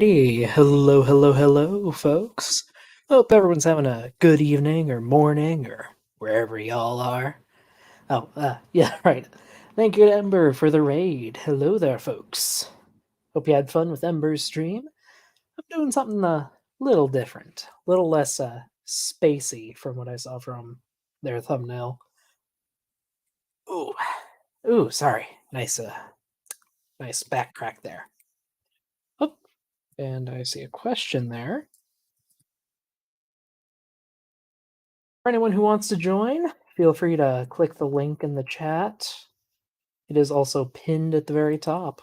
Alrighty, hello, folks. Hope everyone's having a good evening or morning or wherever y'all are. Yeah, right. Thank you to Ember for the raid. Hello there, folks. Hope you had fun with Ember's stream. I'm doing something a little different, a little less spacey from what I saw from their thumbnail. Ooh, sorry. Nice back crack there. Oh, and I see a question there. For anyone who wants to join, feel free to click the link in the chat. It is also pinned at the very top.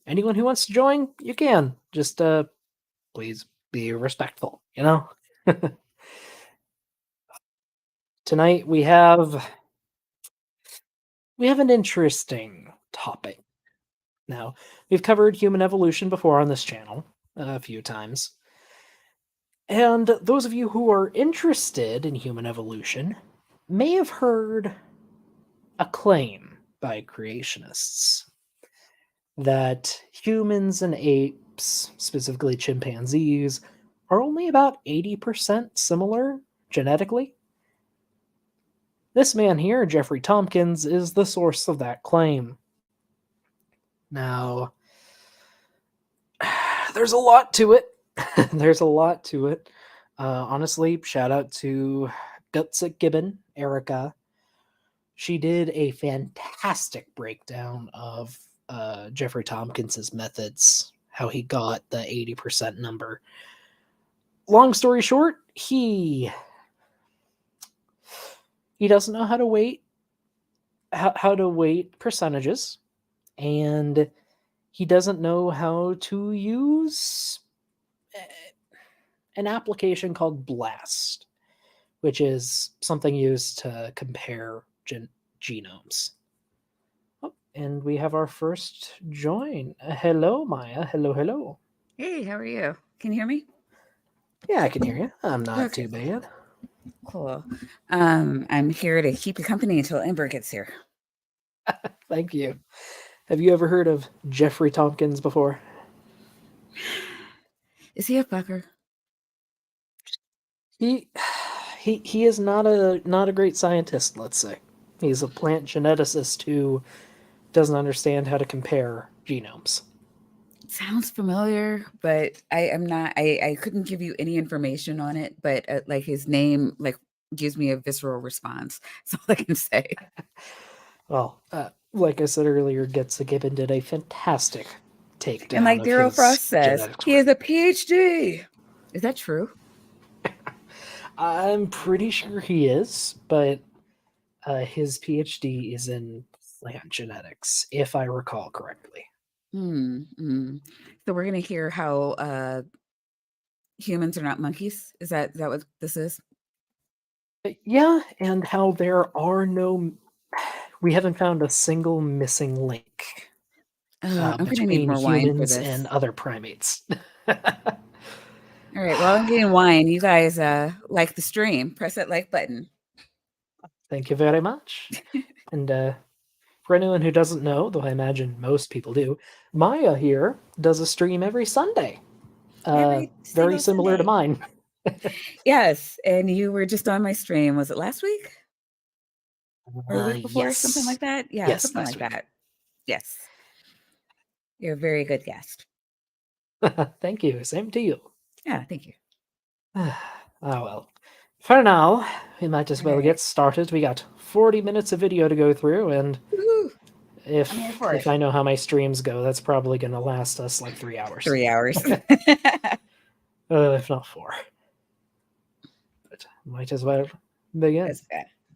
Anyone who wants to join, you can. Just please be respectful, you know? Tonight we have an interesting topic. Now, we've covered human evolution before on this channel a few times. And those of you who are interested in human evolution may have heard a claim by creationists that humans and apes, specifically chimpanzees, are only about 80% similar genetically. This man here, Jeffrey Tompkins, is the source of that claim. Now, there's a lot to it. Honestly, shout out to Gutsick Gibbon, Erica. She did a fantastic breakdown of Jeffrey Tompkins's methods, how he got the 80% number. Long story short, he doesn't know how to weight percentages, and he doesn't know how to use an application called BLAST, which is something used to compare genomes. Oh, and we have our first join. Hello, Maya. Hello. Hey, how are you? Can you hear me? Yeah, I can hear you. I'm not too bad. Cool. I'm here to keep you company until Ember gets here. Thank you. Have you ever heard of Jeffrey Tompkins before? Is he a fucker? He is not a great scientist, let's say. He's a plant geneticist who doesn't understand how to compare genomes. Sounds familiar, but I couldn't give you any information on it, but like his name gives me a visceral response. That's all I can say. Well, like I said earlier, Gibbon did a fantastic takedown. And like Daryl Frost says, he has a PhD. Is that true? I'm pretty sure he is, but his PhD is in plant genetics, if I recall correctly. So we're gonna hear how humans are not monkeys. Is that what this is? Yeah, and how we haven't found a single missing link I'm gonna between need more wine for humans this. and other primates. All right, well, I'm getting wine. You guys like the stream. Press that like button. Thank you very much. And for anyone who doesn't know, though I imagine most people do, Maya here does a stream every Sunday. Very similar to mine. Yes, and you were just on my stream. Was it last week? Or the week before? Yes. Something like that? Yeah, yes, something like that. Yes. You're a very good guest. Thank you. Same to you. Yeah, thank you. Well. For now, we might as well get started. We got 40 minutes of video to go through, and if I know how my streams go, that's probably going to last us like 3 hours. 3 hours. If not 4. But might as well begin.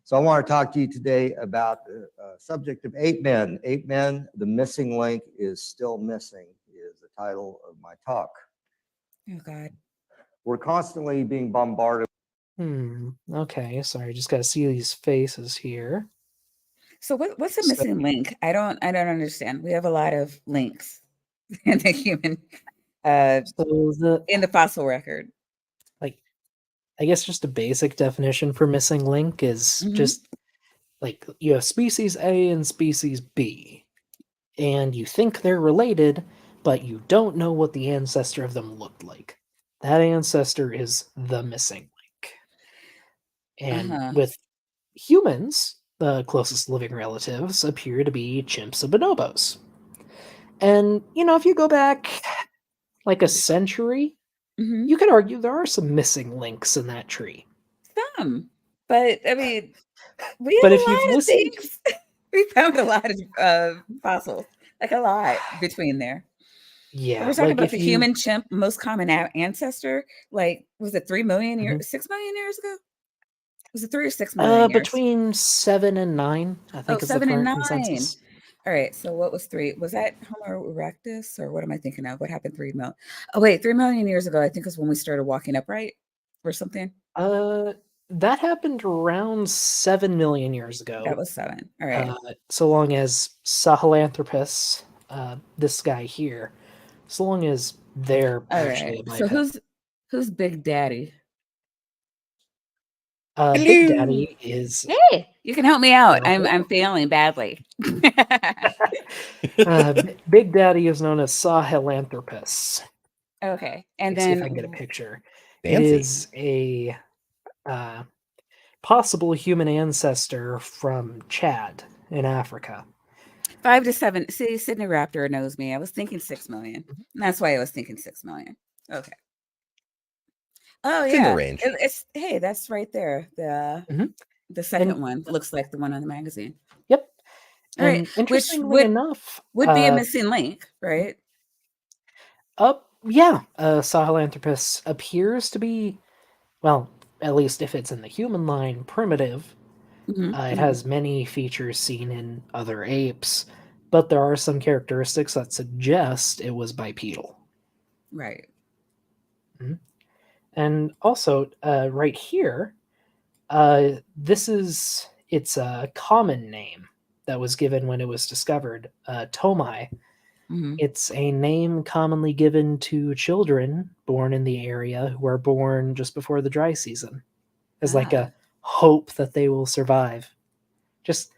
So I want to talk to you today about the subject of ape men. Ape men, the missing link is still missing, is the title of my talk. Oh, God. We're constantly being bombarded. Okay, sorry, just got to see these faces here. So what's a missing link? I don't understand. We have a lot of links in the human in the fossil record. Like, I guess just a basic definition for missing link is just like you have species A and species B, and you think they're related, but you don't know what the ancestor of them looked like. That ancestor is the missing link. And Uh-huh. with humans, the closest living relatives appear to be chimps and bonobos. And, if you go back like a century, Hmm. you could argue there are some missing links in that tree. Some, but I mean, we But have if a you've lot of listened, things. We found a lot of fossils, like a lot between there. And we're yeah, talking like about if the you human chimp, most common ancestor. Like, was it 3 million Mhm. years, 6 million years ago? Was it 3 or 6 million years? Between 7 and 9, I Oh, think is the 7 and current 9. consensus. All right. So what was three? Was that Homo erectus, or what am I thinking of? What happened 3 million? Oh wait, 3 million years ago. I think is when we started walking upright, or something. Uh, that happened around 7 million years That ago, was 7. All right. so long as Sahelanthropus, this guy here, so long as they're All actually right. a So biped. who's Big Daddy? Big Hello. Daddy is Hey, you can help me out. I'm hello. failing badly. Big Daddy is known as Sahelanthropus. Okay. And Let's see if I then can get a picture. It Fancy. is a uh, possible human ancestor from Chad in Africa. 5 to 7. See, Sydney Raptor knows me. I was thinking 6 million. Mhm. That's why I was thinking 6 million. Okay. Oh It's in the yeah. range. It's hey, that's right there. Mhm. The second And one looks like the one on the magazine. yep. All right, And which interestingly enough, would be a missing link, right? yeah, Sahelanthropus appears to be, well, at least if it's in the human line, primitive. Hmm. It has many features seen in other apes, but there are some characteristics that suggest it was bipedal. Right. Mhm. And also, right here, this is its a common name that was given when it was discovered, Tomai. Hmm. It's a name commonly given to children born in the area who are born just before the dry season, as like Ah. a hope that they will survive. Just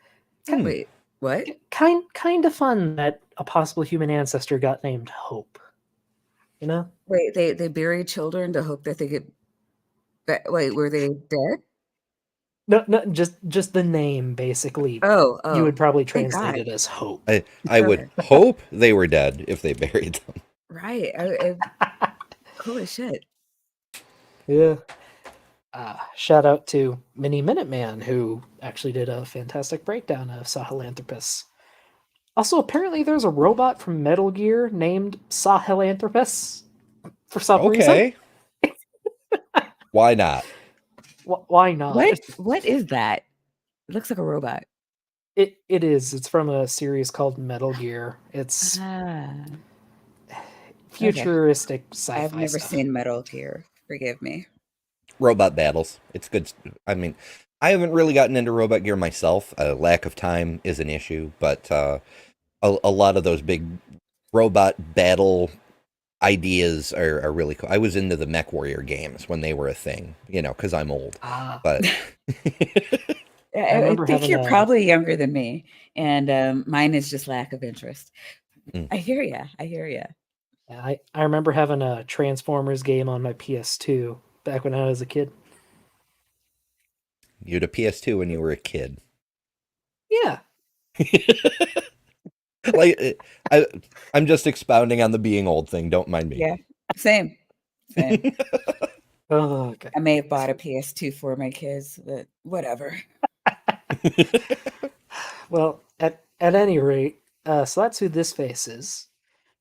Hmm. Wait, what? kind of fun that a possible human ancestor got named Hope. You know? Wait, they buried children to hope that they get wait, were they dead? No, just the name basically. Oh, You oh. would probably Thank translate God. it as Hope. I would Okay. hope they were dead if they buried them. Right. Holy shit. Yeah. Shout out to Mini Minuteman, who actually did a fantastic breakdown of Sahelanthropus. Also, apparently, there's a robot from Metal Gear named Sahelanthropus for some reason. Okay. Why not? Why not? What is that? It looks like a robot. It is. It's from a series called Metal Gear. It's Ah. Okay. futuristic I've sci-fi never stuff. seen Metal Gear. Forgive me. Robot battles. It's good. I mean, I haven't really gotten into Robot Gear myself. Lack of time is an issue, but a lot of those big robot battle ideas are really cool. I was into the Mech Warrior games when they were a thing, because I'm old. Ah, But I I remember think having you're a probably younger than me, and mine is just lack of interest. Mm. I hear ya. I hear ya. I remember having a Transformers game on my PS2 back when I was a kid. you had a PS2 when you were a kid. Yeah. Like I'm just expounding on the being old thing. Don't mind me. Yeah. Same. Same. Oh, okay. I may have bought a PS2 for my kids, but whatever. Well, at any rate, so that's who this face is.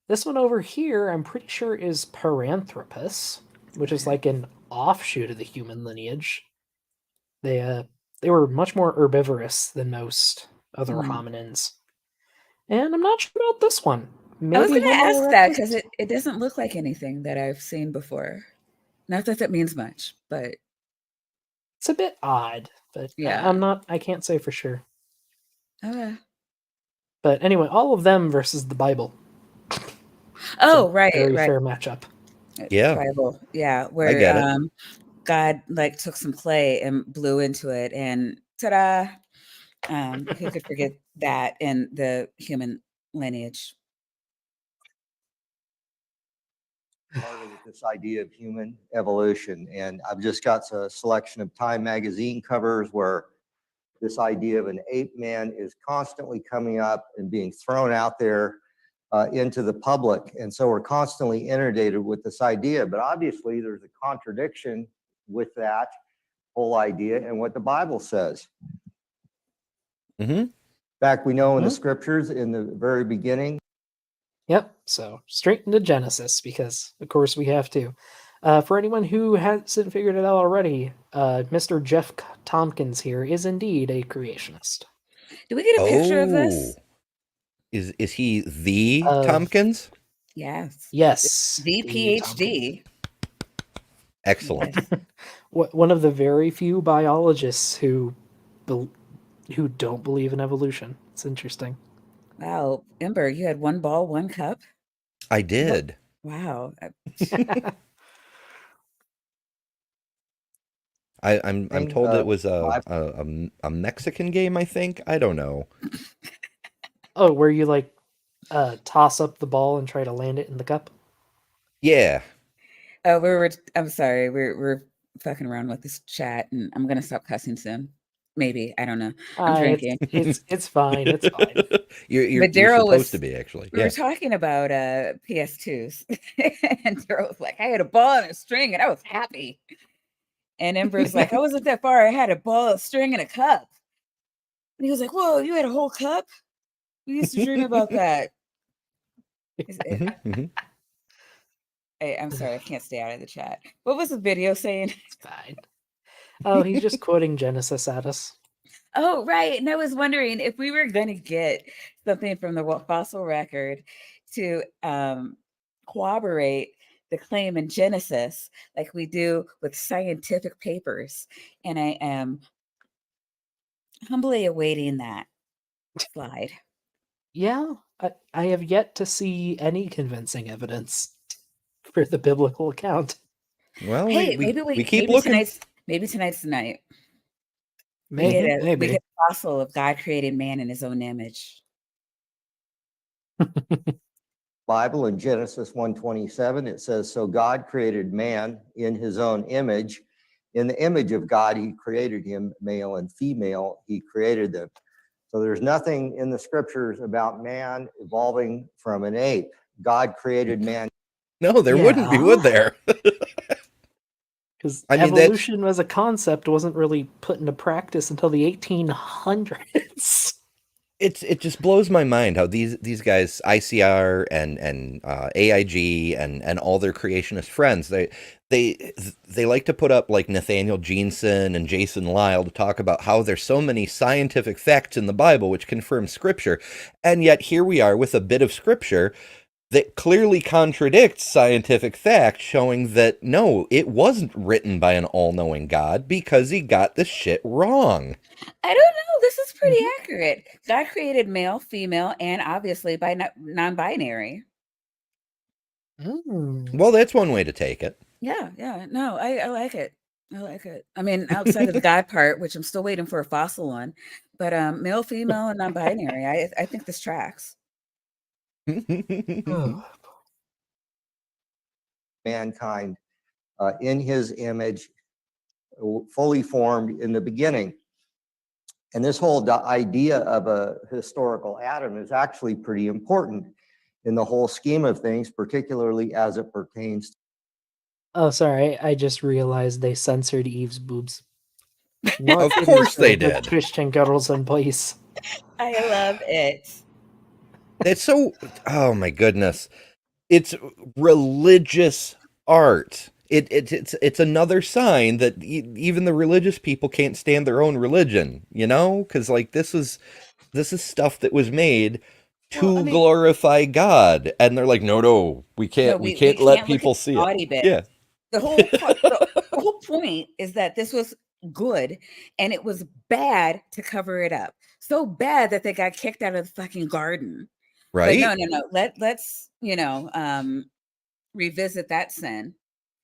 This one over here, I'm pretty sure is Paranthropus, which is like an offshoot of the human lineage. They uh they were much more herbivorous than most other Hmm. hominins. And I'm not sure about this one. I was Maybe going to Homo ask that because erectus? it doesn't look like anything that I've seen before. Not that that means much, but It's a bit odd, but yeah. I can't say for sure. Okay. But anyway, all of them versus the Bible. It's a Oh, right, very right. fair matchup. Yeah, Bible. Yeah, I where get it. God like took some clay and blew into it, and ta-da! Who could forget that in the human lineage? started with this idea of human evolution. And I've just got a selection of Time magazine covers where this idea of an ape man is constantly coming up and being thrown out there into the public. And so we're constantly inundated with this idea, but obviously there's a contradiction with that whole idea and what the Bible says. Mm-hmm. In fact, we know in the scriptures in the very beginning. Yep. So straight into Genesis, because of course we have to. For anyone who hasn't figured it out already, Mr. Jeff Tompkins here is indeed a creationist. Do we get a picture of this? Is he the Of- Tompkins? Yes. Yes. The Tompkins. PhD. Excellent. One of the very few biologists who don't believe in evolution. It's interesting. Wow, Ember, you had one ball, one cup. I did. Wow. I'm told it was a Mexican game, I think. I don't know. Oh, where you like toss up the ball and try to land it in the cup? Yeah. Oh, I'm sorry. We're fucking around with this chat, and I'm gonna stop cussing soon. Maybe, I don't know. I'm drinking. It's fine. It's fine. You're Daryl supposed was- to be, actually. We Yeah. were talking about PS2s, and Daryl was like, I had a ball and a string, and I was happy. And Ember's like, I wasn't that far. I had a ball, a string, and a cup. And he was like, whoa, you had a whole cup? We used to dream about that. Mhm, mhm. I'm sorry, I can't stay out of the chat. What was the video saying? It's fine. Oh, he's just quoting Genesis at us. Oh, right. And I was wondering if we were going to get something from the fossil record to corroborate the claim in Genesis, like we do with scientific papers. And I am humbly awaiting that slide. Yeah, I have yet to see any convincing evidence for the biblical account. Well, Hey, we keep looking. Maybe tonight's the night. Maybe. We get a fossil of God created man in his own image. Bible in Genesis 1:27, it says, so God created man in his own image. In the image of God, he created him, male and female, he created them. So there's nothing in the scriptures about man evolving from an ape. God created man. No, there wouldn't be, would there? Because I mean, evolution as a concept wasn't really put into practice until the 1800s. It just blows my mind how these guys, ICR and AIG and all their creationist friends, they like to put up like Nathaniel Jeanson and Jason Lyle to talk about how there's so many scientific facts in the Bible which confirm scripture, and yet here we are with a bit of scripture that clearly contradicts scientific fact, showing that no, it wasn't written by an all-knowing God because he got the shit wrong. I don't know. This is pretty accurate. God created male, female, and obviously by non-binary. Well, that's one way to take it. Yeah. No, I like it. I like it. I mean, outside of the God part, which I'm still waiting for a fossil on, but male, female, and non-binary. I think this tracks. Mankind in his image, fully formed in the beginning. And this whole idea of a historical Adam is actually pretty important in the whole scheme of things, particularly as it pertains to. Oh, sorry. I just realized they censored Eve's boobs. Of course they did. Christian girls in place. I love it. It's so, oh my goodness. It's religious art. It's another sign that even the religious people can't stand their own religion, you know? Because like this is stuff that was made to glorify God, and they're like, no, we can't let people see it. Bit. Yeah, the whole point is that this was good, and it was bad to cover it up. So bad that they got kicked out of the fucking garden. right. But no. Let's revisit that sin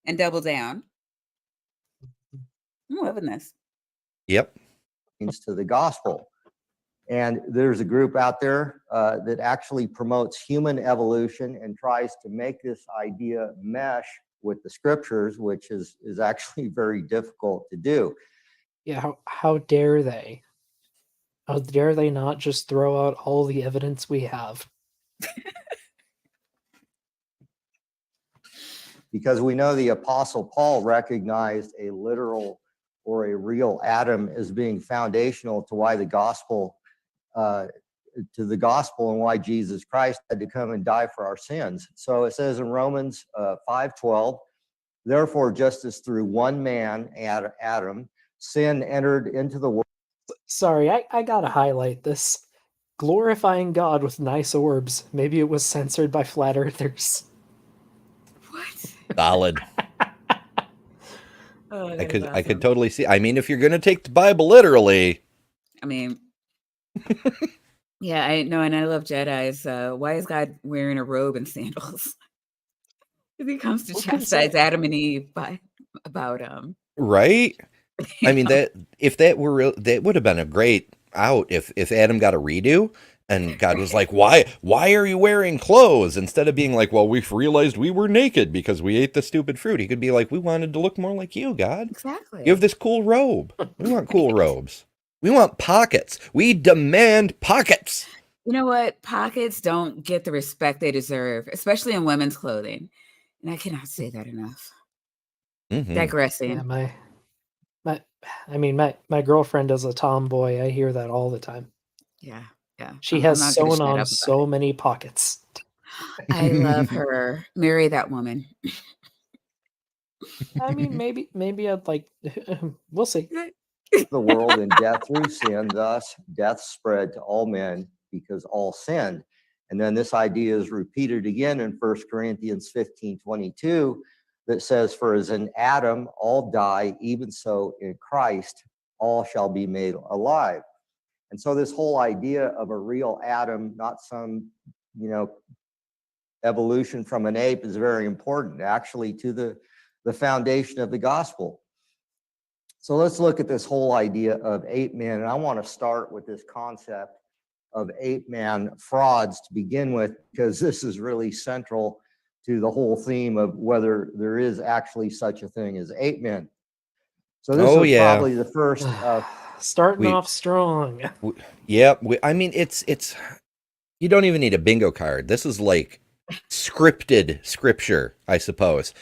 and double down. I'm loving this. Yep. To the gospel. And there's a group out there that actually promotes human evolution and tries to make this idea mesh with the scriptures, which is actually very difficult to do. Yeah, how dare they? How dare they not just throw out all the evidence we have? Because we know the Apostle Paul recognized a literal or a real Adam as being foundational to why the gospel, to the gospel, and why Jesus Christ had to come and die for our sins. So it says in Romans 5:12, therefore, just as through one man, Adam, sin entered into the world. Sorry, I gotta highlight this. Glorifying God with nice orbs. Maybe it was censored by flat earthers. What? Solid. Oh, I that could is I could awesome. totally see. I mean, if you're gonna take the Bible literally, I mean, yeah, I know, and I love Jedi's. Why is God wearing a robe and sandals? Because he comes to Who can chastise say? Adam and Eve about right? you I mean, know. that if that were real, that would have been a great out if Adam got a redo and God was like, why are you wearing clothes? Instead of being like, well, we've realized we were naked because we ate the stupid fruit. He could be like, we wanted to look more like you, God. You have Exactly. this cool robe. We want cool robes. We want pockets. We demand pockets. You know what? Pockets don't get the respect they deserve, especially in women's clothing. And I cannot say that enough. Mm-hmm. Digressing. Yeah, my girlfriend is a tomboy. I hear that all the time. Yeah. She I'm has not going to sewn shut on up about so many pockets. I love her. Marry that woman. I mean, maybe I'd like. We'll see. The world and death through sin. Thus, death spread to all men because all sinned. And then this idea is repeated again in 1 Corinthians 15:22 that says, for as in Adam all die, even so in Christ all shall be made alive. And so this whole idea of a real Adam, not some, evolution from an ape, is very important actually to the foundation of the gospel. So let's look at this whole idea of ape man. And I want to start with this concept of ape man frauds to begin with, because this is really central to the whole theme of whether there is actually such a thing as ape men. So this was probably the first. Starting off strong. I mean, it's you don't even need a bingo card. This is like scripted scripture, I suppose.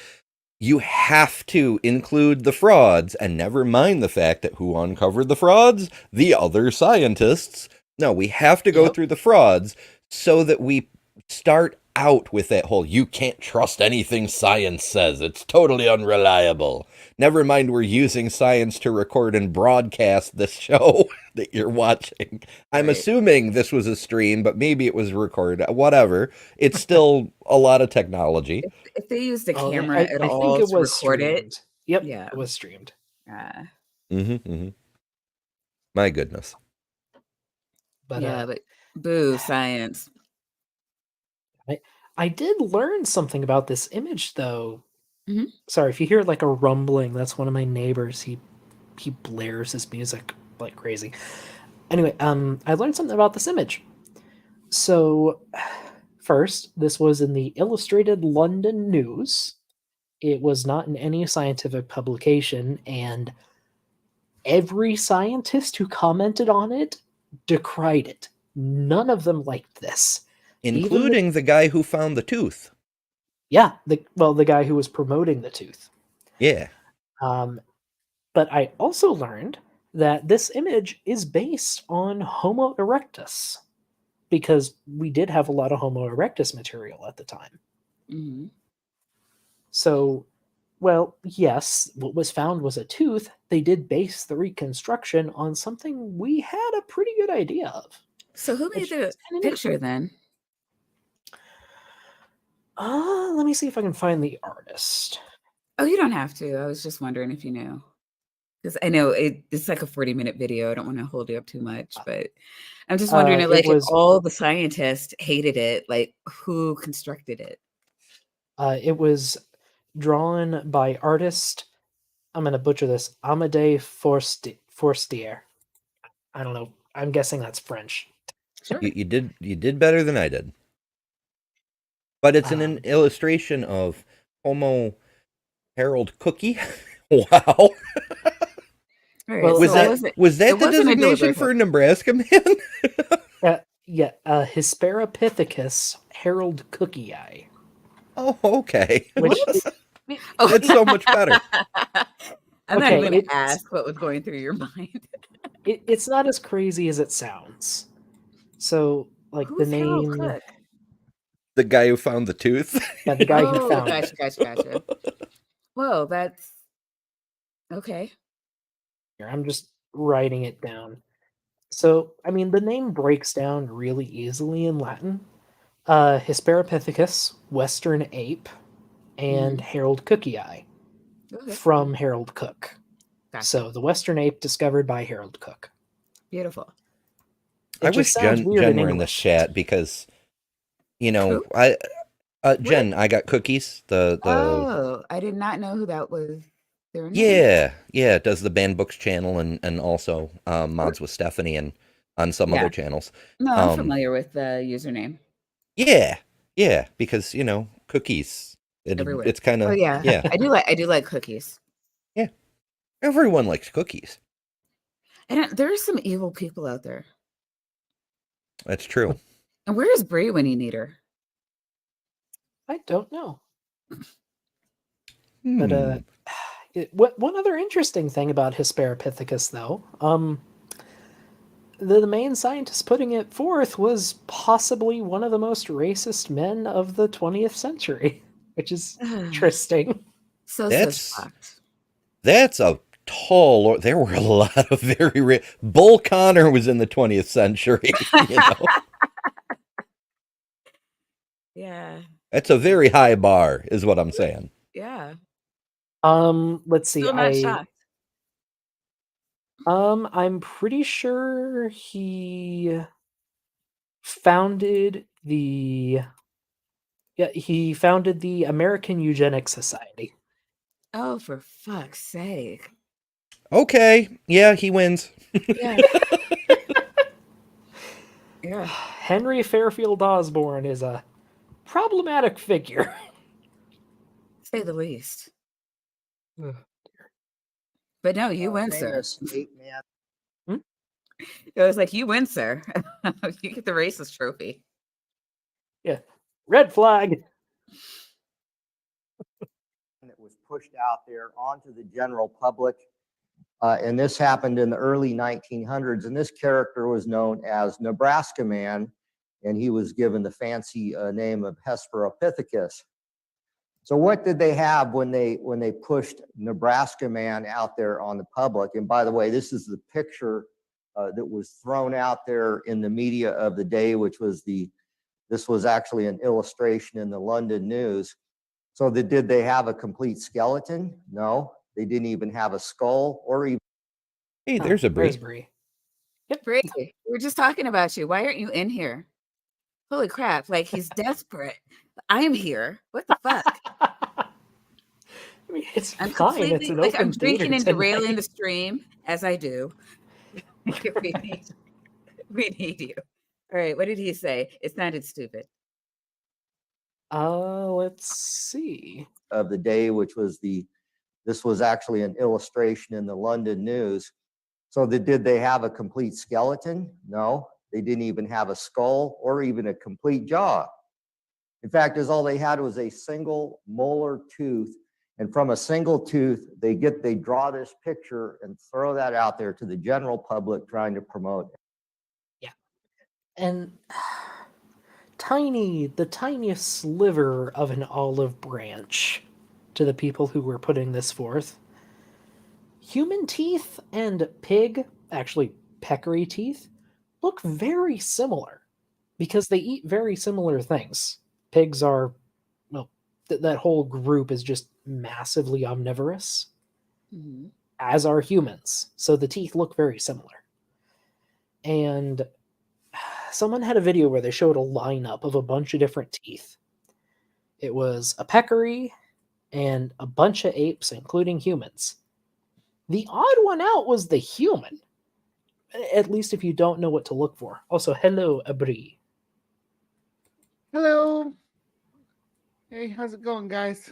You have to include the frauds and never mind the fact that who uncovered the frauds? The other scientists. No, we have to go through the frauds so that we start out with that whole, you can't trust anything science says. It's totally unreliable. Never mind we're using science to record and broadcast this show that you're watching. I'm assuming this was a stream, but maybe it was recorded. Whatever. It's still a lot of technology. If they used the camera at I all think it to was record streamed. it. Yep, Yeah. it was streamed. My goodness. But but boo, science. I did learn something about this image, though. Mm-hmm. Sorry, if you hear like a rumbling, that's one of my neighbors. He blares his music like crazy. Anyway, I learned something about this image. So, first, this was in the Illustrated London News. It was not in any scientific publication, and every scientist who commented on it decried it. None of them liked this. Including the guy who found the tooth. Yeah, the guy who was promoting the tooth. Yeah. But I also learned that this image is based on Homo erectus, because we did have a lot of Homo erectus material at the time. Mm-hmm. So, well, yes, what was found was a tooth. They did base the reconstruction on something we had a pretty good idea of. So who made the picture then? Let me see if I can find the artist. Oh, you don't have to. I was just wondering if you knew. Because I know it's like a 40-minute video. I don't want to hold you up too much, but I'm just wondering, if all the scientists hated it, like who constructed it? It was drawn by artist, I'm going to butcher this, Amédée Forestier. I don't know. I'm guessing that's French. Sure. You did better than I did. But it's an illustration of Homo Harold Cookie. Wow. All right. Well, Was so that- was it? was that it the wasn't a designation deliberate for Nebraska man? Hesperopithecus Harold Cookie Eye. Oh, okay. Which Oh, It's so much better. I'm not Okay, even going to it's- ask what was going through your mind. it's not as crazy as it sounds. So, like Who's the Harold name, Cook? The guy who found the tooth. yeah, the guy who Oh, found gotcha, it. gotcha. Whoa, that's okay. Here, I'm just writing it down. So, I mean, the name breaks down really easily in Latin. Hesperopithecus, Western ape, and Harold Cookie Eye Okay. from Harold Cook. Gotcha. So, the Western ape discovered by Harold Cook. Beautiful. It I just wish sounds Jen weird in were in this English. chat because, Who? Jen, I got cookies. The Oh, I did not know who that was. Their name. yeah, it does the Banned Books channel and also mods with Stephanie and on some Yeah. other channels. No, I'm familiar with the username. Yeah, because cookies. Everywhere. It's kind of Oh yeah, yeah. I do like cookies. Everyone likes cookies. And there are some evil people out there. That's true. And where is Brie when you need her? I don't know. Hmm. But one other interesting thing about Hesperopithecus, though, the main scientist putting it forth was possibly one of the most racist men of the 20th century, which is interesting. So That's- shocked. That's a tall. There were a lot of very Bull Connor was in the 20th century. Yeah, That's a very high bar, is what I'm saying. yeah. Let's see. Still not shocked. I'm pretty sure he founded the American Eugenics Society. Oh, for fuck's sake! Okay, yeah, he wins. Yeah, yeah. Henry Fairfield Osborne is a problematic figure. Say the least. Ugh. But no, you win, sir. Famous ape man. It was like you win, sir. You get the racist trophy. Yeah. Red flag. That was pushed out there onto the general public. And this happened in the early 1900s. And this character was known as Nebraska Man. And he was given the fancy name of Hesperopithecus. So what did they have when they pushed Nebraska Man out there on the public? And by the way, this is the picture that was thrown out there in the media of the day, which was this was actually an illustration in the London News. So did they have a complete skeleton? No, they didn't even have a skull or even. Hey, there's a There's Brie. Brie. Brie, we were just talking about you. Why aren't you in here? Holy crap! Like he's desperate. I'm here. What the fuck? I mean, it's I'm fine. It's completely an like open I'm drinking and theater derailing tonight. the stream as I do. we need you. All right. What did he say? It sounded stupid. Let's see. Of the day, which was this was actually an illustration in the London News. So did they have a complete skeleton? No, they didn't even have a skull or even a complete jaw. In fact, all they had was a single molar tooth. And from a single tooth, they draw this picture and throw that out there to the general public trying to promote it. And the tiniest sliver of an olive branch to the people who were putting this forth. Human teeth and actually peccary teeth, look very similar because they eat very similar things. Pigs are, well, that whole group is just massively omnivorous, as are humans. So the teeth look very similar. And someone had a video where they showed a lineup of a bunch of different teeth. It was a peccary and a bunch of apes, including humans. The odd one out was the human. at least if you don't know what to look for. Also, hello, Abri. Hello. Hey, how's it going, guys?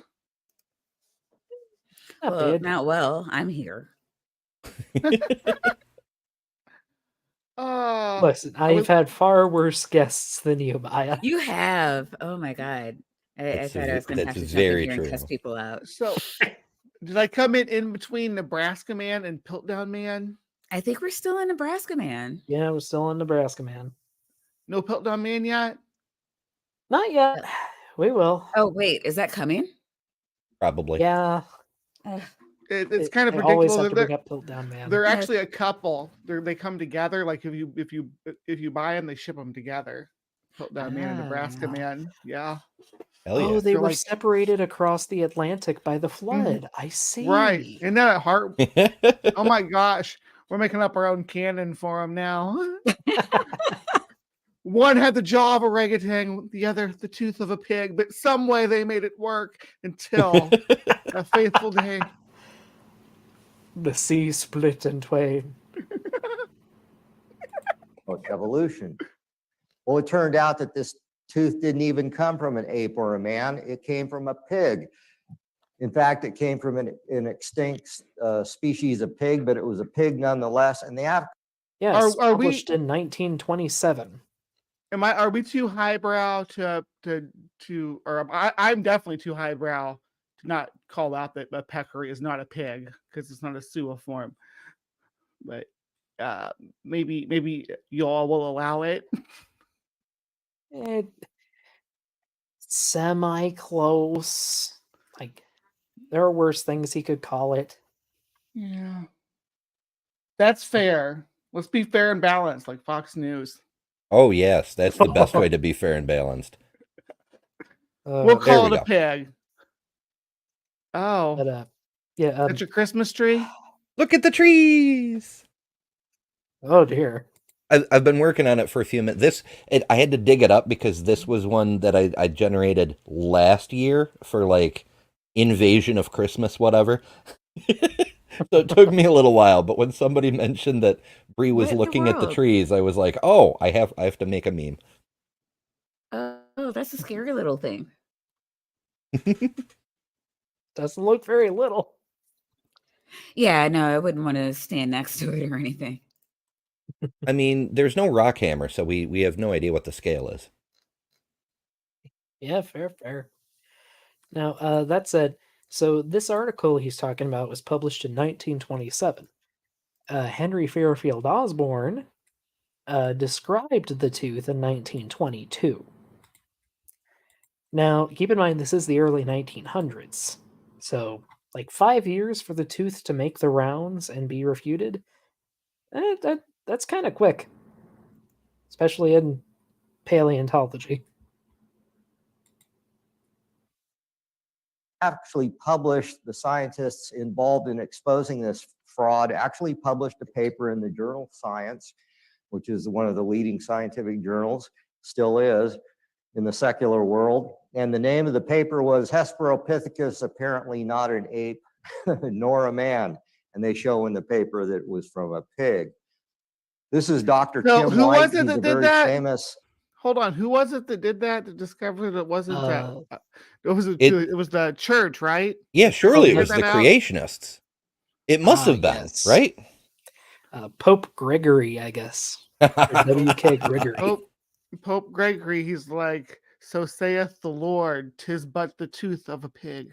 Not Well, bad. not well. I'm here. Listen, I I've was- had far worse guests than you, Maya. You have. Oh my God. I That's thought I was going to have that's to jump in very here and cuss true. people out. so did I come in between Nebraska Man and Piltdown Man? I think we're still in Nebraska, man. Yeah, we're still in Nebraska, man. No Piltdown Man yet? Not yet. We will. Oh, wait. Is that coming? Probably. Yeah. Ugh. It's kind of I always predictable. have to bring up Piltdown Man. They're Yeah. actually a couple. They come together. Like if you buy them, they ship them together. Piltdown Man and Nebraska Ah. Man. Yeah. Hell yeah. Oh, they They're were like- separated across the Atlantic by the flood. I see. Right. Isn't that a heart? Oh my gosh. We're making up our own canon for them now. One had the jaw of a orangutan, the other the tooth of a pig, but some way they made it work until a faithful day. The sea split in twain. Well, evolution. Well, it turned out that this tooth didn't even come from an ape or a man. It came from a pig. In fact, it came from an extinct species of pig, but it was a pig nonetheless. And they have Yes, Are we- published in 1927. Are we too highbrow I'm definitely too highbrow to not call out that a peccary is not a pig because it's not a suiform. But maybe you all will allow it. Semi close. Like, there are worse things he could call it. Yeah. That's fair. Let's be fair and balanced, like Fox News. Oh yes, that's the best way to be fair and balanced. We'll there call we it a go. pig. Oh, But, yeah. that's your Christmas tree? Look at the trees. Oh dear. I've been working on it for a few minutes. I had to dig it up because this was one that I generated last year for like Invasion of Christmas, whatever. So it took me a little while, but when somebody mentioned that Bree was What in the looking at the world? trees, I was like, "Oh, I have to make a meme." Oh, that's a scary little thing. Doesn't look very little. Yeah, no, I wouldn't want to stand next to it or anything. I mean, there's no rock hammer, so we have no idea what the scale is. Yeah, fair. Now, that said, so this article he's talking about was published in 1927. Henry Fairfield Osborne described the tooth in 1922. Now, keep in mind, this is the early 1900s. So, like 5 years for the tooth to make the rounds and be refuted? That's kind of quick. Especially in paleontology. actually published, the scientists involved in exposing this fraud actually published a paper in the journal Science, which is one of the leading scientific journals, still is, in the secular world. And the name of the paper was Hesperopithecus, apparently not an ape, nor a man. And they show in the paper that it was from a pig. This is Dr. So Tim who White. was it He's that a did very that? famous. Hold on, who was it that did that? To discover that it wasn't Uh, that? It was the church, right? Yeah, surely it figured was the that out? creationists. It must have been, yes. right? Pope Gregory, I guess. Or W.K. Gregory. Pope Gregory, he's like, so saith the Lord, 'tis but the tooth of a pig.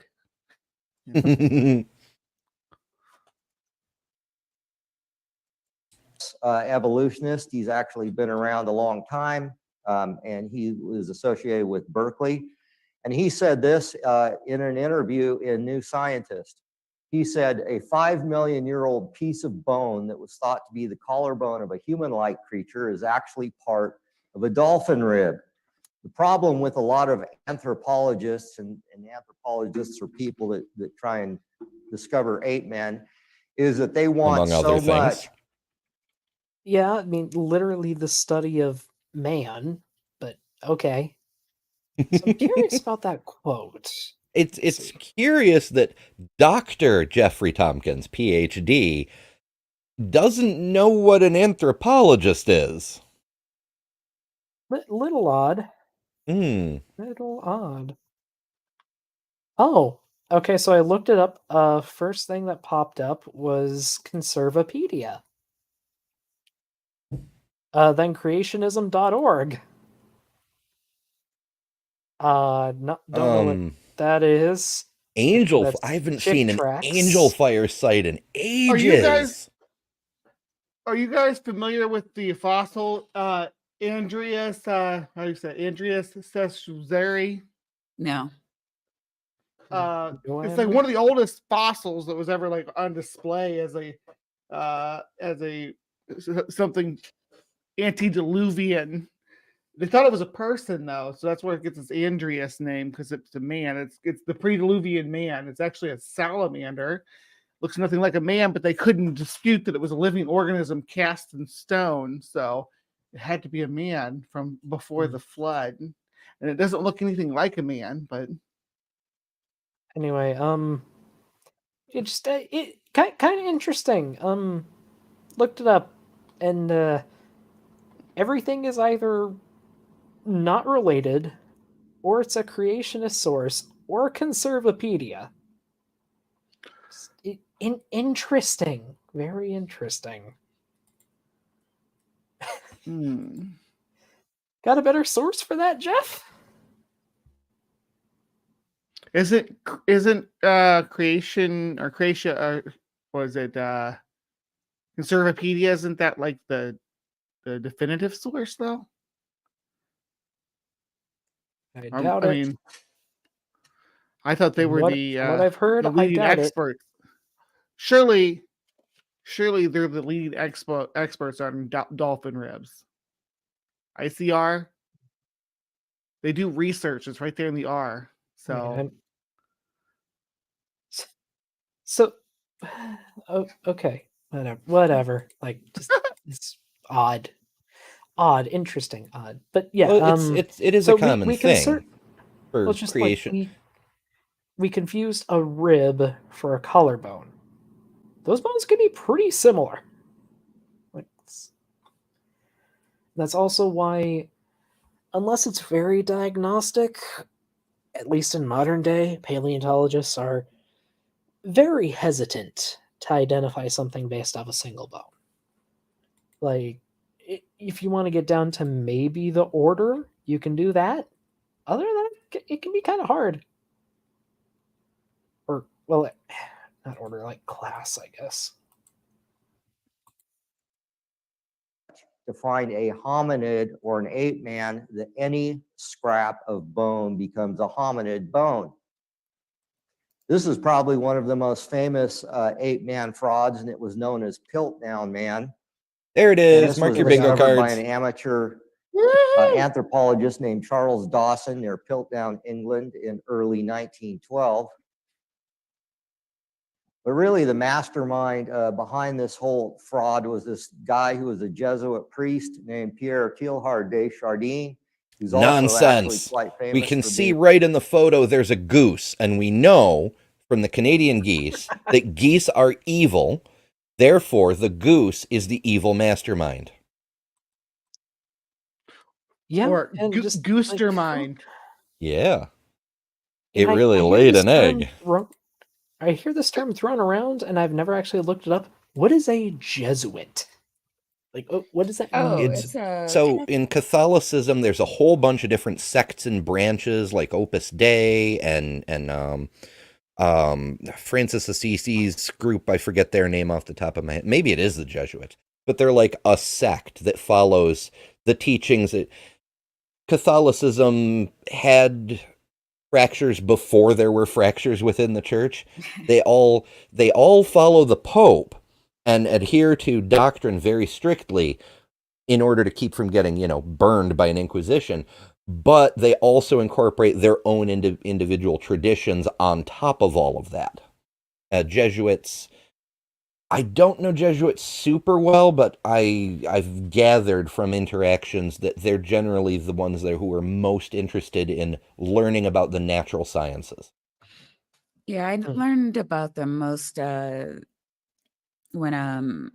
Evolutionist. He's actually been around a long time, and he was associated with Berkeley. And he said this in an interview in New Scientist. He said, a 5 million-year-old piece of bone that was thought to be the collarbone of a human-like creature is actually part of a dolphin rib. The problem with a lot of anthropologists, and anthropologists are people that try and discover ape men, is that they want Among so other things. much. Yeah, I mean, literally the study of man, but okay. So I'm curious about that quote. It's curious that Dr. Jeffrey Tompkins, PhD, doesn't know what an anthropologist is. Little odd. Hmm. Little odd. Oh, okay. So I looked it up. First thing that popped up was Conservapedia. Then creationism.org. Don't know what that is. That's I haven't Chick seen an Tracks. Angel Fire site in ages. Are you guys familiar with the fossil Andreas? How do you say Andreas Sesuzeri? No. It's like one of the oldest fossils that was ever like on display as a something antediluvian. They thought it was a person though, so that's where it gets its Andreas name, because it's a man. It's the pre-diluvian man. It's actually a salamander. Looks nothing like a man, but they couldn't dispute that it was a living organism cast in stone, so it had to be a man from before the flood. And it doesn't look anything like a man, but Anyway, it just it kind of interesting. Looked it up, and everything is either not related, or it's a creationist source, or a Conservapedia. Interesting, very interesting. Got a better source for that, Jeff? isn't creation or Creatia was it Conservapedia? Isn't that like the definitive source though? I doubt it. I mean, I thought they were what I've heard, the leading I doubt experts. Surely they're the leading experts on dolphin ribs. ICR. They do research. It's right there in the R. So, so okay, whatever. Like, just it's odd, interesting, odd. But yeah, well, it is so a common thing for just creation. Like we confused a rib for a collarbone. Those bones can be pretty similar. That's also why, unless it's very diagnostic, at least in modern day, paleontologists are very hesitant to identify something based off a single bone. Like, if you want to get down to maybe the order, you can do that. Other than that, it can be kind of hard. Or, well, not order, like class, I guess. To find a hominid or an ape man, that any scrap of bone becomes a hominid bone. This is probably one of the most famous ape man frauds, and it was known as Piltdown Man. There it is. This Mark was your bingo discovered by cards. an amateur anthropologist named Charles Dawson near Piltdown, England in early 1912. But really the mastermind behind this whole fraud was this guy who was a Jesuit priest named Pierre Teilhard de Chardin, who's also actually quite famous. We can see right in the photo there's a goose, and we know from the Canadian geese that geese are evil. Therefore, the goose is the evil mastermind. Yeah, or just Goostermind. Yeah. It really laid an egg. I hear this term thrown around, and I've never actually looked it up. What is a Jesuit? Like, what does that mean? So in Catholicism, there's a whole bunch of different sects and branches, like Opus Dei and Francis Assisi's group. I forget their name off the top of my head. Maybe it is the Jesuits, but they're like a sect that follows the teachings that Catholicism had fractures before there were fractures within the church. They all follow the Pope and adhere to doctrine very strictly in order to keep from getting, burned by an inquisition. But they also incorporate their own individual traditions on top of all of that. Jesuits, I don't know Jesuits super well, but I've gathered from interactions that they're generally the ones there who are most interested in learning about the natural sciences. Yeah, I learned about them most when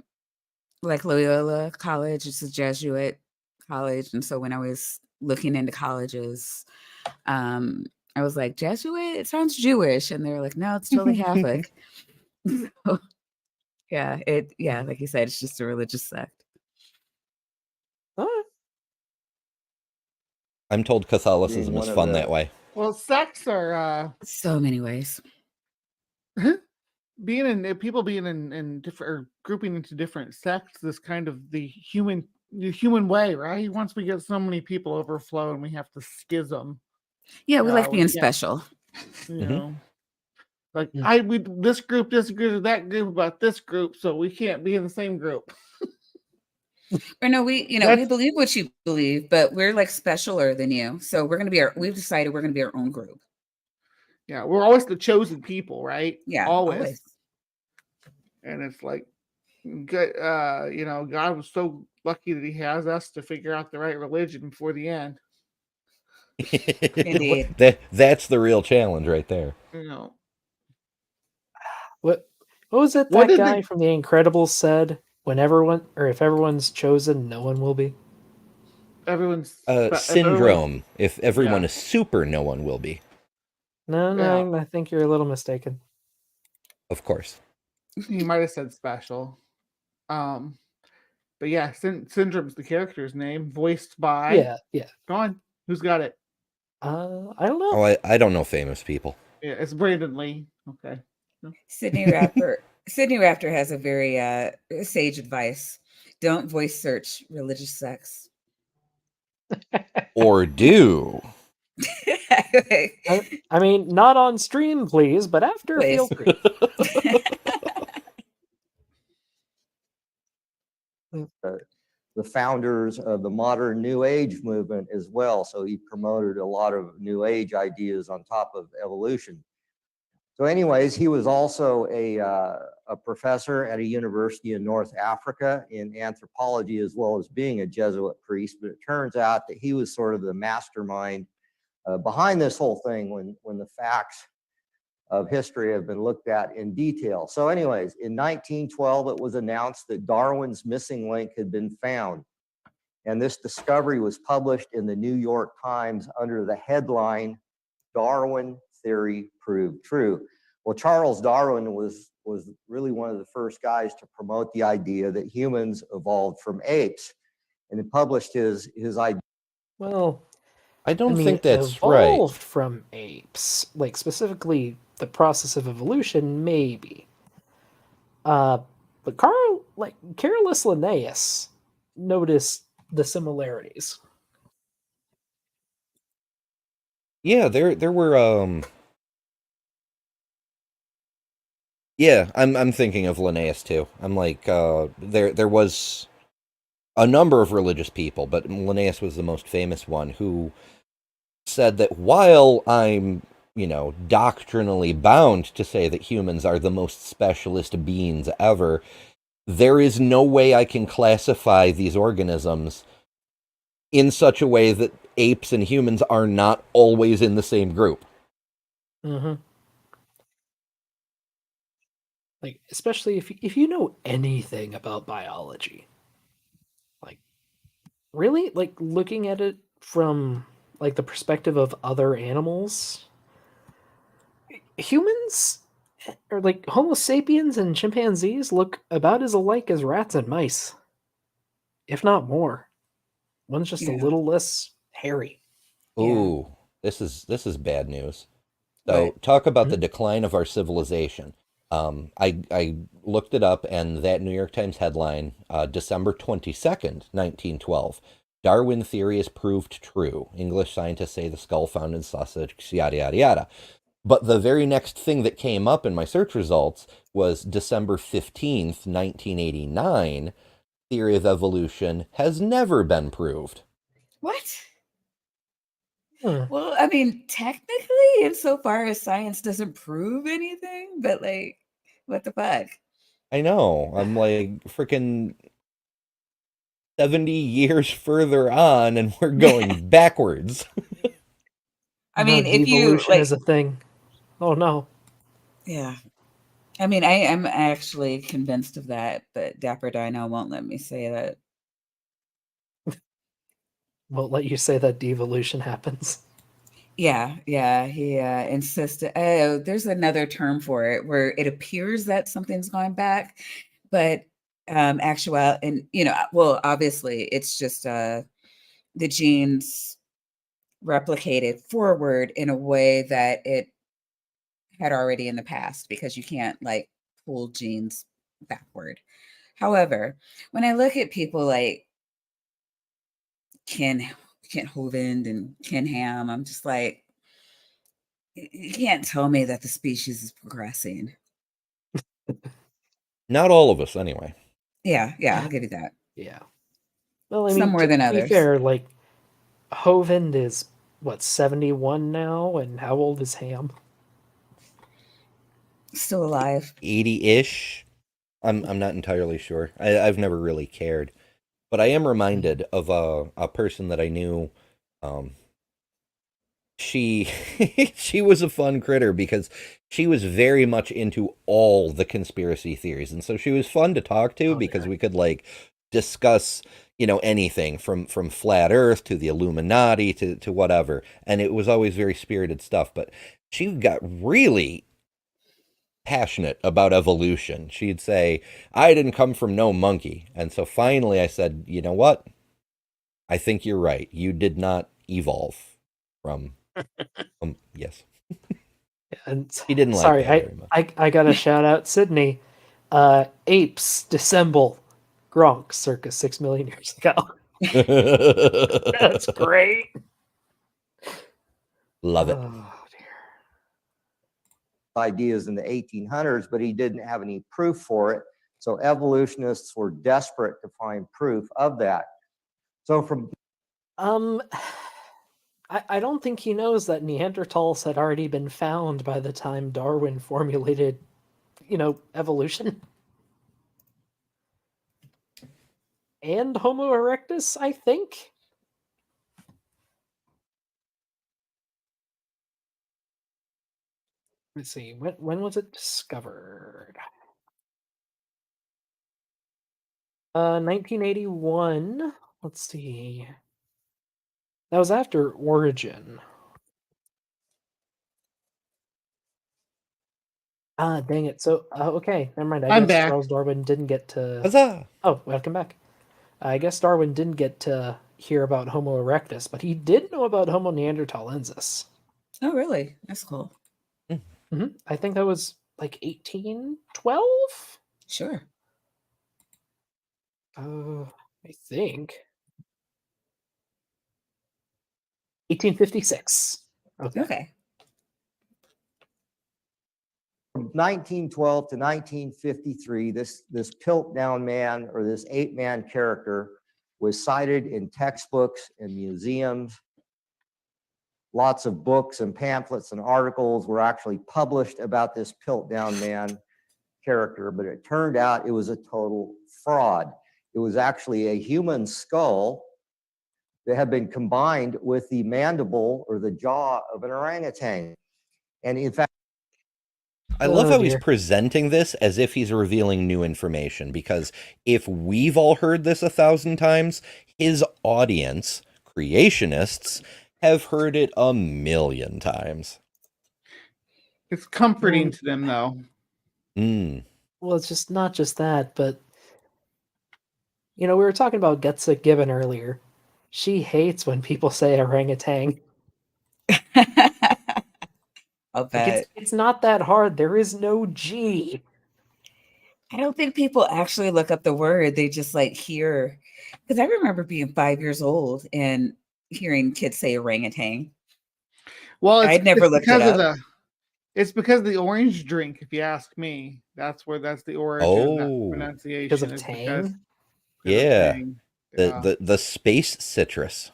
like Loyola College. It's a Jesuit college, and so when I was looking into colleges, I was like, Jesuit? It sounds Jewish, and they were like, no, it's totally Catholic. So, yeah, like you said, it's just a religious sect. All right. I'm told Catholicism Being is one of fun the- that way. Well, sects are So many ways. people being in different or grouping into different sects is kind of the human way, right? Once we get so many people overflow and we have to schism, Yeah, we like we being can't, special. you Mhm. know. Like Mm. this group disagrees with that group about this group, so we can't be in the same group. Or no, we believe what you believe, but we're like specialer than you. So we've decided we're gonna be our own group. Yeah, we're always the chosen people, right? Yeah, Always. And it's like, good, God was so lucky that He has us to figure out the right religion before the end. Indeed. That's the real challenge right there. You know, What was it What that did guy they- from The Incredibles said? When everyone, or if everyone's chosen, no one will be. everyone's Syndrome. If everyone Yeah. is super, no one will be. No, Yeah. I think you're a little mistaken. Of course. He might have said special. But yeah, Syndrome's the character's name, voiced by. Yeah. Go on, who's got it? I don't know. Oh, I don't know famous people. Yeah, it's Brandon Lee. Okay. Sydney Raptor has a very sage advice. Don't voice search religious sects. Or do. I mean, not on stream, please, but after, Please. feel free. The founders of the modern New Age movement as well. So he promoted a lot of New Age ideas on top of evolution. So anyways, he was also a professor at a university in North Africa in anthropology, as well as being a Jesuit priest. But it turns out that he was sort of the mastermind behind this whole thing when the facts of history have been looked at in detail. So anyways, in 1912, it was announced that Darwin's missing link had been found. And this discovery was published in the New York Times under the headline, Darwin Theory Proved True. Well, Charles Darwin was really one of the first guys to promote the idea that humans evolved from apes. And he published his idea. Well, I don't I mean, think that's right. evolved from apes, like specifically the process of evolution, maybe. But Carolus Linnaeus noticed the similarities. Yeah, there were yeah, I'm thinking of Linnaeus too. I'm like there was a number of religious people, but Linnaeus was the most famous one, who said that while I'm, doctrinally bound to say that humans are the most specialist beings ever, there is no way I can classify these organisms in such a way that apes and humans are not always in the same group. Mm-hmm. Like, especially if you know anything about biology, like, really, like, looking at it from like the perspective of other animals, humans or like Homo sapiens and chimpanzees look about as alike as rats and mice, if not more. One's just a Yeah. little less hairy. Ooh, this is bad news. So Right. talk about the decline of our civilization. I looked it up, and that New York Times headline, December 22nd, 1912, Darwin theory is proved true. English scientists say the skull found in Sussex, yada, yada, yada. But the very next thing that came up in my search results was December 15th, 1989, theory of evolution has never been proved. What? Hmm. Well, I mean, technically, insofar as science doesn't prove anything, but like, what the fuck? I know. I'm like freaking 70 years further on, and we're going backwards. I mean, if you devolution like, is a thing. Oh no. yeah. I mean, I am actually convinced of that, but Dapper Dino won't let me say that. Won't let you say that devolution happens. Yeah, he insisted. Oh, there's another term for it where it appears that something's gone back, but actual and well, obviously it's just the genes replicated forward in a way that it had already in the past because you can't like pull genes backward. However, when I look at people like Ken Hovind and Ken Ham, I'm just like, you can't tell me that the species is progressing. Not all of us, anyway. Yeah, I'll give you that. Yeah. Well, I Some mean, more than to be others. fair, like Hovind is what, 71 now, and how old is Ham? Still alive. 80-ish. I'm not entirely sure. I've never really cared, but I am reminded of a person that I knew. She she was a fun critter because she was very much into all the conspiracy theories, and so she was fun to talk to because we could like discuss anything from flat earth to the Illuminati to whatever, and it was always very spirited stuff. But she got really passionate about evolution. She'd say, I didn't come from no monkey. And so finally I said, you know what? I think you're right. You did not evolve from yes. And He didn't like sorry, that very much. I gotta shout out Sydney. Apes dissemble Gronk circa 6 million years ago. That's great. Love it. Oh, dear. Ideas in the 1800s, but he didn't have any proof for it. So evolutionists were desperate to find proof of that. So from I don't think he knows that Neanderthals had already been found by the time Darwin formulated, evolution. And Homo erectus, I think. Let's see, when was it discovered? 1981. Let's see. That was after Origin. Ah, dang it. So, okay, never mind. I I'm guess back. Charles Darwin didn't get to. Huzzah! Oh, welcome back. I guess Darwin didn't get to hear about Homo erectus, but he did know about Homo neanderthalensis. Oh, really? That's cool. I think that was like 1812? Sure. I think. 1856. Okay. From 1912 to 1953, this Piltdown man or this ape-man character was cited in textbooks and museums. Lots of books and pamphlets and articles were actually published about this Piltdown man character, but it turned out it was a total fraud. It was actually a human skull that had been combined with the mandible or the jaw of an orangutan. And in fact, I love how he's dear. presenting this as if he's revealing new information, because if we've all heard this 1,000 times, his audience, creationists, have heard it 1,000,000 times. It's comforting to them, though. Well, it's just not just that, but we were talking about Getza Gibbon earlier. She hates when people say orangutan. I'll Like bet. it's not that hard. There is no G. I don't think people actually look up the word. They just like hear. Because I remember being 5 years old and hearing kids say orangutan. Well, I'd never looked it up. It's because of the orange drink, if you ask me. That's the origin of that pronunciation. Because of Tang? Yeah. Tang. The space citrus.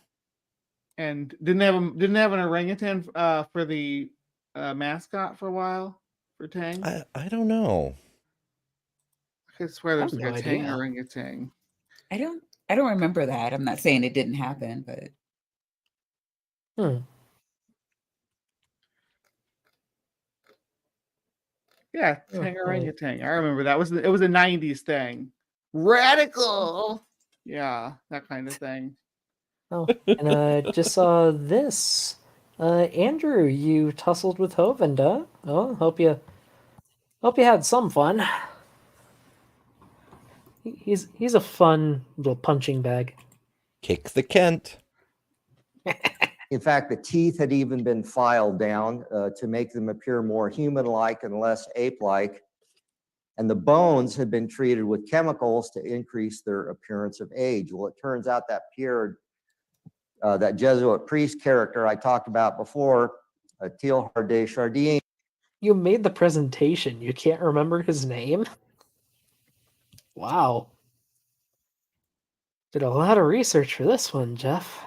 And didn't have an orangutan for the mascot for a while for Tang? I don't know. I swear there's no like a Tang idea. orangutan. I don't remember that. I'm not saying it didn't happen, but Yeah, Oh, tang right. orangutan. I remember that. It was a 90s thing. Radical. Yeah, that kind of thing. Oh, and just saw this. Andrew, you tussled with Hovind, huh? Oh, hope you had some fun. He's a fun little punching bag. Kick the Kent. In fact, the teeth had even been filed down to make them appear more human-like and less ape-like. And the bones had been treated with chemicals to increase their appearance of age. Well, it turns out that Pierre, that Jesuit priest character I talked about before, Teilhard de Chardin, You made the presentation. You can't remember his name? Wow. Did a lot of research for this one, Jeff.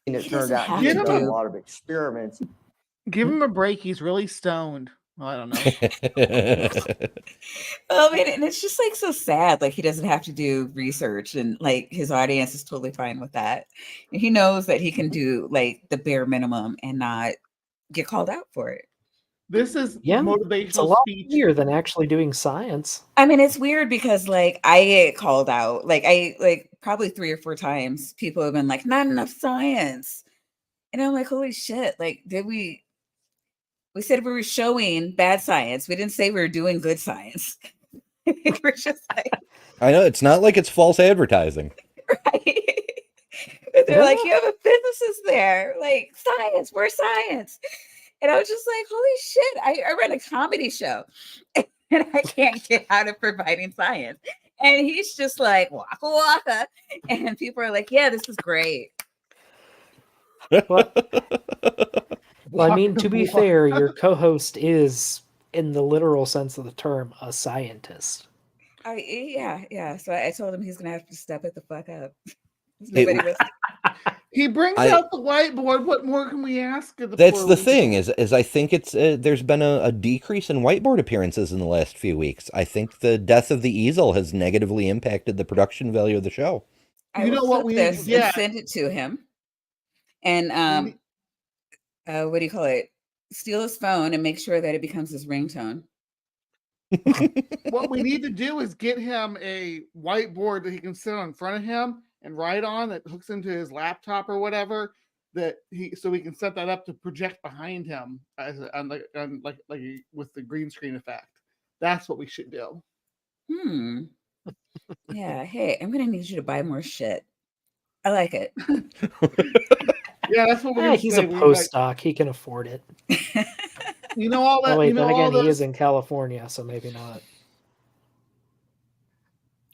and it He turned doesn't out have he had to done a do- lot of experiments. Give him a break. He's really stoned. Well, I don't know. Well, I mean, and it's just like so sad. Like he doesn't have to do research, and like his audience is totally fine with that. And he knows that he can do like the bare minimum and not get called out for it. This is Yeah, it's a motivational lot speech. easier than actually doing science. I mean, it's weird because like I get called out, like I like probably 3 or 4 times. People have been like, "Not enough science," and I'm like, "Holy shit!" Like, did we? We said we were showing bad science. We didn't say we were doing good science. We're just like, I know, it's not like it's false advertising. right? But they're like, you have a physicist there. Like, science, we're science. And I was just like, holy shit, I run a comedy show and I can't get out of providing science. And he's just like, waka waka. And people are like, yeah, this is great. Well, I mean, to be fair, your co-host is, in the literal sense of the term, a scientist. Yeah. So I told him he's gonna have to step it the fuck up. He brings out the whiteboard. What more can we ask of the That's poor the weasel? thing is I think it's there's been a decrease in whiteboard appearances in the last few weeks. I think the death of the easel has negatively impacted the production value of the show. I You will know what clip we need this to get? and send it to him. And what do you call it? Steal his phone and make sure that it becomes his ringtone. What we need to do is get him a whiteboard that he can sit in front of him and write on that hooks into his laptop or whatever, so we can set that up to project behind him like with the green screen effect. That's what we should do. Yeah. Hey, I'm gonna need you to buy more shit. I like it. Yeah, that's what we're gonna He's say. a postdoc. He can afford it. You know all that. Oh, wait, you know then all again, he those. is in California, so maybe not.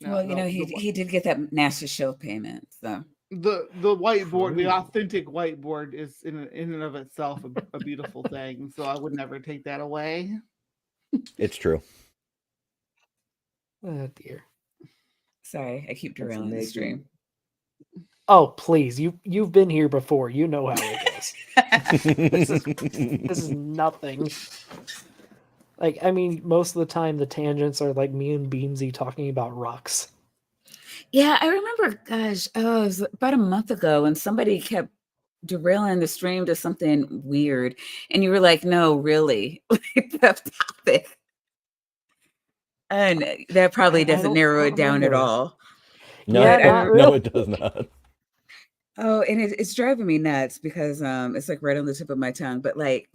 Well, you know, he did get that NASA show payment, so the whiteboard, the authentic whiteboard, is in and of itself a beautiful thing. So I would never take that away. It's true. Oh dear. Sorry, I keep derailing the stream. Oh please, you've been here before. You know how it goes. This is nothing. Like, I mean, most of the time the tangents are like me and Beamsy talking about rocks. Yeah, I remember, gosh, it was about a month ago when somebody kept derailing the stream to something weird. And you were like, no, really, the topic. And that probably doesn't narrow it down at all. No, yeah, not really. No, it does not. Oh, and it's driving me nuts because it's like right on the tip of my tongue. But like,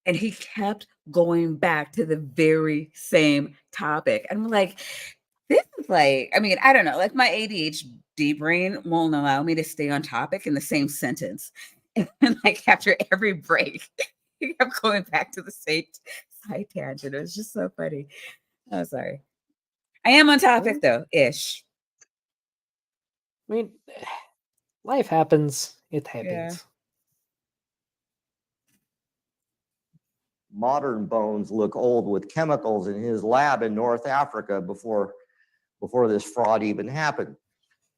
and he kept going back to the very same topic. And I'm like, this is like, I mean, I don't know, like my ADHD brain won't allow me to stay on topic in the same sentence. And like after every break, he kept going back to the same side tangent. It was just so funny. Oh, sorry. I am on topic though, ish. I mean, life happens. It happens. Yeah. Modern bones look old with chemicals in his lab in North Africa before this fraud even happened.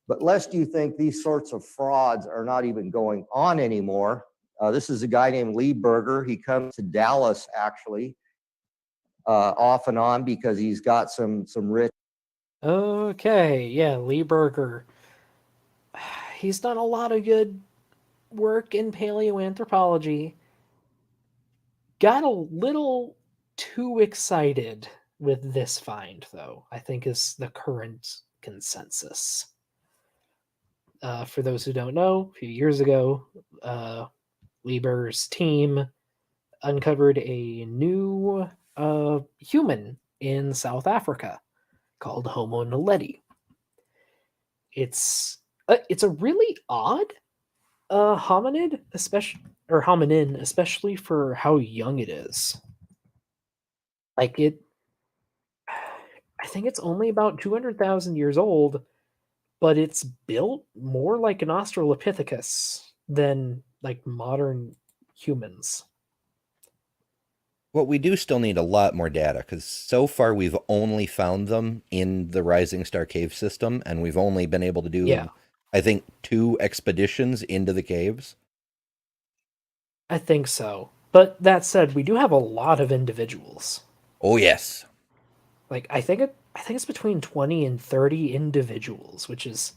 But lest you think these sorts of frauds are not even going on anymore, this is a guy named Lee Berger. He comes to Dallas actually, off and on, because he's got some rich. Okay, yeah, Lee Berger. He's done a lot of good work in paleoanthropology. Got a little too excited with this find, though, I think is the current consensus. For those who don't know, a few years ago, Lieber's team uncovered a new human in South Africa called Homo naledi. It's a really odd hominid, especially for how young it is. Like it, I think it's only about 200,000 years old, but it's built more like an Australopithecus than like modern humans. Well, we do still need a lot more data because so far we've only found them in the Rising Star Cave system, and we've only been able to do, Yeah. I think, 2 expeditions into the caves. I think so. But that said, we do have a lot of individuals. Oh, yes. Like I think it's between 20 and 30 individuals, which is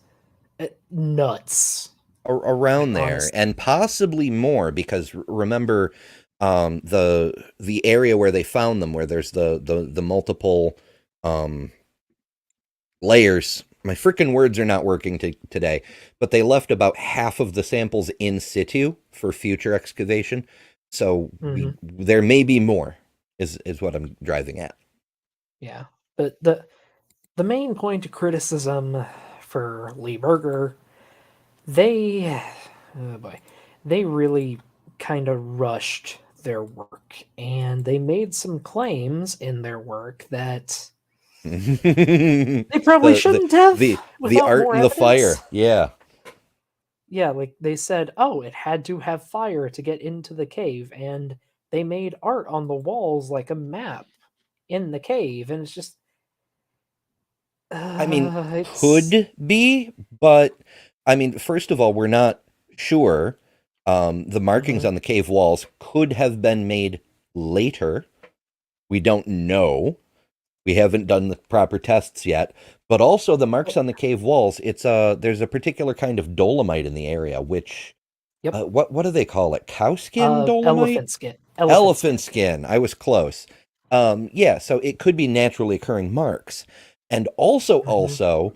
nuts. Around there, Honestly. and possibly more, because remember the area where they found them, where there's the multiple layers. My freaking words are not working today, but they left about half of the samples in situ for future excavation. So there may be more, is what I'm driving at. Yeah. But the main point of criticism for Lee Berger, they really kind of rushed their work, and they made some claims in their work that they probably shouldn't have. The without art more and the fire. evidence. Yeah. Yeah, like they said, oh, it had to have fire to get into the cave, and they made art on the walls like a map in the cave, and it's just I mean, it's could be, but I mean, first of all, we're not sure. The markings on the cave walls could have been made later. We don't know. We haven't done the proper tests yet. But also the marks on the cave walls, it's there's a particular kind of dolomite in the area, which what do they call it? Cow skin dolomite? elephant skin. Elephant skin. I was close. Yeah, so it could be naturally occurring marks. And also,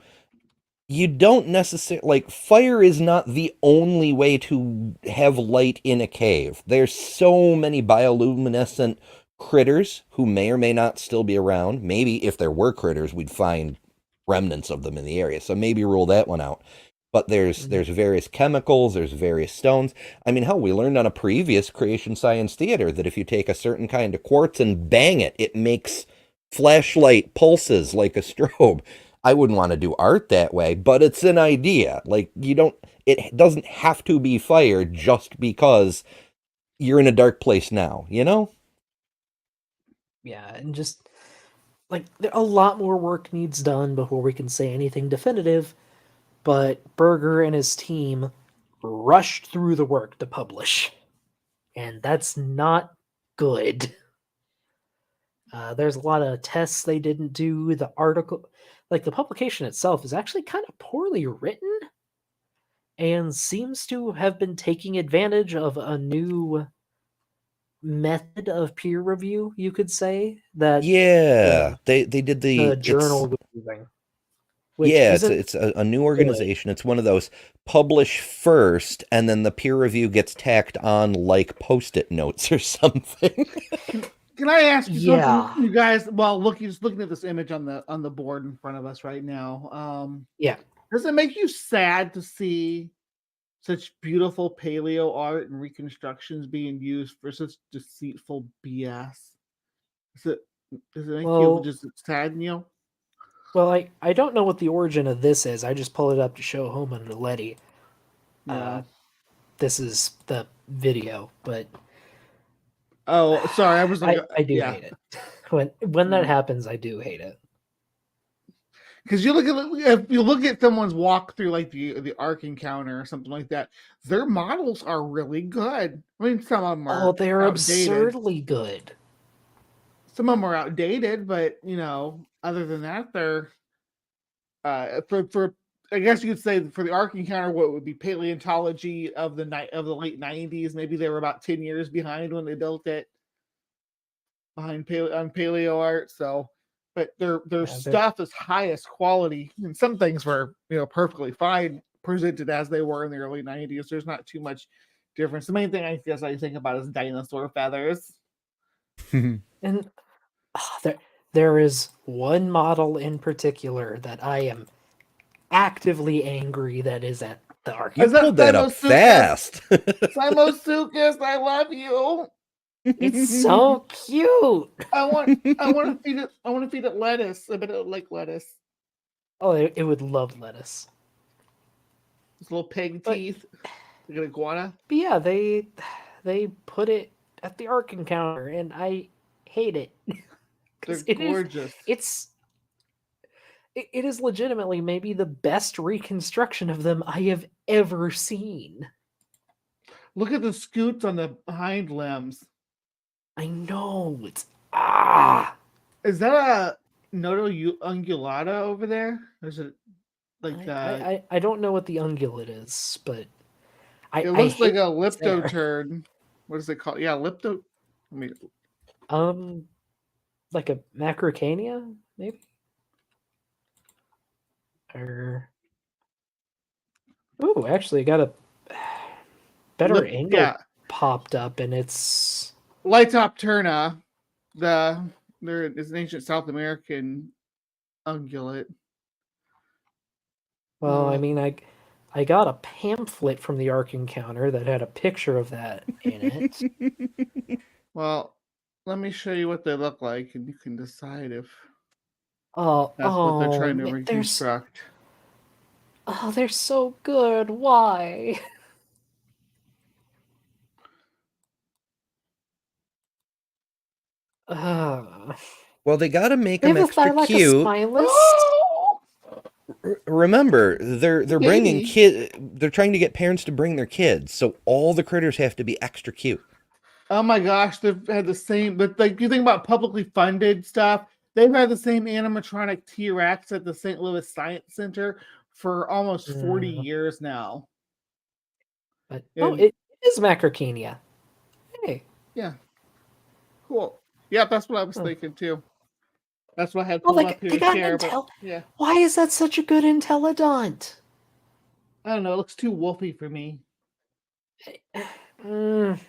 you don't necessarily, like, fire is not the only way to have light in a cave. There's so many bioluminescent critters who may or may not still be around. Maybe if there were critters, we'd find remnants of them in the area. So maybe rule that one out. But there's various chemicals, there's various stones. I mean, hell, we learned on a previous Creation Science Theater that if you take a certain kind of quartz and bang it, it makes flashlight pulses like a strobe. I wouldn't want to do art that way, but it's an idea. Like, it doesn't have to be fire just because you're in a dark place now, you know? Yeah, and just like a lot more work needs done before we can say anything definitive, but Berger and his team rushed through the work to publish, and that's not good. There's a lot of tests they didn't do. The article, like the publication itself, is actually kind of poorly written and seems to have been taking advantage of a new method of peer review, you could say. That they did the journal was using. Which Yeah, isn't it's a new organization. It's one of those publish first, and then the peer review gets tacked on like Post-it notes or something. Can I ask you Yeah. something, you guys? Well, just looking at this image on the board in front of us right now. Yeah. Does it make you sad to see such beautiful paleo art and reconstructions being used for such deceitful BS? Does it make you just sad, Neil? Well, I don't know what the origin of this is. I just pulled it up to show Homo naledi. This is the video, but oh, sorry, I was like, I do hate it. When that happens, I do hate it. Because if you look at someone's walkthrough, like the Ark Encounter or something like that, their models are really good. I mean, some of them are they're outdated. absurdly good. Some of them are outdated, but other than that, they're for I guess you could say for the Ark Encounter, what would be paleontology of the late 90s. Maybe they were about 10 years behind when they built it. behind on paleo art. So, but their they're- stuff is highest quality, and some things were perfectly fine presented as they were in the early 90s. There's not too much difference. The main thing I guess I think about is dinosaur feathers. And there is one model in particular that I am actively angry that is at the arc. You Is that pulled that up Simosuchus? fast. Simosuchus, I love you. It's so cute. I want to feed it. I want to feed it lettuce. I bet it would like lettuce. Oh, it would love lettuce. Its little pig But- teeth. Like an iguana. But yeah, they put it at the Ark Encounter, and I hate it. They're 'Cause it is- gorgeous. it is legitimately maybe the best reconstruction of them I have ever seen. Look at the scoots on the hind limbs. I know it's Is that a nodo ungulata over there? Or is it like I don't know what the ungulate is, but it looks like hate a what's there. leptoturd. What is it called? Yeah, lepto. I mean, Like a macrocania, maybe? Or ooh, actually I got a better angle yeah, popped up, and it's Litopterna. There is an ancient South American ungulate. well, I mean I got a pamphlet from the Ark Encounter that had a picture of that in it. Well, let me show you what they look like, and you can decide if Oh, that's what they're trying to man, reconstruct. they're so good. Why? Well, they got to make They them have a thigh extra like a cute. spineless. Remember, they're bringing Baby. They're trying to get parents to bring their kids, so all the critters have to be extra cute. Oh my gosh, they've had the same. But like, you think about publicly funded stuff, they've had the same animatronic T-Rex at the St. Louis Science Center for almost 40 years now. But And- it is macrocania. Hey, Yeah, cool. Yeah, that's what I was Oh. thinking too. That's what I had well, pulled like up here they to got share. an But yeah, Why is that such a good Intellidunt? I don't know. It looks too wolfy for me. Mm,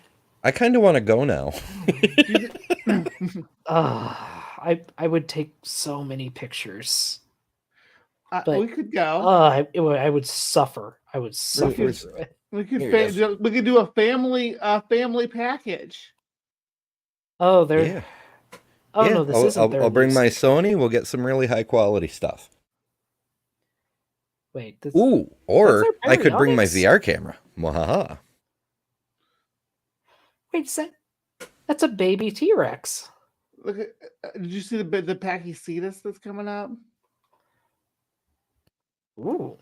I kind of want to go now. I would take so many pictures. But- we could go. I would suffer. I would suffer Where's- through it. We could Here it is. we could do a family package. Oh, they're. Yeah. Oh yeah, no, this I'll, isn't I'll, their I'll bring my loose- Sony. We'll get some really high quality stuff. Wait, this, Ooh, or their I could bring my baryonyx? VR camera. Mwahaha. wait, that's a baby T-Rex. Look at. Did you see the Pachycetus that's coming up? Ooh,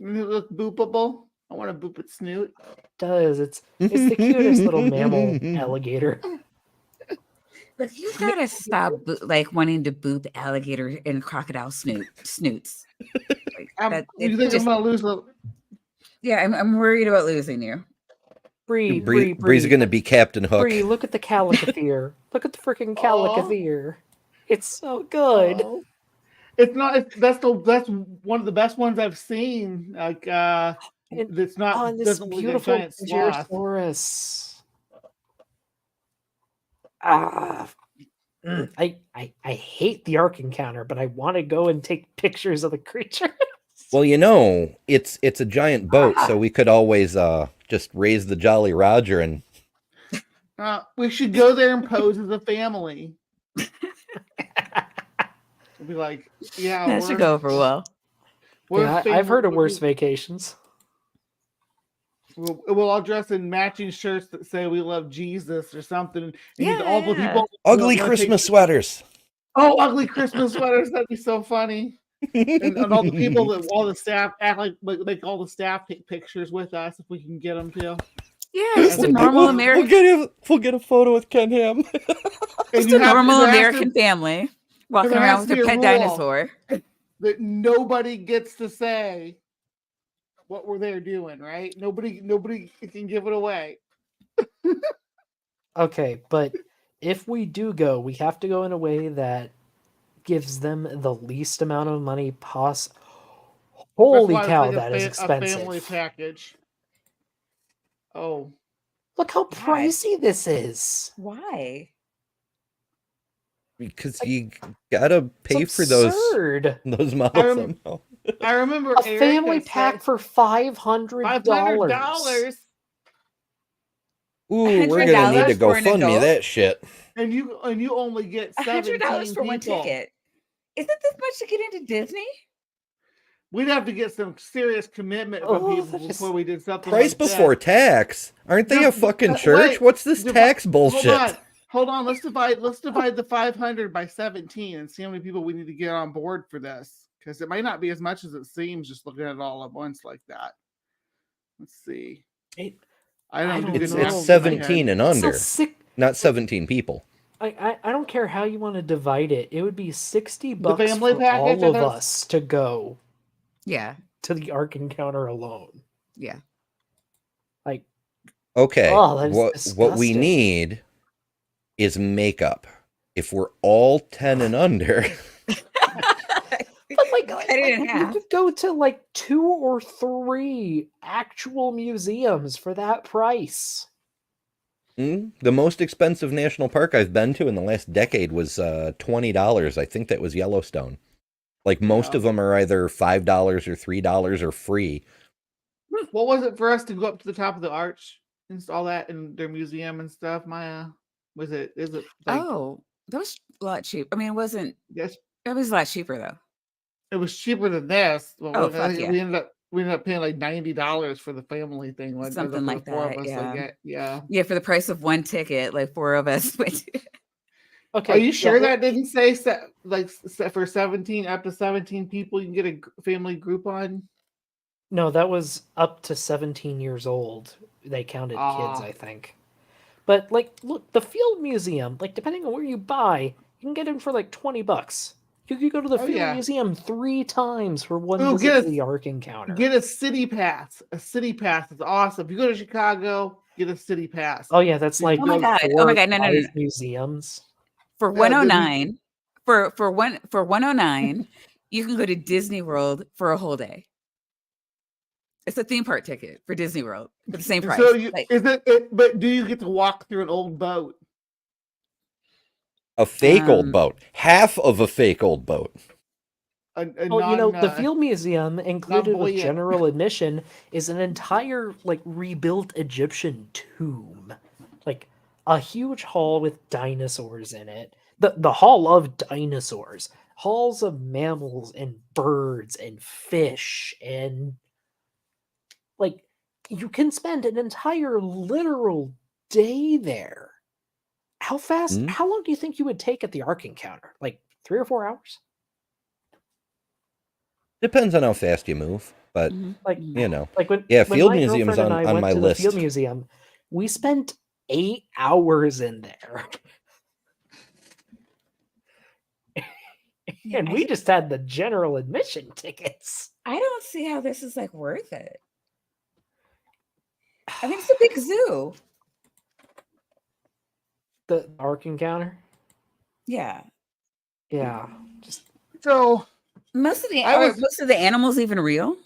Doesn't it look boopable? I want to boop its snoot. does it's the cutest little mammal alligator. Look, you gotta stop like wanting to boop alligator and crocodile snoots. Like, You it think just- I'm gonna lose a? yeah, I'm worried about losing you. Bree, Bree's going to be Captain Hook. Bree, look at the calicatheer. Look at the freaking calicatheer. It's so good. Oh. It's not. That's one of the best ones I've seen. Like it's not. Oh, and this doesn't look like a beautiful giant sloth. Gyrsaurus. I hate the Ark Encounter, but I want to go and take pictures of the creature. Well, it's a giant boat, so we could always just raise the Jolly Roger and We should go there and pose as a family. We'll be like, yeah, That should go over well. we're Yeah, family- I've heard of worse vacations. We'll all dress in matching shirts that say we love Jesus or something. And Yeah, all the yeah. people ugly wanna Christmas take- sweaters. Oh, ugly Christmas sweaters. That'd be so funny. And all the people that all the staff act like make all the staff take pictures with us if we can get them to. Yeah, just a normal We'll American, get a photo with Ken Ham. just a normal American family walking there around has with to their be a pet rule. dinosaur. that nobody gets to say what we're there doing, right? Nobody can give it away. Okay, but if we do go, we have to go in a way that gives them the least amount of money possible. That's Holy why cow, it's like that is a family expensive. package. Oh, Look how Why? pricey this is. Why? Because Like, you gotta pay It's for those absurd. models rem- somehow. I remember A Eric family had pack said for $500. $500, Ooh, we're $100 gonna need to for an GoFundMe adult? that shit. and you only get $100 17 for one people. ticket. Isn't this much to get into Disney? We'd have to get some serious commitment from Oh, people that is- before we did something Price like before that. tax. Aren't they a Just- fucking wait, church? What's this tax bullshit? Hold on. Let's divide the 500 by 17 and see how many people we need to get on board for this. Because it might not be as much as it seems just looking at it all at once like that. Let's see. I don't do It's good math know. in my 17 head. and So under, not 17 people. I don't care how you want to divide it. It would be $60 family for package, all of I thought- us to go Yeah. to the Ark Encounter alone. Yeah. Like, Okay, Oh, that is what we disgusting. need is makeup. If we're all 10 and under, but like, Cut it in you half. could go to like 2 or 3 actual museums for that price. the most expensive national park I've been to in the last decade was $20. I think that was Yellowstone. Like most Yeah. of them are either $5 or $3 or free. What was it for us to go up to the top of the arch and all that in their museum and stuff, Maya? Is it like Oh, that was a lot cheap. I mean, it wasn't. yes, It was a lot cheaper though. it was cheaper than this. But Oh, I fuck think yeah. we ended up paying like $90 for the family thing. Something like the 4 of that, us, yeah. like, yeah. Yeah, for the price of one ticket, like 4 of us went. Okay, Are you sure yeah, that didn't say for 17 up to 17 people you can get a family Groupon? No, that was up to 17 years old. They counted kids, Ah. I think. But like, look, the Field Museum, like depending on where you buy, you can get in for like $20. You could go to the Oh, Field yeah. Museum 3 times for one Ooh, visit to the Ark Encounter. Get a city pass. A city pass is awesome. If you go to Chicago, get a city pass. Oh yeah, that's like Oh my God. 4 Oh my or God. No, no, no, 5 no. museums. For Yeah, the mu- 109, for 109, you can go to Disney World for a whole day. It's a theme park ticket for Disney World for the same price. So you, Like, is it? But do you get to walk through an old boat? A fake old Um, boat. Half of a fake old boat. Oh, you know, the Field Museum, included with buoyant. general admission, is an entire, like, rebuilt Egyptian tomb. Like, a huge hall with dinosaurs in it. The Hall of Dinosaurs. Halls of mammals and birds and fish and... Like, you can spend an entire literal day there. How fast, Hmm? how long do you think you would take at the Ark Encounter? Like, 3 or 4 hours? Depends on how fast you move, but mhm, Like, mhm. you know. Like when Yeah, when Field my Museum's girlfriend and I on went my to the Field list. Museum, we spent 8 hours in there, Yeah, and I we just- just had the general admission tickets. I don't see how this is like worth it. I mean, it's a big zoo. The Ark Encounter, Yeah. yeah, just So Most of the I are was- most of the animals even real?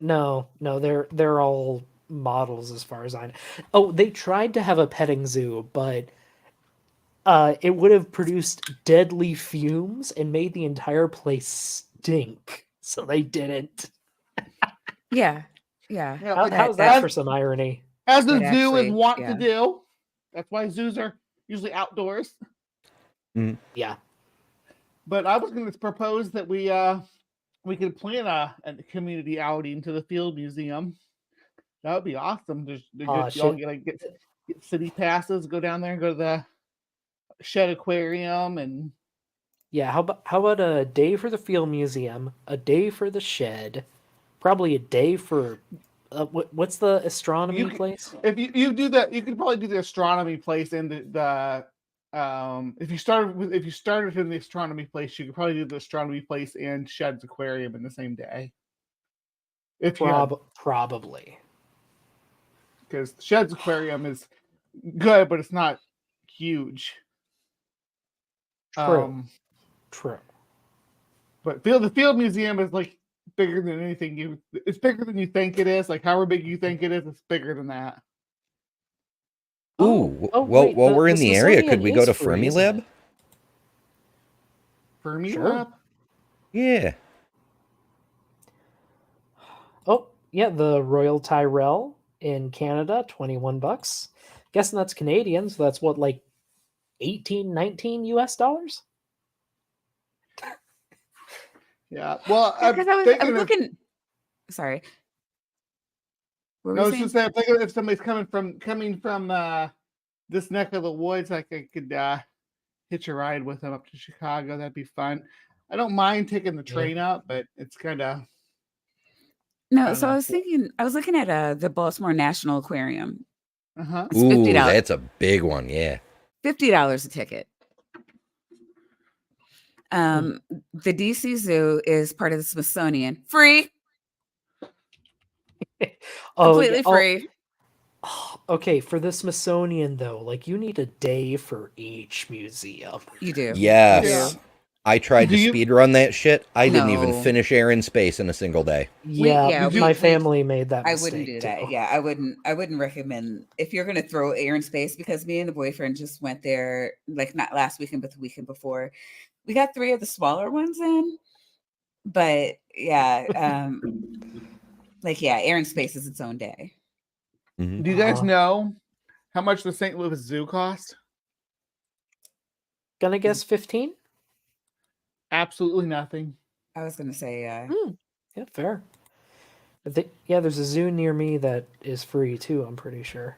no, they're all models as far as I know. Oh, they tried to have a petting zoo, but it would have produced deadly fumes and made the entire place stink, so they didn't. Yeah. Yeah. yeah, How's that- that for some irony? as the It zoo is actually- wont yeah. to do. That's why zoos are usually outdoors. Yeah. But I was going to propose that we could plan a community outing to the Field Museum. That would be awesome. Y'all get city passes, go down there and go to the Shed Aquarium and Yeah, how about a day for the Field Museum, a day for the Shed, probably a day for what's the astronomy You could- place? if you do that, you could probably do the astronomy place and the if you started in the astronomy place, you could probably do the astronomy place and Shed's Aquarium in the same day. If you had, Probably. because Shed's Aquarium is good, but it's not huge. True. True. But the Field Museum is like bigger than anything it's bigger than you think it is. Like however big you think it is, it's bigger than that. Ooh, Oh, well, wait, while we're the in the area, could Smithsonian we go is to free, isn't Fermilab? it? Fermilab? Sure. Yeah. Oh, yeah, the Royal Tyrrell in Canada, $21. Guessing that's Canadian, so that's what, like 18, 19 US dollars? Yeah. Well, Because I'm I was thinking of, looking. Sorry. What were no, I you was saying? just saying, I'm thinking if somebody's coming from this neck of the woods, like I could hitch a ride with them up to Chicago. That'd be fun. I don't mind taking the train up, but it's kind of No, so I was thinking. I was looking at the Baltimore National Aquarium. uh-huh. It's Ooh, $50. that's a big one. Yeah. $50 a ticket. The DC Zoo is part of the Smithsonian. Free. Completely free. Okay, for the Smithsonian though, like you need a day for each museum. You do. Yes. You Yeah. do. I tried Do to you- speed run that shit. I didn't even No. finish Air and Space in a single day. Yeah, my we- family made that I mistake wouldn't do that. too. Yeah, I wouldn't recommend if you're gonna throw Air and Space, because me and the boyfriend just went there, like not last weekend, but the weekend before. We got 3 of the smaller ones in, but yeah, like Air and Space is its own day. Mhm. Do you guys know how much the St. Louis Zoo cost? Gonna guess 15? Absolutely nothing. I was gonna say, Yeah, fair. There's a zoo near me that is free too, I'm pretty sure.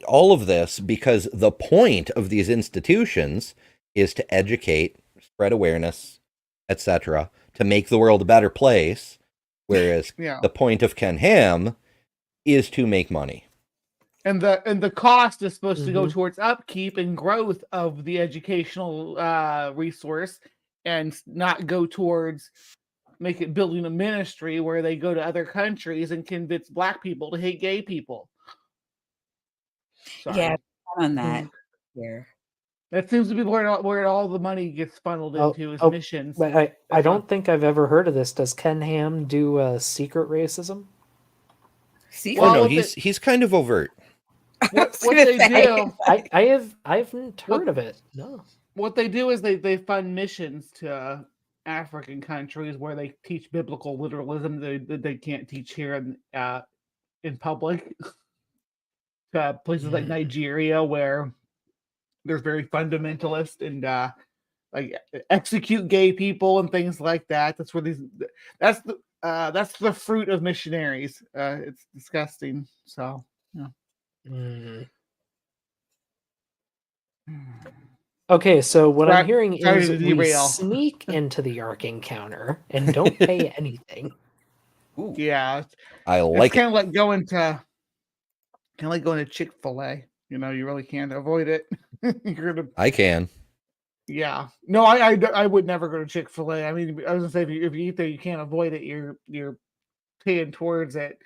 All of this because the point of these institutions is to educate, spread awareness, etc., to make the world a better place, whereas Yeah. the point of Ken Ham is to make money. And the cost is supposed to go Mhm. towards upkeep and growth of the educational resource, and not go towards building a ministry where they go to other countries and convince Black people to hate gay people. Sorry. yeah, on that. Yeah. That seems to be where all the money gets funneled into is missions. But I don't think I've ever heard of this. Does Ken Ham do secret racism? See, Oh no, what he's kind of overt. what they do, I haven't heard of it. No. what they do is they fund missions to African countries where they teach biblical literalism that they can't teach here in public. To places like Nigeria, where there's very fundamentalist and like execute gay people and things like that. That's where that's the fruit of missionaries. It's disgusting. So yeah. Okay, so what I'm Sorry- hearing sorry is to we derail. sneak into the Ark Encounter and don't pay anything. Ooh, Yeah, I it's like kind it. of like going to Chick-fil-A. You know, you really can't avoid it. You're gonna, I can. yeah. No, I would never go to Chick-fil-A. I mean, I was gonna say if you eat there, you can't avoid it. You're paying towards it.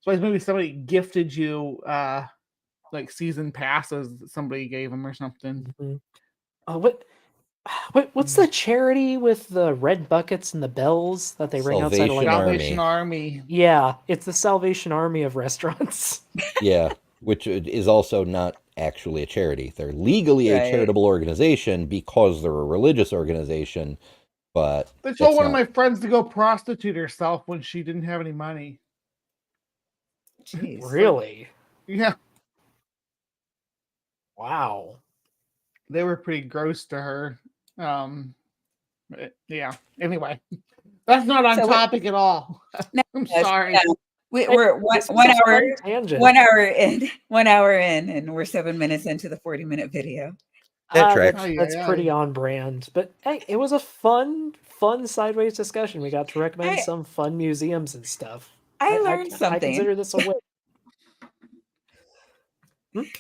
So maybe somebody gifted you like season passes that somebody gave them or something. What's the charity with the red buckets and the bells that they ring outside of like Salvation Army. Yeah, it's the Salvation Army of restaurants. Yeah, which is also not actually a charity. They're legally a charitable organization because they're a religious organization, but they told one of my friends to go prostitute herself when she didn't have any money. Jeez. Really? Yeah. Wow. They were pretty gross to her. Yeah. Anyway, that's not on topic at all. I'm sorry. No. We're one hour tangent. 1 hour in, 1 hour in, and we're 7 minutes into the 40-minute video. That's pretty on brand. But hey, it was a fun sideways discussion. We got to recommend some fun museums and stuff. I learned something. I consider this a win.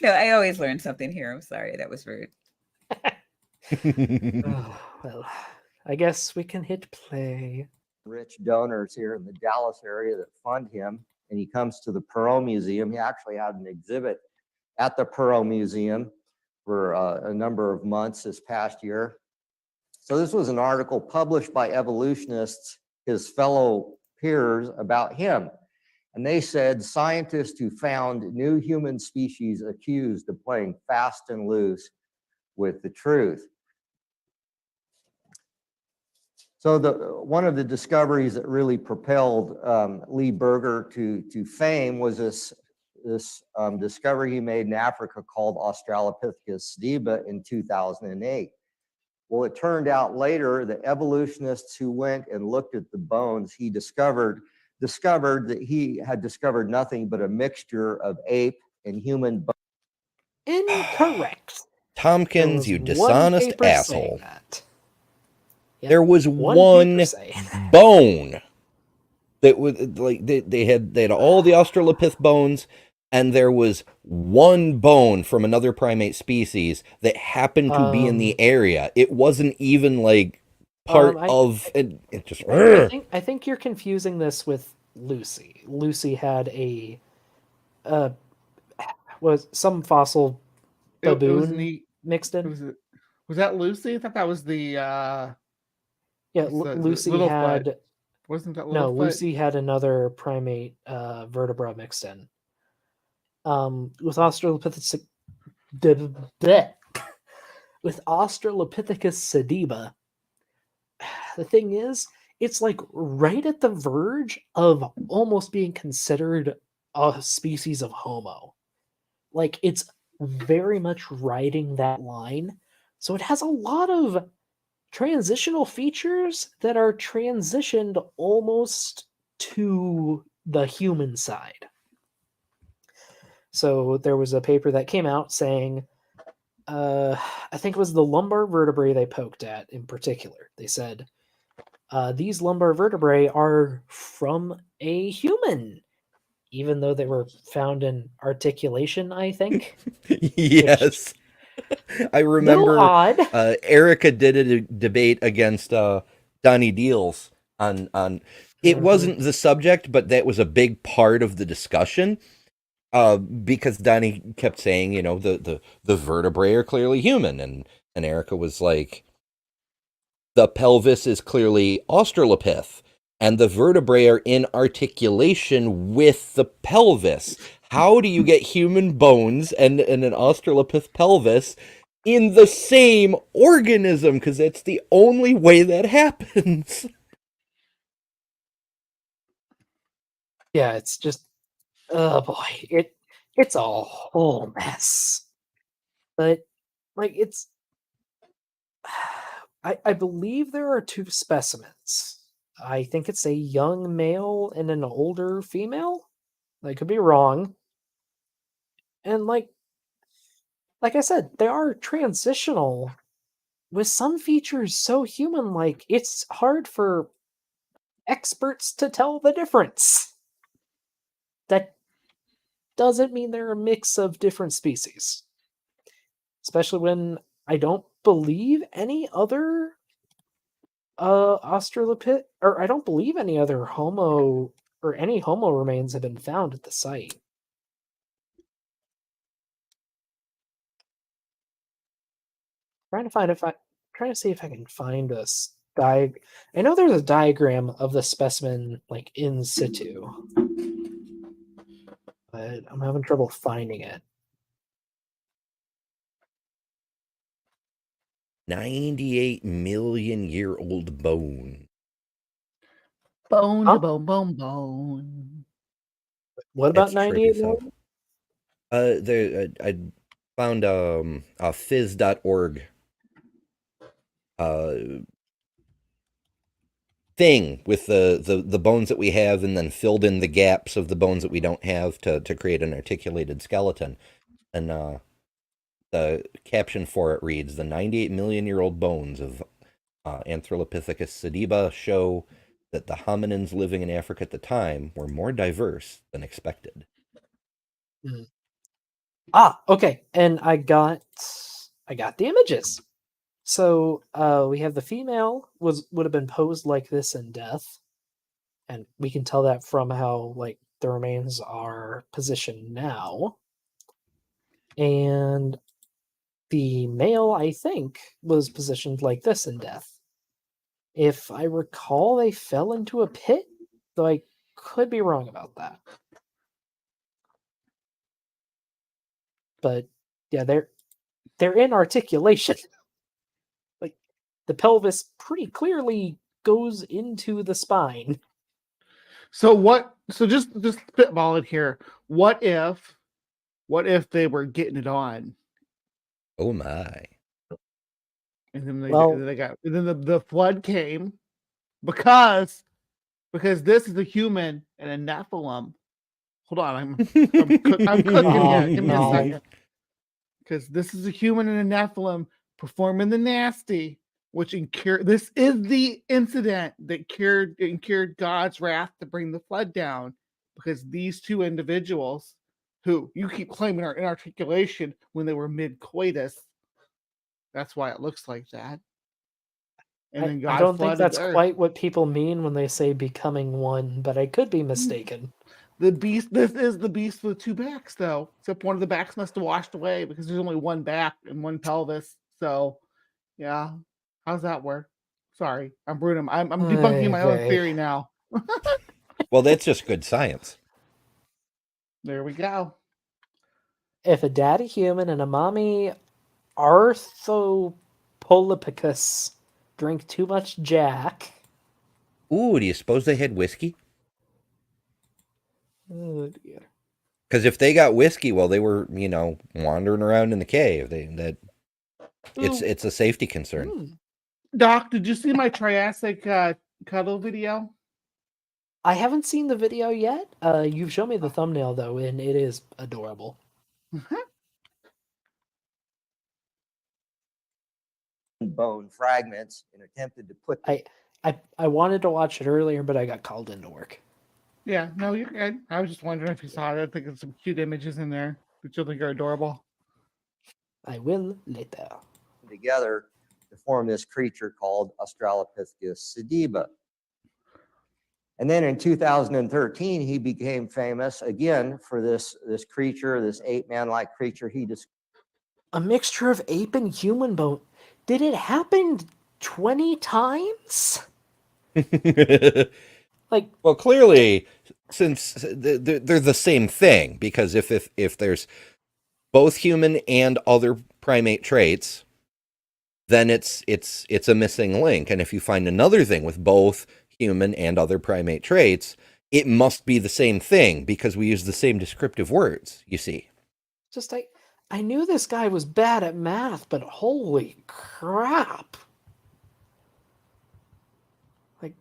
No, I always learn something here. I'm sorry, that was rude. Well, I guess we can hit play. Rich donors here in the Dallas area that fund him, and he comes to the Perot Museum. He actually had an exhibit at the Perot Museum for a number of months this past year. So this was an article published by evolutionists, his fellow peers, about him. And they said scientists who found new human species accused of playing fast and loose with the truth. So one of the discoveries that really propelled Lee Berger to fame was this discovery he made in Africa called Australopithecus sediba in 2008. Well, it turned out later that evolutionists who went and looked at the bones he discovered that he had discovered nothing but a mixture of ape and human bones. Incorrect. There Tompkins, was you one dishonest paper saying asshole. that. Yep, There was paper one saying that. bone that was like they had all the Australopith bones, and there was one bone from another primate species that happened to be in the area. It wasn't even like part of it. It just. I think you're confusing this with Lucy. Lucy had a was some fossil baboon mixed in. Was that Lucy? I thought that was the Yeah, Lucy Lucy had. Foot. Wasn't that Littlefoot? No, Lucy had another primate vertebra mixed in. With Australopithecus sediba, the thing is, it's like right at the verge of almost being considered a species of Homo. Like, it's very much riding that line. So it has a lot of transitional features that are transitioned almost to the human side. So there was a paper that came out saying, I think it was the lumbar vertebrae they poked at in particular. They said, these lumbar vertebrae are from a human, even though they were found in articulation, I think. Yes. I remember odd. Erica did a debate against Donnie Deals on it wasn't the subject, but that was a big part of the discussion. Because Donnie kept saying, you know, the vertebrae are clearly human, and Erica was like, the pelvis is clearly Australopith, and the vertebrae are in articulation with the pelvis. How do you get human bones and an Australopith pelvis in the same organism? Because that's the only way that happens. Yeah, it's just, oh boy, it's a whole mess. But like, it's, I believe there are two specimens. I think it's a young male and an older female. I could be wrong. And like I said, they are transitional with some features so human-like, it's hard for experts to tell the difference. That doesn't mean they're a mix of different species. Especially when I don't believe any other Australopith, or I don't believe any other Homo, or any Homo remains have been found at the site. Trying to see if I can find a I know there's a diagram of the specimen like in situ, but I'm having trouble finding it. 98 million year old bone. Bone Huh? to bone, bone, bone. What about That's 98 trippy million? I found a phys.org thing with the bones that we have, and then filled in the gaps of the bones that we don't have to create an articulated skeleton. And the caption for it reads, "The 98 million year old bones of Australopithecus sediba show that the hominins living in Africa at the time were more diverse than expected." Okay, and I got the images. So we have the female would have been posed like this in death, and we can tell that from how like the remains are positioned now. And The male, I think, was positioned like this in death. If I recall, they fell into a pit, though I could be wrong about that. But yeah, they're in articulation. Like the pelvis pretty clearly goes into the spine. So what? So just spitball it here. What if they were getting it on, Oh my. and then Well- the flood came because this is a human and a Nephilim. Hold on, I'm cooking Oh, here. Give me no. a second. Because this is a human and a Nephilim performing the nasty, which this is the incident that incurred God's wrath to bring the flood down. Because these two individuals, who you keep claiming are in articulation when they were mid-coitus, that's why it looks like that. And then God I don't think flooded that's the earth. quite what people mean when they say becoming one, but I could be mistaken. The beast. This is the beast with two backs, though. Except one of the backs must have washed away because there's only one back and one pelvis. So, yeah, how's that work? Sorry, I'm Bruno. I'm debunking my own Okay. theory now. Well, that's just good science. There we go. If a daddy human and a mommy Arthropolipicus drink too much Jack. Ooh, do you suppose they had whiskey? Oh dear. Because if they got whiskey while they were, wandering around in the cave, it's a safety concern. Hmm. Doc, did you see my Triassic cuddle video? I haven't seen the video yet. You've shown me the thumbnail though, and it is adorable. Bone fragments and attempted to put I wanted to watch it earlier, but I got called into work. Yeah, no, you're good. I was just wondering if you saw it. I think there's some cute images in there that you'll think are adorable. I will later. together to form this creature called Australopithecus sediba. And then in 2013, he became famous again for this creature, this ape-man-like creature. A mixture of ape and human bone. Did it happen 20 times? Like, well, clearly, since they're the same thing, because if there's both human and other primate traits, then it's a missing link. And if you find another thing with both human and other primate traits, it must be the same thing because we use the same descriptive words, you see. just I knew this guy was bad at math, but holy crap. Like,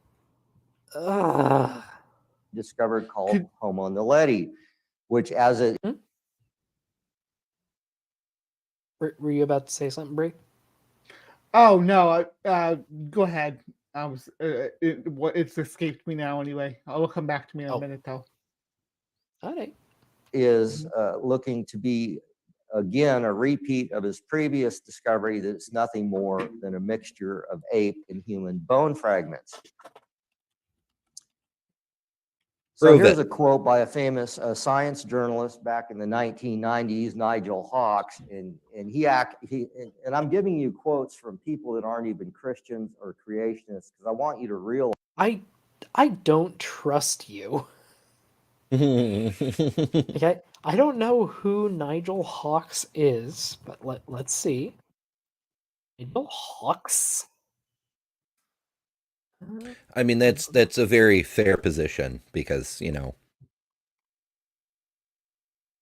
discovered called Homo naledi, which as it Were you about to say something, Bree? Oh no, go ahead. I was it's escaped me now anyway. It'll come back to me in a minute though. All right. is looking to be again a repeat of his previous discovery that it's nothing more than a mixture of ape and human bone fragments. So Prove here's it. a quote by a famous science journalist back in the 1990s, Nigel Hawkes, and I'm giving you quotes from people that aren't even Christians or creationists because I want you to realize I don't trust you. Okay, I don't know who Nigel Hawkes is, but let's see. Nigel Hawkes? I mean, that's a very fair position because,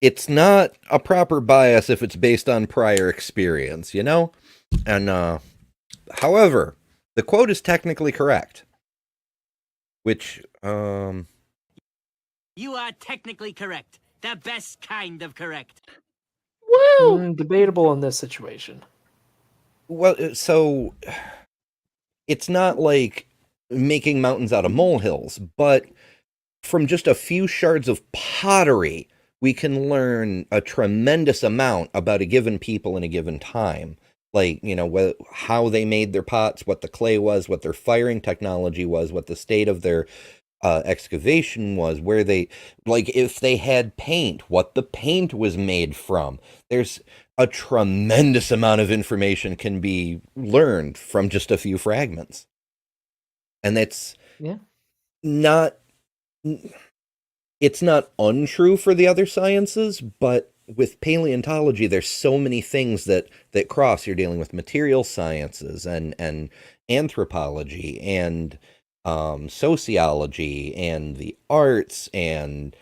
it's not a proper bias if it's based on prior experience, And, however, the quote is technically correct, which, You are technically correct. The best kind of correct. Woo! Debatable in this situation. well, so it's not like making mountains out of molehills, but from just a few shards of pottery, we can learn a tremendous amount about a given people in a given time. Like, how they made their pots, what the clay was, what their firing technology was, what the state of their excavation was, where they, like, if they had paint, what the paint was made from. There's a tremendous amount of information can be learned from just a few fragments. And that's Yeah. not, it's not untrue for the other sciences, but with paleontology, there's so many things that cross. You're dealing with material sciences and anthropology and sociology and the arts, and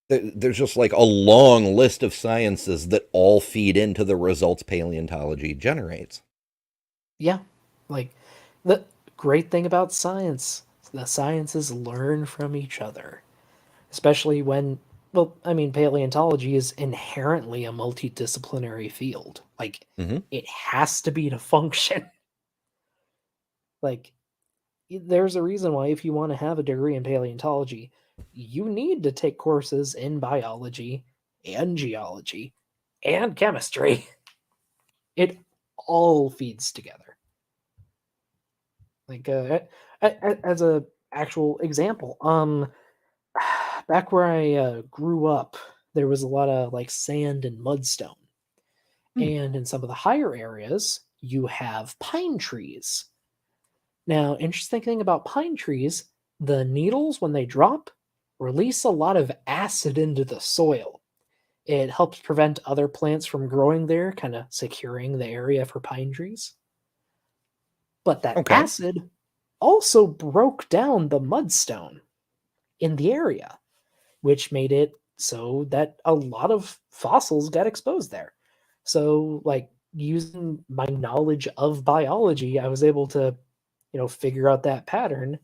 there's just like a long list of sciences that all feed into the results paleontology generates. Yeah. Like, the great thing about science, the sciences learn from each other. Especially when, well, I mean, paleontology is inherently a multidisciplinary field. Like, Hmm. it has to be to function. Like, there's a reason why, if you want to have a degree in paleontology, you need to take courses in biology and geology and chemistry. It all feeds together. Like, as a actual example, back where I grew up, there was a lot of like sand and mudstone. Hmm. And in some of the higher areas, you have pine trees. Now, interesting thing about pine trees, the needles, when they drop, release a lot of acid into the soil. It helps prevent other plants from growing there, kind of securing the area for pine trees. But that Okay. acid also broke down the mudstone in the area, which made it so that a lot of fossils got exposed there. So, like, using my knowledge of biology, I was able to, figure out that pattern.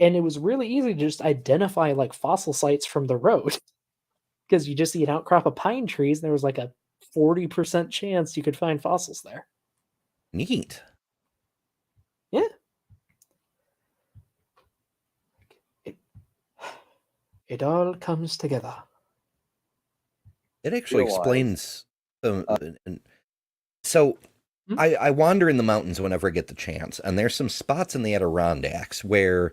And it was really easy to just identify like fossil sites from the road because you just see an outcrop of pine trees, and there was like a 40% chance you could find fossils there. Neat. Yeah. It, it all comes together. It actually Realize explains. So Hmm? I wander in the mountains whenever I get the chance, and there's some spots in the Adirondacks where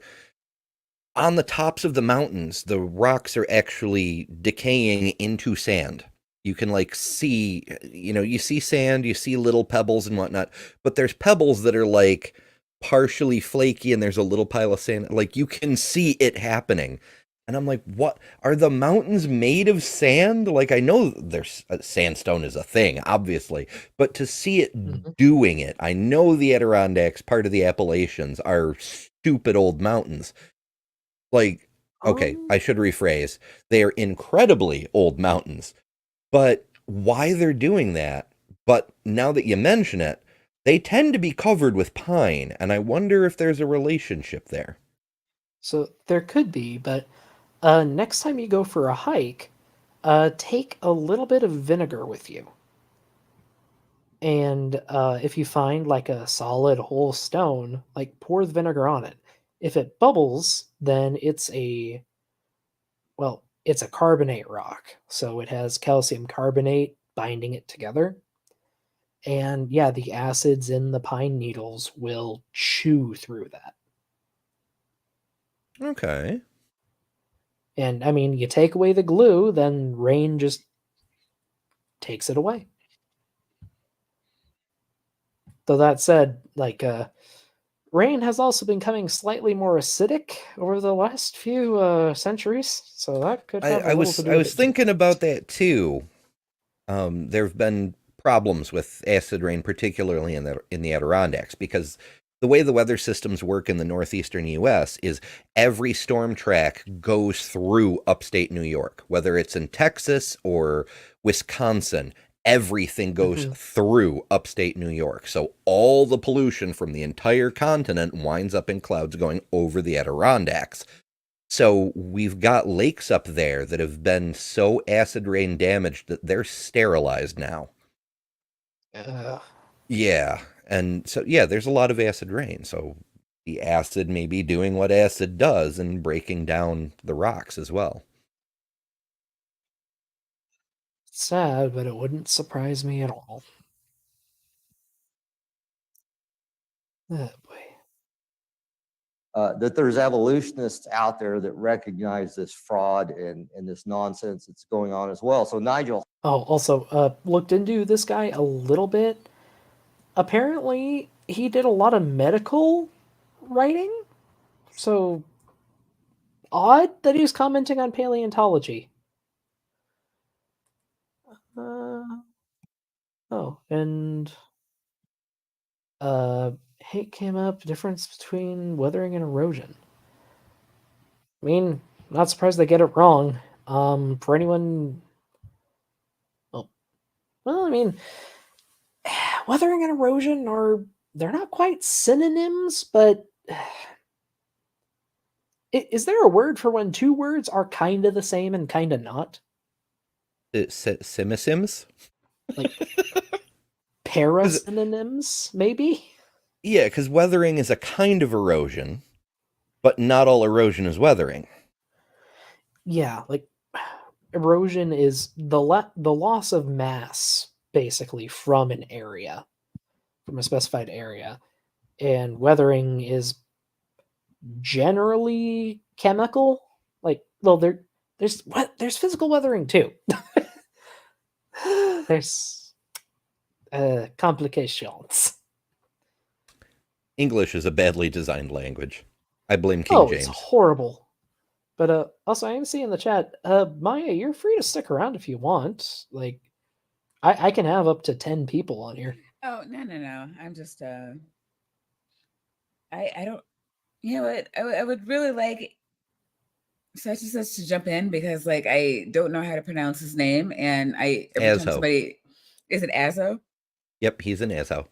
on the tops of the mountains, the rocks are actually decaying into sand. You can like see, you see sand, you see little pebbles and whatnot, but there's pebbles that are like partially flaky and there's a little pile of sand. Like you can see it happening. And I'm like, what? Are the mountains made of sand? Like, I know there's sandstone is a thing, obviously, but to see Mhm. it doing it, I know the Adirondacks, part of the Appalachians, are stupid old mountains. Like, okay, Um, I should rephrase. They are incredibly old mountains, but why they're doing that, but now that you mention it, they tend to be covered with pine, and I wonder if there's a relationship there. so there could be, but next time you go for a hike, take a little bit of vinegar with you. And if you find like a solid whole stone, like pour the vinegar on it. If it bubbles, then it's a carbonate rock. So it has calcium carbonate binding it together. And yeah, the acids in the pine needles will chew through that. Okay. And I mean, you take away the glue, then rain just takes it away. Though that said, like rain has also been coming slightly more acidic over the last few centuries, so that could have a I little to was do I with was it too. thinking about that too. There have been problems with acid rain, particularly in the Adirondacks, because the way the weather systems work in the northeastern U.S. is every storm track goes through upstate New York, whether it's in Texas or Wisconsin. Everything goes Mhm. through upstate New York. So all the pollution from the entire continent winds up in clouds going over the Adirondacks. So we've got lakes up there that have been so acid rain damaged that they're sterilized now. Ugh. Yeah. And so, yeah, there's a lot of acid rain. So the acid may be doing what acid does and breaking down the rocks as well. Sad, but it wouldn't surprise me at all. Oh boy. that there's evolutionists out there that recognize this fraud and this nonsense that's going on as well. So Nigel. Oh, also, looked into this guy a little bit. Apparently, he did a lot of medical writing. So, odd that he was commenting on paleontology. Oh, and hate came up, difference between weathering and erosion. I mean, not surprised they get it wrong. For anyone, well, I mean, weathering and erosion they're not quite synonyms, but is there a word for when two words are kind of the same and kind of not? Simisims? Like parasynonyms, maybe? Yeah, because weathering is a kind of erosion, but not all erosion is weathering. Yeah, like erosion is the loss of mass, basically, from an area, from a specified area. And weathering is generally chemical. Like, well, there's physical weathering too. There's complications. English is a badly designed language. I blame King James. It's horrible. But also, I am seeing in the chat, Maya, you're free to stick around if you want. Like, I can have up to 10 people on here. Oh, no. I'm just, I don't, you know what? I would really like such and such to jump in because, like, I don't know how to pronounce his name. And every time Azo. somebody, is it Azo? Yep, he's an Azo.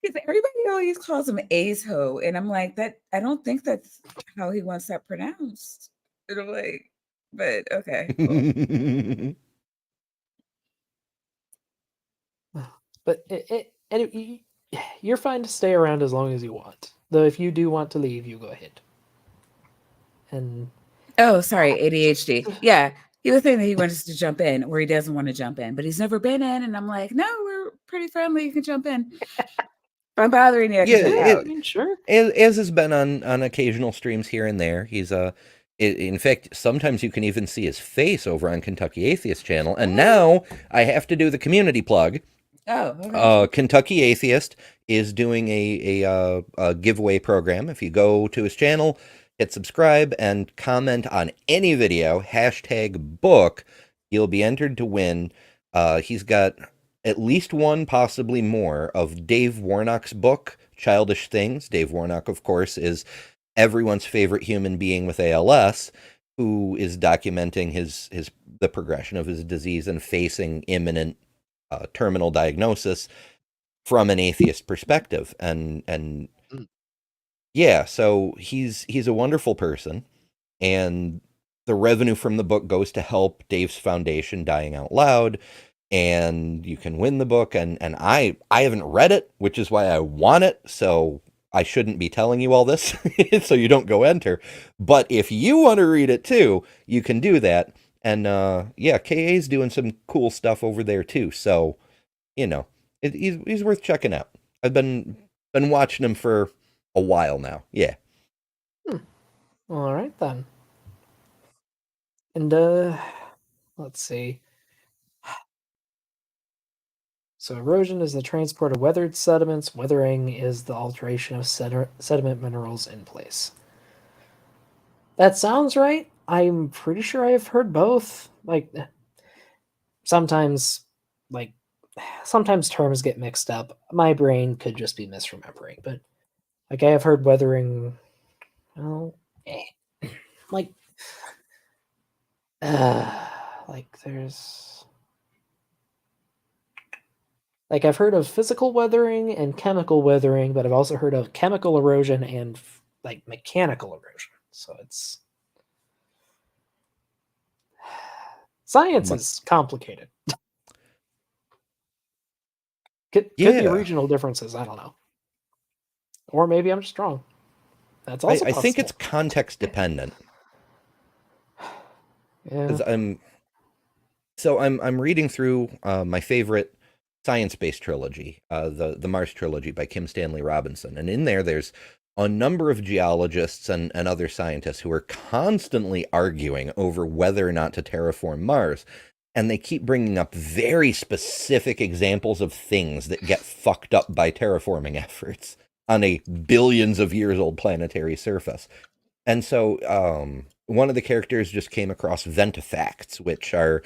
Because everybody always calls him Azo, and I'm like, that I don't think that's how he wants that pronounced. And I'm like, but okay. Cool. But you're fine to stay around as long as you want. Though if you do want to leave, you go ahead. And oh, sorry, ADHD. Yeah, he was saying that he wants to jump in, or he doesn't want to jump in, but he's never been in, and I'm like, no, we're pretty friendly. You can jump in. If I'm bothering you, I can jump out. I mean, sure. As has been on occasional streams here and there. He's in fact, sometimes you can even see his face over on Kentucky Atheist channel. And now I have to do the community plug. Oh, okay. Kentucky Atheist is doing a giveaway program. If you go to his channel, hit subscribe and comment on any video, #book, you'll be entered to win. He's got at least one, possibly more, of Dave Warnock's book, Childish Things. Dave Warnock, of course, is everyone's favorite human being with ALS, who is documenting the progression of his disease and facing imminent terminal diagnosis from an atheist perspective. And yeah, so he's a wonderful person, and the revenue from the book goes to help Dave's foundation, Dying Out Loud. And you can win the book, and I haven't read it, which is why I want it, so I shouldn't be telling you all this, so you don't go enter. But if you want to read it too, you can do that. And yeah, KA's doing some cool stuff over there too, so you know, he's worth checking out. I've been watching him for a while now. Yeah. All right then. And let's see. So erosion is the transport of weathered sediments. Weathering is the alteration of sediment minerals in place. That sounds right. I'm pretty sure I've heard both. Like sometimes terms get mixed up. My brain could just be misremembering, but like I have heard weathering. Well, like there's. Like, I've heard of physical weathering and chemical weathering, but I've also heard of chemical erosion and, like, mechanical erosion. So it's... Science is complicated. Could be regional differences, I don't know. Or maybe I'm just wrong. That's also possible. I think it's context dependent. Yeah. I'm reading through my favorite science-based trilogy, the Mars trilogy by Kim Stanley Robinson. And in there's a number of geologists and other scientists who are constantly arguing over whether or not to terraform Mars. And they keep bringing up very specific examples of things that get fucked up by terraforming efforts on a billions of years old planetary surface. And so one of the characters just came across ventifacts, which are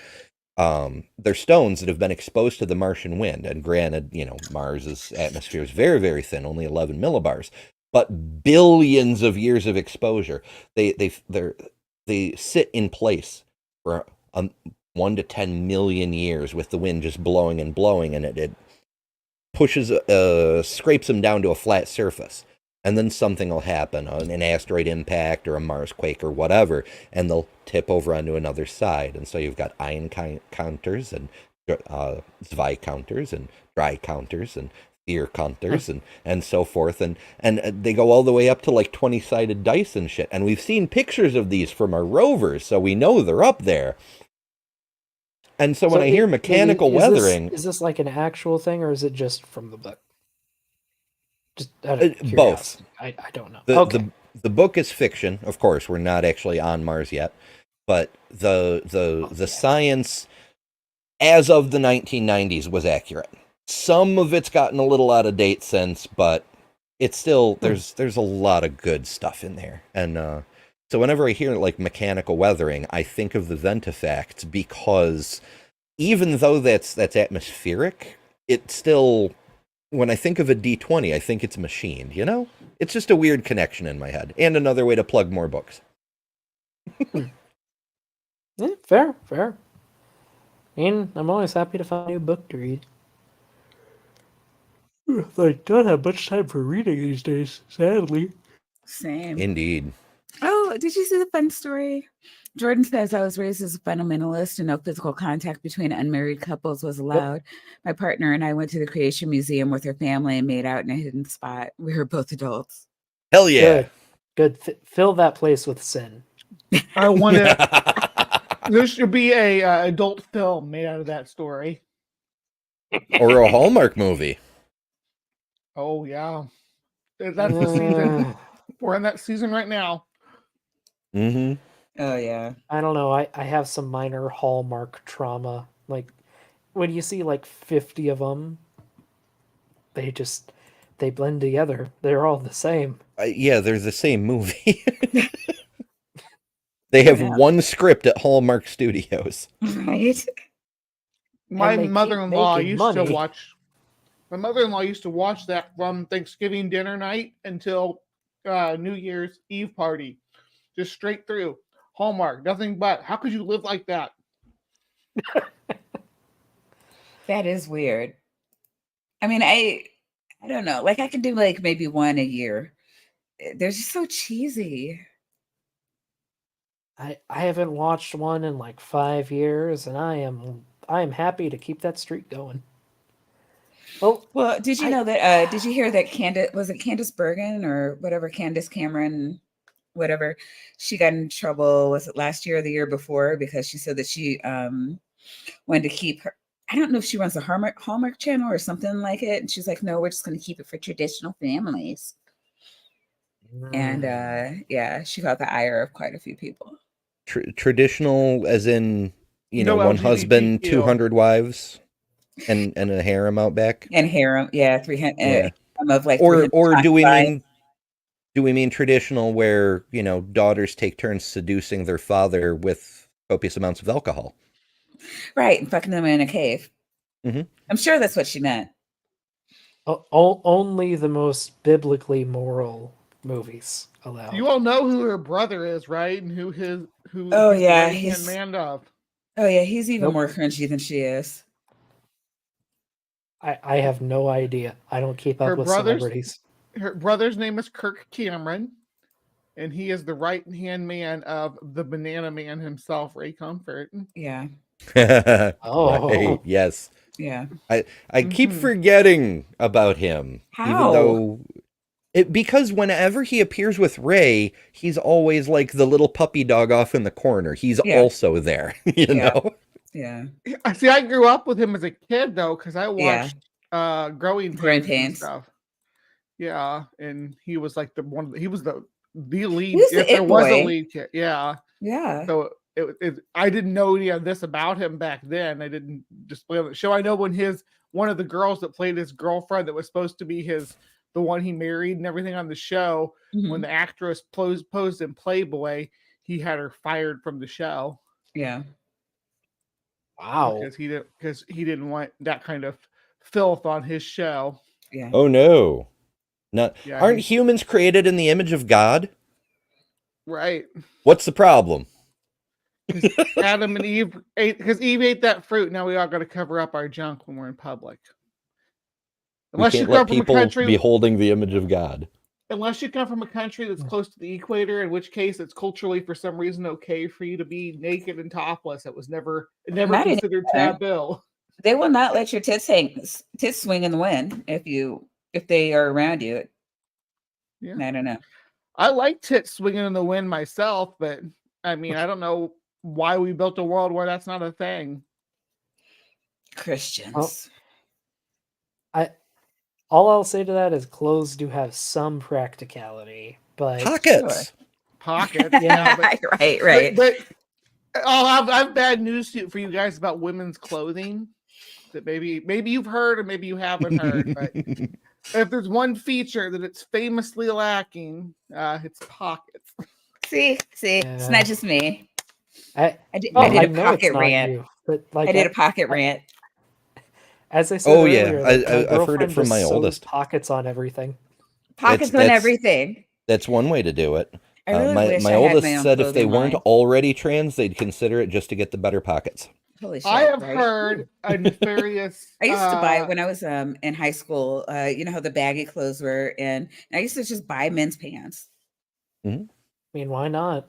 they're stones that have been exposed to the Martian wind. And granted, Mars's atmosphere is very, very thin, only 11 millibars, but billions of years of exposure. They sit in place for 1 to 10 million years with the wind just blowing and blowing, and it pushes, scrapes them down to a flat surface. And then something will happen, an asteroid impact or a Mars quake or whatever, and they'll tip over onto another side. And so you've got ion counters and Zwei counters and dry counters and ear counters and so forth. And they go all the way up to like 20-sided dice and shit. And we've seen pictures of these from our rovers, so we know they're up there. And so when I hear mechanical weathering... Is this like an actual thing, or is it just from the book? Just out of curiosity. Both. I don't know. The book is fiction, of course. We're not actually on Mars yet. But the science, as of the 1990s, was accurate. Some of it's gotten a little out of date since, but it's still... There's a lot of good stuff in there. And... So whenever I hear like mechanical weathering, I think of the ventifacts, because even though that's atmospheric, it still, when I think of a D20, I think it's machined, It's just a weird connection in my head. And another way to plug more books. Yeah, fair. I mean, I'm always happy to find a new book to read. I don't have much time for reading these days, sadly. Same. Indeed. Oh, did you see the fun story? Jordan says, I was raised as a fundamentalist and no physical contact between unmarried couples was allowed. My partner and I went to the Creation Museum with her family and made out in a hidden spot. We were both adults. Hell yeah. Good. Fill that place with sin. I want to... There should be a adult film made out of that story. Or a Hallmark movie. Oh, yeah. That's the season. We're in that season right now. Mm-hmm. Oh, yeah. I don't know. I have some minor Hallmark trauma. Like, when you see like 50 of them, they blend together. They're all the same. Yeah, they're the same movie. They have one script at Hallmark Studios. Right? My mother-in-law making used money. to watch... My mother-in-law used to watch that from Thanksgiving dinner night until New Year's Eve party. Just straight through. Hallmark, nothing but. How could you live like that? That is weird. I mean, I don't know. Like, I can do like maybe one a year. They're just so cheesy. I haven't watched one in like 5 years, and I am happy to keep that streak going. Well, did you know that? Did you hear that Candace Bergen or whatever, Candace Cameron, whatever? She got in trouble. Was it last year or the year before? Because she said that she wanted to keep her. I don't know if she runs the Hallmark channel or something like it. And she's like, no, we're just going to keep it for traditional families. And yeah, she got the ire of quite a few people. Traditional, as in, No one LGBTQ. husband, 200 wives, and a harem out back. And harem, yeah, 300. Yeah. Of like, Or do we 325. mean traditional, where daughters take turns seducing their father with copious amounts of alcohol? Right, and fucking them in a cave. Mm-hmm. I'm sure that's what she meant. Only the most biblically moral movies allowed. You all know who her brother is, right? And who Oh, he's yeah, the right-hand he's- man of. Oh yeah, he's even Nope. more cringy than she is. I have no idea. I don't keep up Her with brothers? celebrities. Her brother's name is Kirk Cameron, and he is the right-hand man of the Banana Man himself, Ray Comfort. Yeah, Oh. Right, yes. yeah. I keep Mhm. forgetting about him. How? Even though because whenever he appears with Ray, he's always like the little puppy dog off in the corner. He's Yeah. also there, you Yeah. know? Yeah. I see. I grew up with him as a kid though, because I Yeah. watched Growing Growing Pains and Pains. stuff. Yeah, and he was like he was the lead. He was the If there it was a boy. lead kid, yeah. Yeah. So I didn't know any of this about him back then. I didn't display on the show. I know when one of the girls that played his girlfriend that was supposed to be the one he married and everything on the show, when Mhm. the actress posed in Playboy, he had her fired from the show Yeah. Wow. because he didn't want that kind of filth on his show. Yeah. Oh no. Not Yeah, aren't humans created in the image of God? right. What's the problem? Adam and Eve because Eve ate that fruit. Now we all got to cover up our junk when we're in public. We Unless you can't come let from a people country, be holding the image of God. unless you come from a country that's close to the equator, in which case it's culturally for some reason okay for you to be naked and topless. It never Not considered anymore. taboo. They will not let your tits swing in the wind if they are around you. Yeah. I don't know. I like tits swinging in the wind myself, but I mean, I don't know why we built a world where that's not a thing. Christians. All I'll say to that is clothes do have some practicality, but Pockets. Pockets, Yeah, right. But I have bad news for you guys about women's clothing that maybe you've heard or maybe you haven't heard. But if there's one feature that it's famously lacking, it's pockets. See, it's not just me. I did know a it's pocket not rant. you, but like I did a pocket rant. as I said earlier, like, my I've heard it girlfriend from my just sews oldest. pockets on everything. Pockets on everything. That's one way to do it. I really wish my I had oldest my own said if they clothing weren't line. already trans, they'd consider it just to get the better pockets. Holy shit! I have right? heard a nefarious. I used to buy when I was in high school. You know how the baggy clothes were, and I used to just buy men's pants. I mean, why not?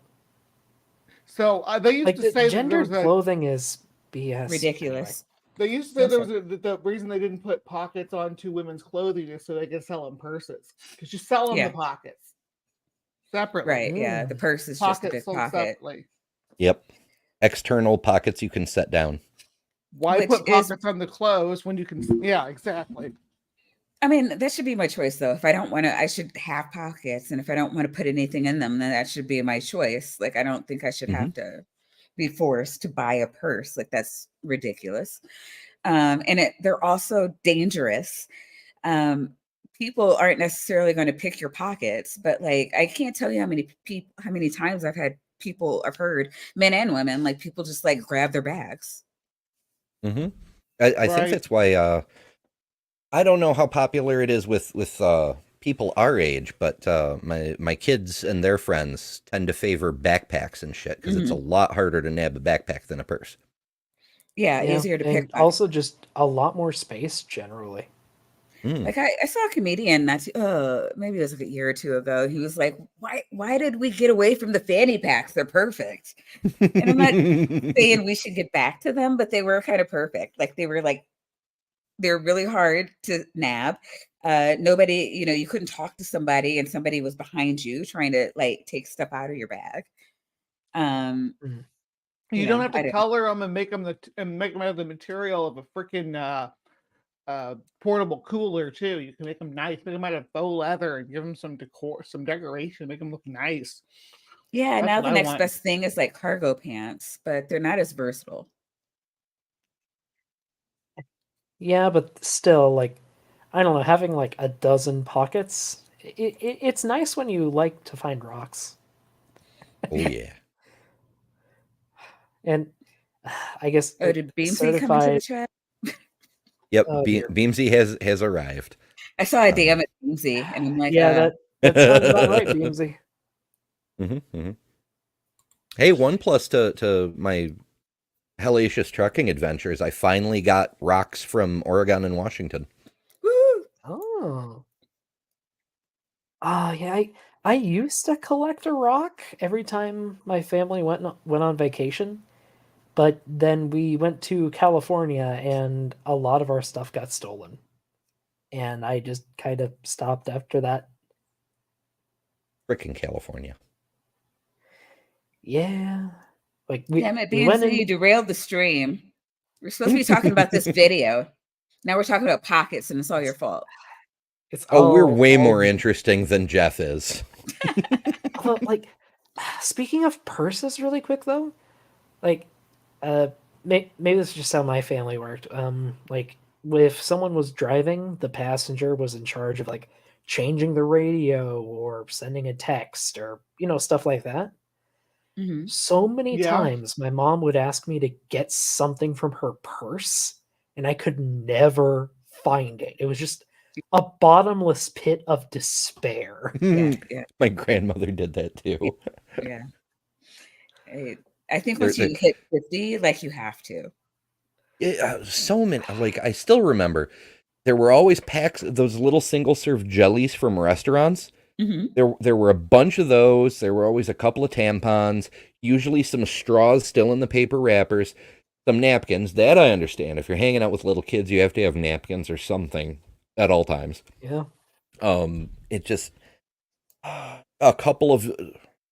So they used Like to say gendered clothing is BS. Ridiculous. They used to say the reason they didn't put pockets onto women's clothing is so they could sell them purses, because you sell them the pockets separately. Right? Yeah, the purse is just a big pocket. Separately. Yep. External pockets you can set down. Why put pockets on the clothes when you can? Yeah, exactly. I mean, that should be my choice, though. If I don't want to, I should have pockets, and if I don't want to put anything in them, then that should be my choice. Like, I don't think I should have to be forced to buy a purse. Like, that's ridiculous. And they're also dangerous. People aren't necessarily going to pick your pockets, but like, I can't tell you how many times I've heard men and women, like people just like grab their bags. I think that's why. I don't know how popular it is with people our age, but my kids and their friends tend to favor backpacks and shit because it's a lot harder to nab a backpack than a purse. Yeah, easier to pick. Also, just a lot more space generally. Like I saw a comedian maybe it was like a year or two ago. He was like, "Why did we get away from the fanny packs? They're perfect." And I'm not saying we should get back to them, but they were kind of perfect. Like they're really hard to nab. Nobody, you couldn't talk to somebody and somebody was behind you trying to like take stuff out of your bag. You don't have to color them and make them out of the material of a freaking portable cooler too. You can make them nice, make them out of faux leather, and give them some decoration, make them look nice. Yeah, now the next best thing is like cargo pants, but they're not as versatile. Yeah, but still, like, I don't know, having like a dozen pockets, it's nice when you like to find rocks. Oh yeah. And I guess did Beamsy come into the chat? Yep, Beamsy has arrived. I saw a DM at Beamsy, and I'm like, yeah, that sounds about right, Beamsy. Hey, 1+ to my hellacious trucking adventures, I finally got rocks from Oregon and Washington. Woo! Oh. Yeah, I used to collect a rock every time my family went on vacation. But then we went to California and a lot of our stuff got stolen. And I just kind of stopped after that. Frickin' California. Yeah. Like Damn it, Beamsy, you derailed the stream. We're supposed to be talking about this video. Now we're talking about pockets, and it's all your fault. It's Oh, we're all- way all more me. interesting than Jeff is. Although, like, speaking of purses, really quick though, like, maybe this is just how my family worked. Like, if someone was driving, the passenger was in charge of like changing the radio or sending a text or stuff like that. Hmm. So many Yeah. times, my mom would ask me to get something from her purse, and I could never find it. It was just a bottomless pit of despair. Yeah, yeah, My grandmother did that too. yeah. I think They're- once you hit 50, like you have to. So many. Like, I still remember there were always packs of those little single serve jellies from restaurants. Hmm. There were a bunch of those. There were always a couple of tampons, usually some straws still in the paper wrappers, some napkins. That I understand. If you're hanging out with little kids, you have to have napkins or something at all times. Yeah. It just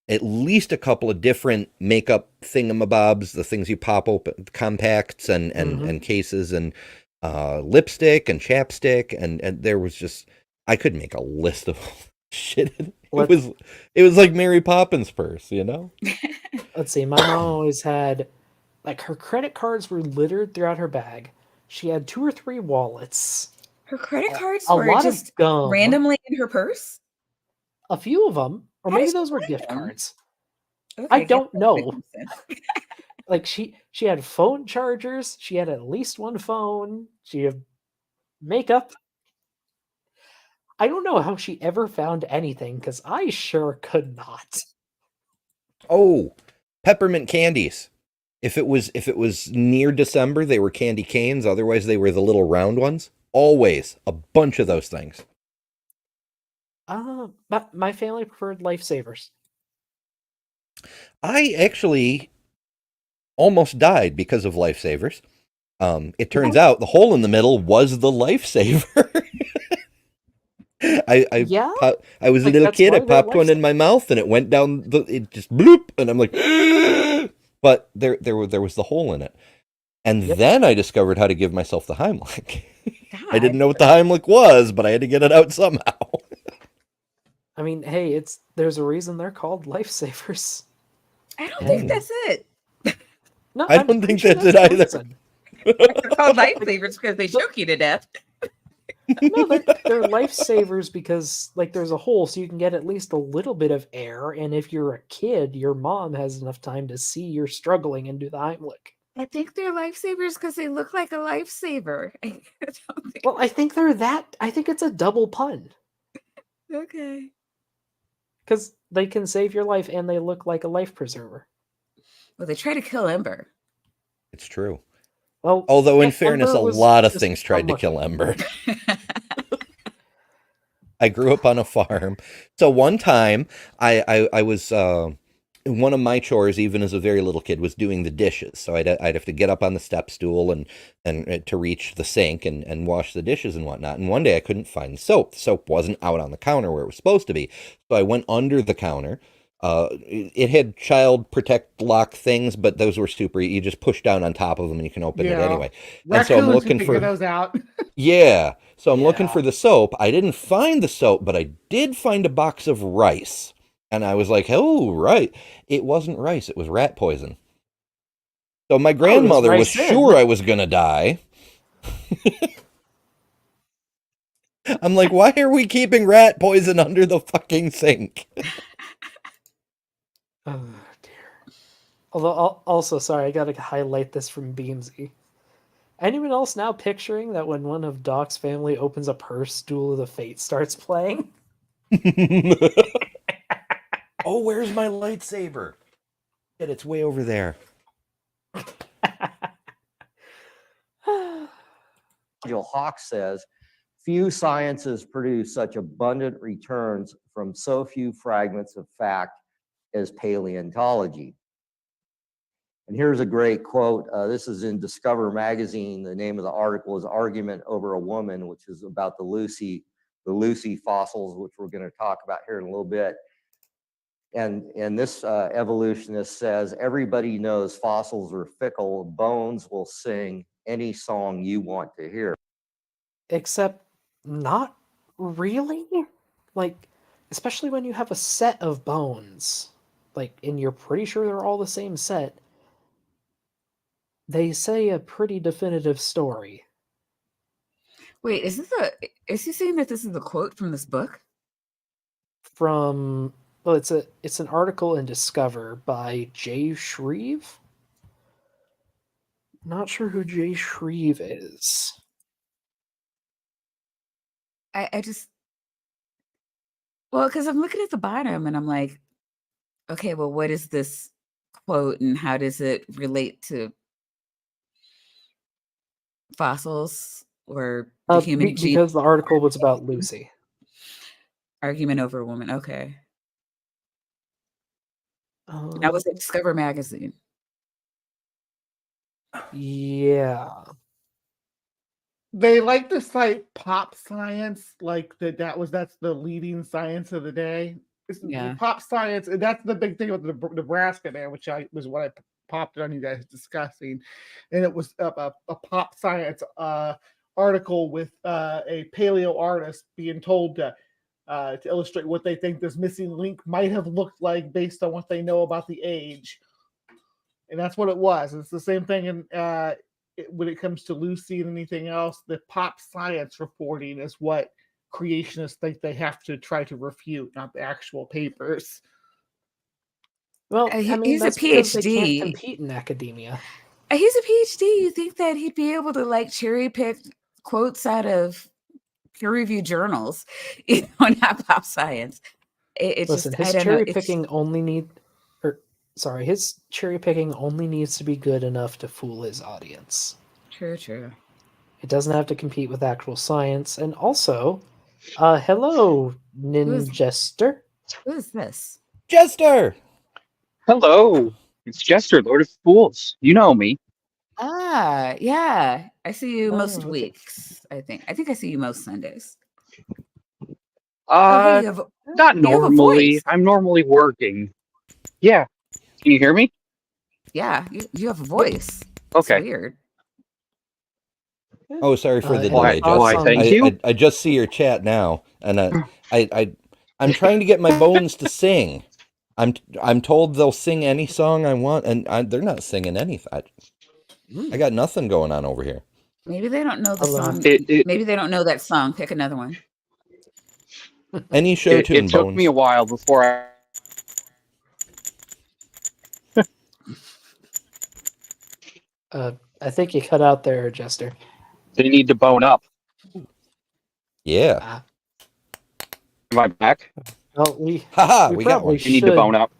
at least a couple of different makeup thingamabobs, the things you pop open, compacts and Mhm. cases, and lipstick and chapstick, and there was just, I could make a list of shit. Let- It was like Mary Poppins' purse, you know? Let's see. My mom always had, like, her credit cards were littered throughout her bag. She had 2 or 3 wallets, Her credit cards a were lot just of gum, randomly in her purse. a few of them, or How maybe does she those were find gift them? cards. Okay, I gift don't cards make know. more sense. Like, she had phone chargers. She had at least 1 phone. She had makeup. I don't know how she ever found anything because I sure could not. Oh, peppermint candies. If it was near December, they were candy canes. Otherwise, they were the little round ones. Always a bunch of those things. But my family preferred lifesavers. I actually almost died because of lifesavers. It turns out the hole in the middle was the lifesaver. Yeah? I was a Like, little that's kid. I why they're popped one in my mouth, and it went down. It just bloop, and I'm like, but there was the hole in it, and Yep. then I discovered how to give myself the Heimlich. I didn't God. know what the Heimlich was, but I had to get it out somehow. I mean, hey, there's a reason they're called lifesavers. I don't think that's it. No, I I'm don't pretty think sure that's it the either. reason. They're called lifesavers because they choke you to death. No, they're lifesavers because, like, there's a hole so you can get at least a little bit of air, and if you're a kid, your mom has enough time to see you're struggling and do the Heimlich. I think they're lifesavers because they look like a lifesaver. I don't think. Well, I think it's a double pun Okay. because they can save your life and they look like a life preserver. Well, they try to kill Ember. It's true. Well, Although, in yeah, fairness, Ember a was lot of just things tried to unlucky. kill Ember. I grew up on a farm. So one time I was one of my chores, even as a very little kid, was doing the dishes. So I'd have to get up on the step stool and to reach the sink and wash the dishes and whatnot. And one day I couldn't find soap. The soap wasn't out on the counter where it was supposed to be. So I went under the counter. It had child protect lock things, but those were super. You just push down on top of them and you can open it Yeah. anyway. And so I'm Raccoons looking can figure for those out. Yeah. So I'm looking Yeah. for the soap. I didn't find the soap, but I did find a box of rice. And I was like, oh, right. It wasn't rice. It was rat poison. So my grandmother was rice in. sure I was going to die. I'm like, why are we keeping rat poison under the fucking sink? Oh dear. Although, also, sorry, I gotta highlight this from Beamsy. Anyone else now picturing that when one of Doc's family opens a purse, Duel of the Fate starts playing? Oh, where's my lightsaber? Shit, it's way over there. Nigel Hawk says, few sciences produce such abundant returns from so few fragments of fact as paleontology. And here's a great quote. This is in Discover magazine. The name of the article is Argument Over a Woman, which is about the Lucy fossils, which we're going to talk about here in a little bit. And this evolutionist says, everybody knows fossils are fickle, bones will sing, any song you want to hear. Except not really. Like, especially when you have a set of bones, like, and you're pretty sure they're all the same set, they say a pretty definitive story. Wait, is he saying that this is a quote from this book? From, well, it's an article in Discover by Jay Shreve. Not sure who Jay Shreve is. I just, well, because I'm looking at the bottom and I'm like, okay, well, what is this quote and how does it relate to fossils or the human gene Because the article was about Lucy. argument over a woman? Okay. That was at Discover magazine. Yeah. They like to cite pop science, like that's the leading science of the day. Yeah. Pop science, and that's the big thing with the Nebraska there, which was what I popped on you guys discussing, and it was a pop science article with a paleo artist being told to illustrate what they think this missing link might have looked like based on what they know about the age, and that's what it was. It's the same thing in. When it comes to Lucy and anything else, the pop science reporting is what creationists think they have to try to refute, not the actual papers. Well, I mean, he's a that's because they PhD. can't compete in academia. He's a PhD. You think that he'd be able to like cherry pick quotes out of peer-reviewed journals, not pop science. It's Listen, just, his I don't know. cherry picking his cherry picking only needs to be good enough to fool his audience. True. It doesn't have to compete with actual science. And also, hello, Ninjester. Who is this? Jester! Hello, it's Jester, Lord of Fools. You know me. Ah, yeah. I see you most okay. weeks, I think. I think I see you most Sundays. Hey, Not you have a normally. voice. I'm normally working. Yeah. Can you hear me? Yeah, you have a voice. Okay. It's weird. Oh, sorry for the Why- delay, why, Jester. thank you. I just see your chat now, and I'm trying to get my bones to sing. I'm told they'll sing any song I want, and they're not singing anything. I got nothing going on over here. Maybe they don't know the song. It- Maybe they don't know that song. Pick another one. Any show tune, It took Bones. me a while before I think you cut out there, Jester. they need to bone up. Yeah. Am I back? Well, Haha, we we got probably one. You need to bone up.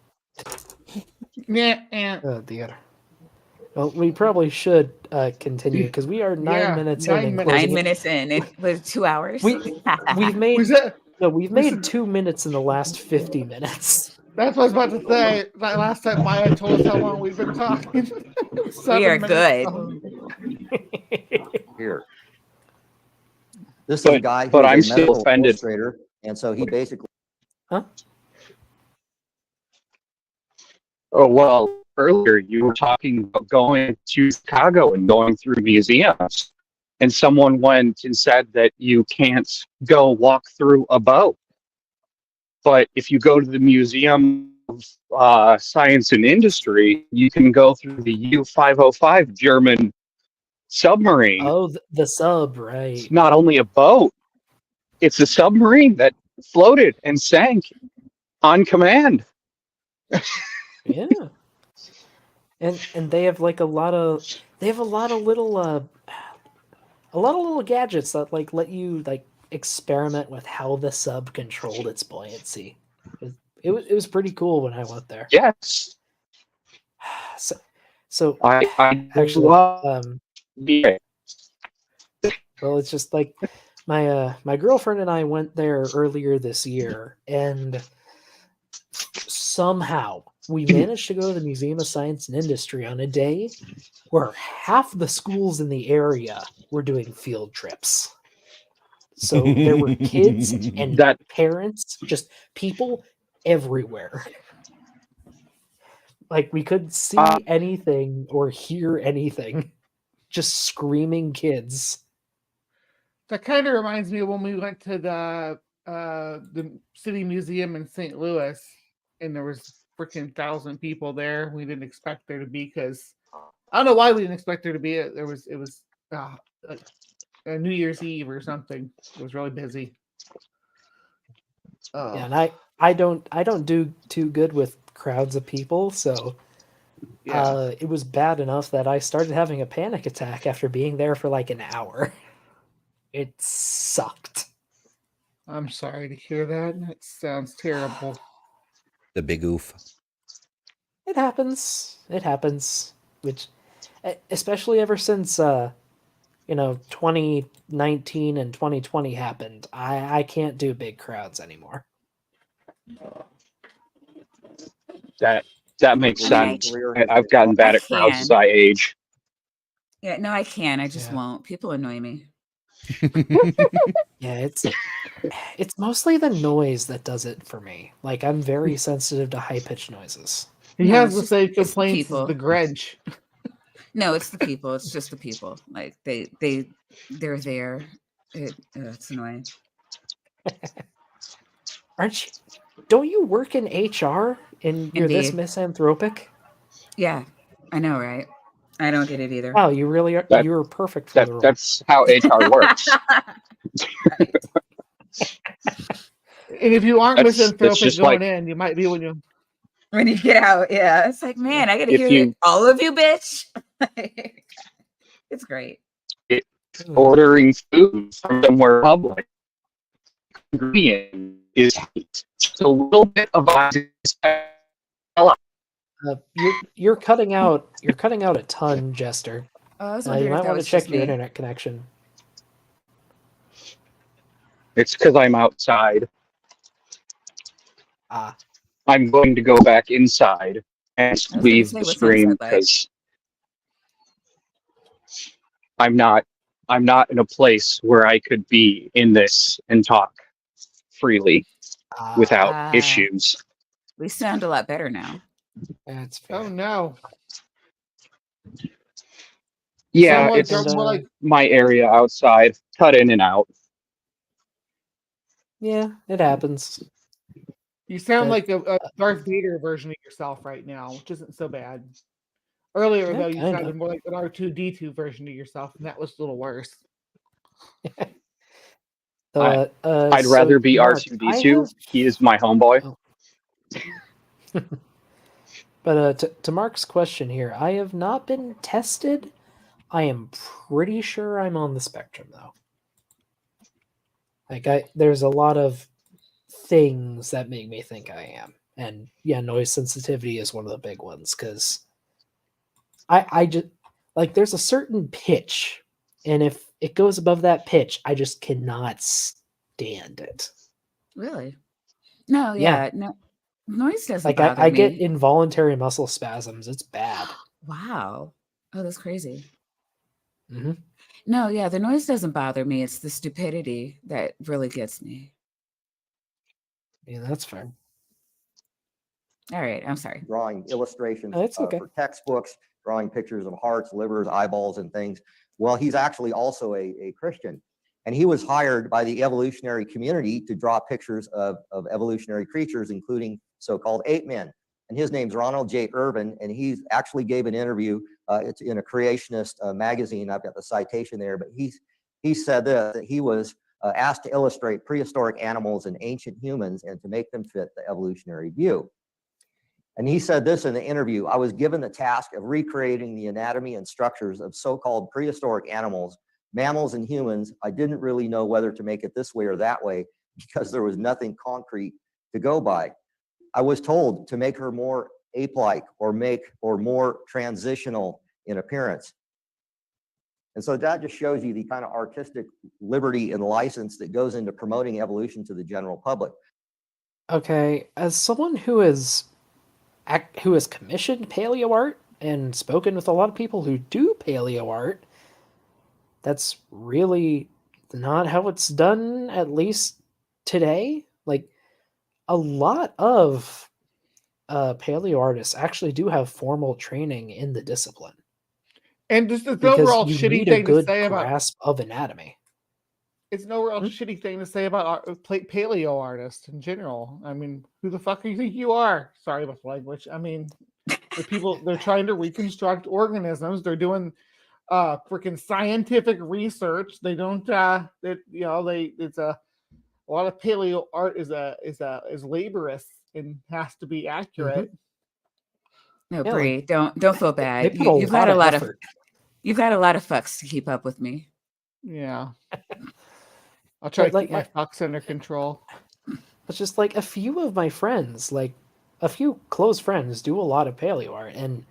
Yeah. Oh dear. Well, we probably should continue because we are 9 minutes in. And 9 minutes in. It was 2 hours. We've made Was that? we've made 2 minutes in the last 50 minutes. That's what I was about to say. That last time Maya told us how long we've been talking. We are good. Here. This is a guy who's but I'm a still medical offended. illustrator, and so he basically. Huh? Oh, well, earlier you were talking about going to Chicago and going through museums, and someone went and said that you can't go walk through a boat. But if you go to the Museum of Science and Industry, you can go through the U-505 German submarine. Oh, the sub, right? It's not only a boat, it's a submarine that floated and sank on command. Yeah. And they have like a lot of little gadgets that like let you like experiment with how the sub controlled its buoyancy. It was pretty cool when I went there. Yes. So I actually yeah. well, it's just like my girlfriend and I went there earlier this year, and somehow we managed to go to the Museum of Science and Industry on a day where half the schools in the area were doing field trips. So there were kids and parents, just people everywhere. Like we couldn't see anything or hear anything. just screaming kids. That kind of reminds me of when we went to the City Museum in St. Louis, and there was freaking 1,000 people there. We didn't expect there to be, because I don't know why we didn't expect there to be. It was like a New Year's Eve or something. It was really busy. Oh. Yeah, and I don't do too good with crowds of people, so Yeah. it was bad enough that I started having a panic attack after being there for like an hour. It sucked. I'm sorry to hear that. That sounds terrible. The big oof. It happens. It happens. Which, especially ever since 2019 and 2020 happened, I can't do big crowds anymore. That makes I mean, sense. Career has I've been gotten bad I at crowds as can. I age. Yeah, no, I can. I just Yeah. won't. People annoy me. Yeah, it's mostly the noise that does it for me. Like, I'm very sensitive to high pitched noises. He No, has it's the just- same it's the complaints as people. the Grinch. No, it's the people. It's just the people. Like they're there. It's annoying. Don't you work in HR and you're this Indeed. misanthropic? Yeah, I know, right? I don't get it either. Wow, you really are. That- You're perfect for the role. That's how HR works. Right. And if you aren't That's misanthropic just going like- in, you might be when you. When you get out, yeah, it's like, man, I gotta If hear you- all of you, bitch. It's great. Ordering food from somewhere public. Ingredient is just a little bit of You're cutting out. You're cutting out a ton, Jester. I was You wondering if might that want to was check just your me. internet connection. It's because I'm outside. Ah, I'm going to go back inside and gonna leave say, the what's stream inside like? because I'm not in a place where I could be in this and talk freely without Ah. issues. We sound a lot better now. that's fair. Oh no! Yeah, Sound like it's more like my area outside, cut in and out. Yeah, it happens. you sound That- like a Darth Vader version of yourself right now, which isn't so bad. Earlier, Yeah, though, you kinda. sounded more like an R2D2 version of yourself, and that was a little worse. So, I'd so, rather be Mark, R2D2. He is my homeboy. But to Mark's question here, I have not been tested. I am pretty sure I'm on the spectrum, though. Like, there's a lot of things that make me think I am, and yeah, noise sensitivity is one of the big ones because I just like there's a certain pitch, and if it goes above that pitch, I just cannot stand it. Really? No, Yeah. yeah, no. Noise doesn't Like bother I me. get involuntary muscle spasms. It's bad. Wow. Oh, that's crazy. Hmm. No, yeah, the noise doesn't bother me. It's the stupidity that really gets me. Yeah, that's fair. All right, I'm sorry. drawing illustrations Oh, it's okay. for textbooks, drawing pictures of hearts, livers, eyeballs, and things. Well, he's actually also a Christian. And he was hired by the evolutionary community to draw pictures of evolutionary creatures, including so-called ape men. And his name's Ronald J. Irvin, and he actually gave an interview. It's in a creationist magazine. I've got the citation there, but he said that he was asked to illustrate prehistoric animals and ancient humans and to make them fit the evolutionary view. And he said this in the interview: I was given the task of recreating the anatomy and structures of so-called prehistoric animals, mammals, and humans. I didn't really know whether to make it this way or that way because there was nothing concrete to go by. I was told to make her more ape-like or more transitional in appearance. And so that just shows you the kind of artistic liberty and license that goes into promoting evolution to the general public. Okay, as someone who has commissioned paleo art and spoken with a lot of people who do paleo art, that's really not how it's done, at least today. Like, a lot of paleo artists actually do have formal training in the discipline. And just it's an because overall you shitty need a thing to good say about grasp of anatomy. it's an overall Hmm? shitty thing to say about paleo artists in general. I mean, who the fuck do you think you are? Sorry about the language. I mean, they're trying to reconstruct organisms. They're doing freaking scientific research. They don't it's a lot of paleo art is laborious and has to be accurate. No, Yeah, Bree, like don't feel they bad. put a You've lot got a of lot of effort. you've got a lot of fucks to keep up with me. Yeah. I'll try But to like keep my fucks under control. it's just like a few of my friends, like a few close friends, do a lot of paleo art, and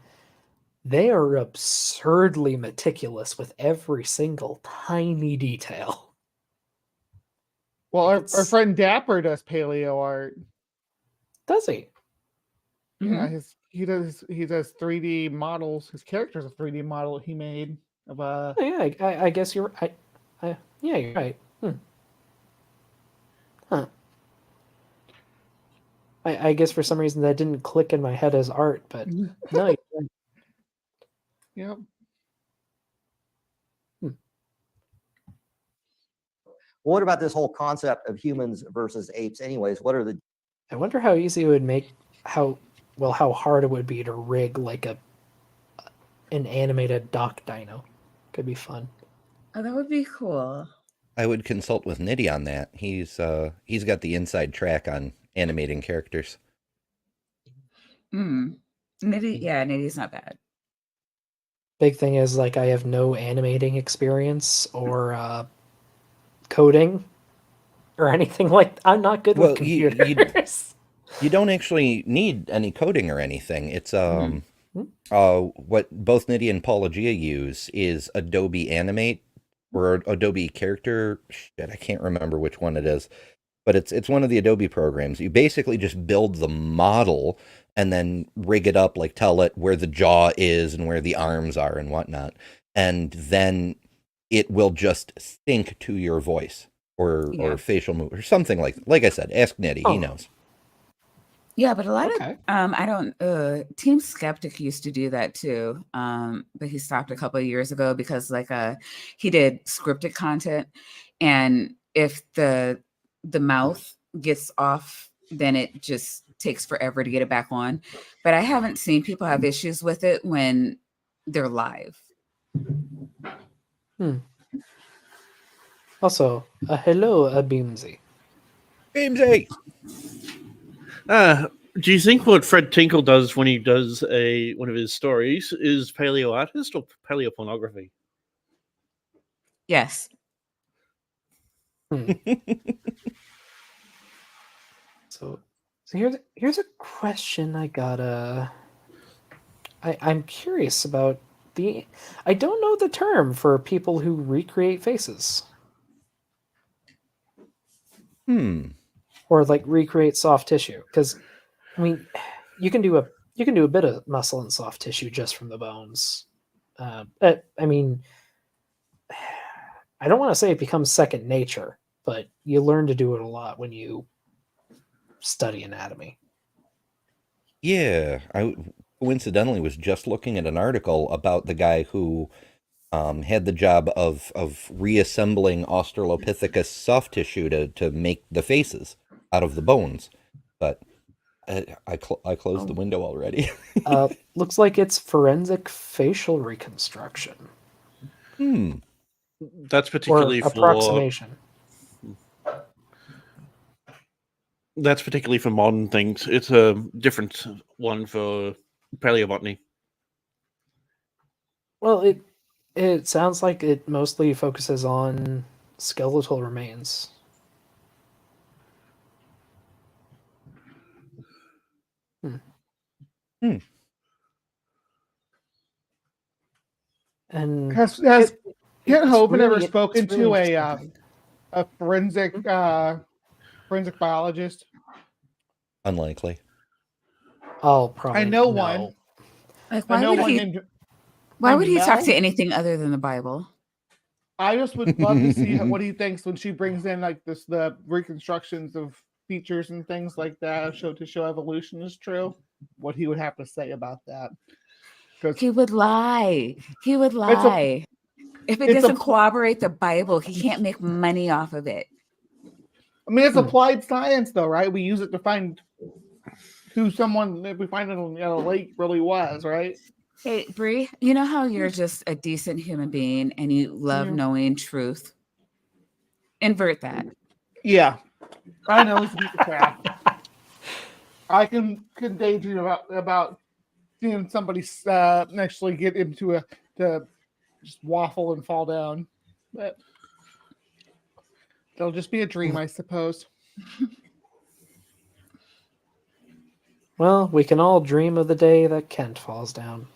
they are absurdly meticulous with every single tiny detail. Well, Like our friend Dapper does paleo art. does he? Yeah, he does 3D models. His character's a 3D model he made of a. Oh, yeah, I guess you're. Yeah, you're right. Huh. I guess for some reason that didn't click in my head as art, but no. You're right. Yep. What about this whole concept of humans versus apes? Anyways, what are the I wonder how easy it would make how hard it would be to rig like an animated dock dino. Could be fun. Oh, that would be cool. I would consult with Nitty on that. He's got the inside track on animating characters. Nitty's not bad. Big thing is like I have no animating experience or coding or anything like. I'm not good with computers. You don't actually need any coding or anything. It's Hmm. what both Nitty and Paulogia use is Adobe Animate or Adobe Character. Shit, I can't remember which one it is, but it's one of the Adobe programs. You basically just build the model and then rig it up, like tell it where the jaw is and where the arms are and whatnot, and then it will just sync to your voice or facial move or something like I said. Ask Nitty, he knows. Yeah, but a lot Okay. of I don't Team Skeptic used to do that too. But he stopped a couple of years ago because he did scripted content, and if the mouth gets off, then it just takes forever to get it back on. But I haven't seen people have issues with it when they're live. Also, hello, Beamsy. Beamsy! Do you think what Fred Tinkle does when he does one of his stories is paleo artist or paleo pornography? Yes. So here's a question I gotta. I'm curious about I don't know the term for people who recreate faces. Or like recreate soft tissue, because I mean, you can do a bit of muscle and soft tissue just from the bones. I mean, I don't want to say it becomes second nature, but you learn to do it a lot when you study anatomy. Yeah, I coincidentally was just looking at an article about the guy who had the job of reassembling Australopithecus soft tissue to make the faces out of the bones. But I closed the window already. Looks like it's forensic facial reconstruction. That's particularly or approximation. That's particularly for modern things. It's a different one for paleobotany. Well, it sounds like it mostly focuses on skeletal remains. And Has Kent Hovind ever really, spoken to really a forensic biologist? Unlikely. I'll probably I know one. Like, I know one why would he Mel? talk to anything other than the Bible? I just would love to see what he thinks when she brings in like the reconstructions of features and things like that to show evolution is true. What he would have to say about that. 'Cause He would lie. He would a- lie. If it it's a- doesn't corroborate the Bible, he can't make money off of it. I mean, it's applied science, though, right? We use it to find who someone that we find in a lake really was, right? Hey, Bree, you know how you're just a decent human being and you love Yeah. knowing truth? Invert that. Yeah, I know it's a piece of crap. I can daydream about seeing somebody actually get into to just waffle and fall down, but it'll just be a dream, I suppose. Well, we can all dream of the day that Kent falls down.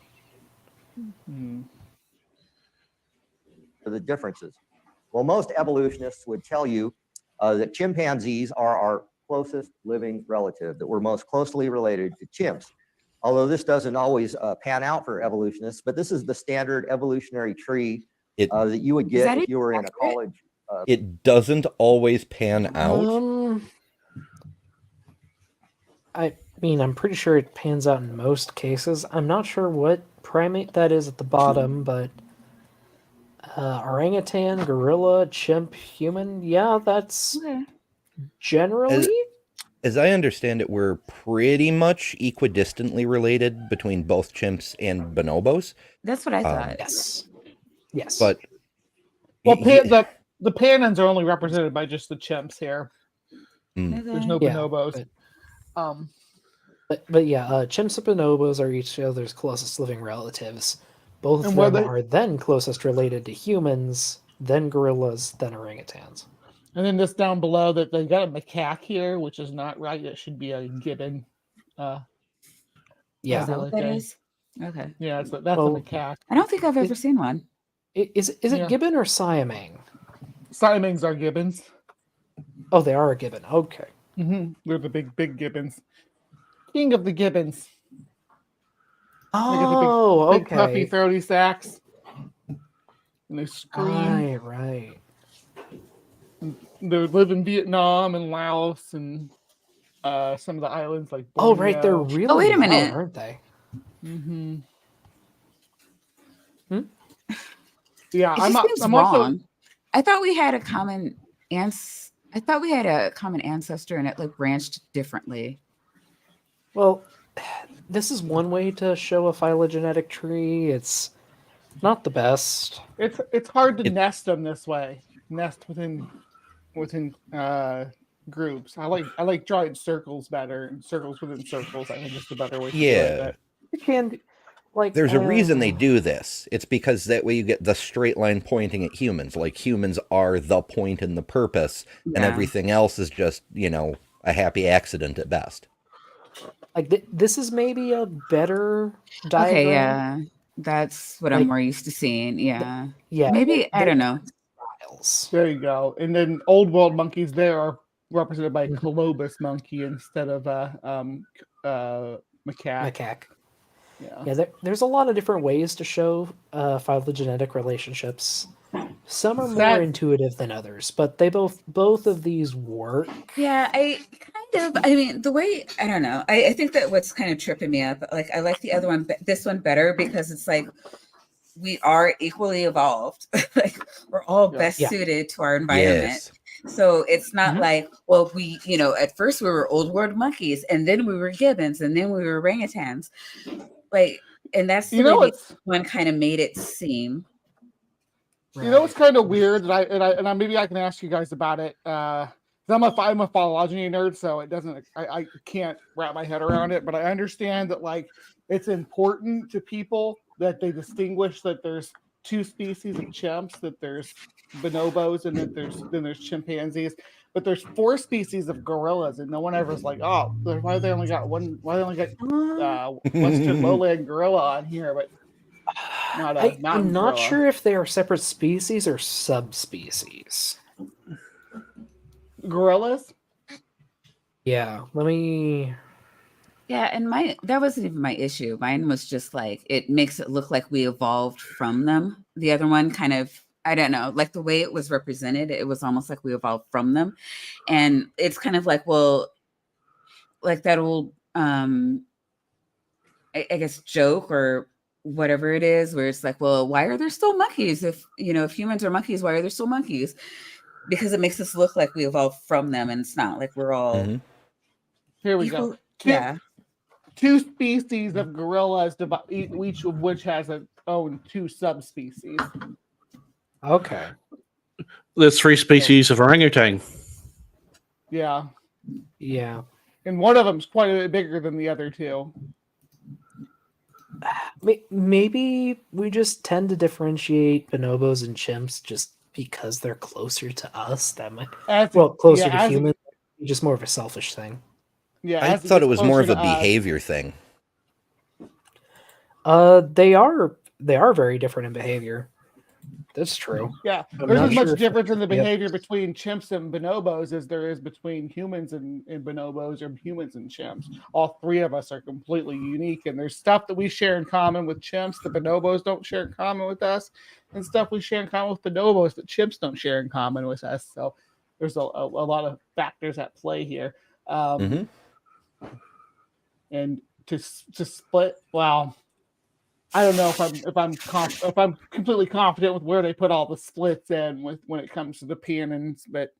The differences. Well, most evolutionists would tell you that chimpanzees are our closest living relative, that we're most closely related to chimps. Although this doesn't always pan out for evolutionists, but this is the standard evolutionary tree that you would get if you were in a college. It doesn't always pan out. I mean, I'm pretty sure it pans out in most cases. I'm not sure what primate that is at the bottom, but orangutan, gorilla, chimp, human, yeah, that's generally. As I understand it, we're pretty much equidistantly related between both chimps and bonobos. That's what I thought. Yes. But well, the panons are only represented by just the chimps here. There's no bonobos. But yeah, chimps and bonobos are each other's closest living relatives. Both of And them are then closest related to humans, then gorillas, then orangutans. And then this down below that they got a macaque here, which is not right. It should be a gibbon. Yeah. Is that what that is? Okay. Yeah, that's a macaque. I don't think I've ever seen one. Is it gibbon or siamang? Siamangs are gibbons. Oh, they are a gibbon. Okay. They're the big gibbons. King of the gibbons. Oh, big puffy, throaty sacks. And they scream. Right. They live in Vietnam and Laos and some of the islands like Borneo. Oh, right, they're really Oh, wait a minute. loud, aren't they? Yeah, I'm wrong. Also... I thought we had a common ancestor and it like branched differently. Well, this is one way to show a phylogenetic tree. It's not the best. It's hard to nest them this way. Nest within groups. I like drawing circles better, and circles within circles. I think is the better way to do it. You can there's a reason they do this. It's because that way you get the straight line pointing at humans. Like humans are the point and the purpose, and everything else is just, a happy accident at best. Like this is maybe a better diagram. Okay, yeah. That's what I'm more used to seeing. Yeah. Yeah. Maybe, I don't know. There you go. And then old world monkeys there are represented by a colobus monkey instead of macaque. Macaque. Yeah, there's a lot of different ways to show phylogenetic relationships. Some are more intuitive than others, but they both of these work. Yeah, I mean, the way, I don't know. I think that what's kind of tripping me up, like I like the other one, this one better because it's like we are equally evolved. Like we're all best suited to our environment. Yes. So it's not like, well, we, at first we were old world monkeys and then we were gibbons and then we were orangutans. Like, and that's the way one kind of made it seem. Right. It's kind of weird that I maybe I can ask you guys about it. I'm a phylogeny nerd, so it doesn't. I can't wrap my head around it, but I understand that like it's important to people that they distinguish that there's two species of chimps, that there's bonobos, and that there's chimpanzees. But there's 4 species of gorillas, and no one ever's like, oh, why they only got one? Why they only got Western lowland gorilla on here, but not a mountain I'm not gorilla. sure if they are separate species or subspecies. Gorillas? Yeah, let me. Yeah, and that wasn't even my issue. Mine was just like it makes it look like we evolved from them. The other one kind of, I don't know, like the way it was represented, it was almost like we evolved from them. And it's kind of like, well, like that old I guess joke or whatever it is, where it's like, well, why are there still monkeys? If if humans are monkeys, why are there still monkeys? Because it makes us look like we evolved from them, and it's not like we're all Here we equal. go. Yeah. Two species of gorillas, each of which has its own two subspecies. Okay. There's 3 species of orangutan. Yeah. Yeah. And one of them's quite a bit bigger than the other two. Maybe we just tend to differentiate bonobos and chimps just because they're closer to us. That might closer to humans. Just more of a selfish thing. Yeah, I thought it was more of a behavior thing. They are very different in behavior. That's true. Yeah, I'm there's not as much sure if- difference in the behavior between chimps and bonobos as there is between humans and bonobos or humans and chimps. All three of us are completely unique, and there's stuff that we share in common with chimps that bonobos don't share in common with us, and stuff we share in common with bonobos that chimps don't share in common with us. So there's a lot of factors at play here. And to split, well, I don't know if I'm completely confident with where they put all the splits in when it comes to the peonies, but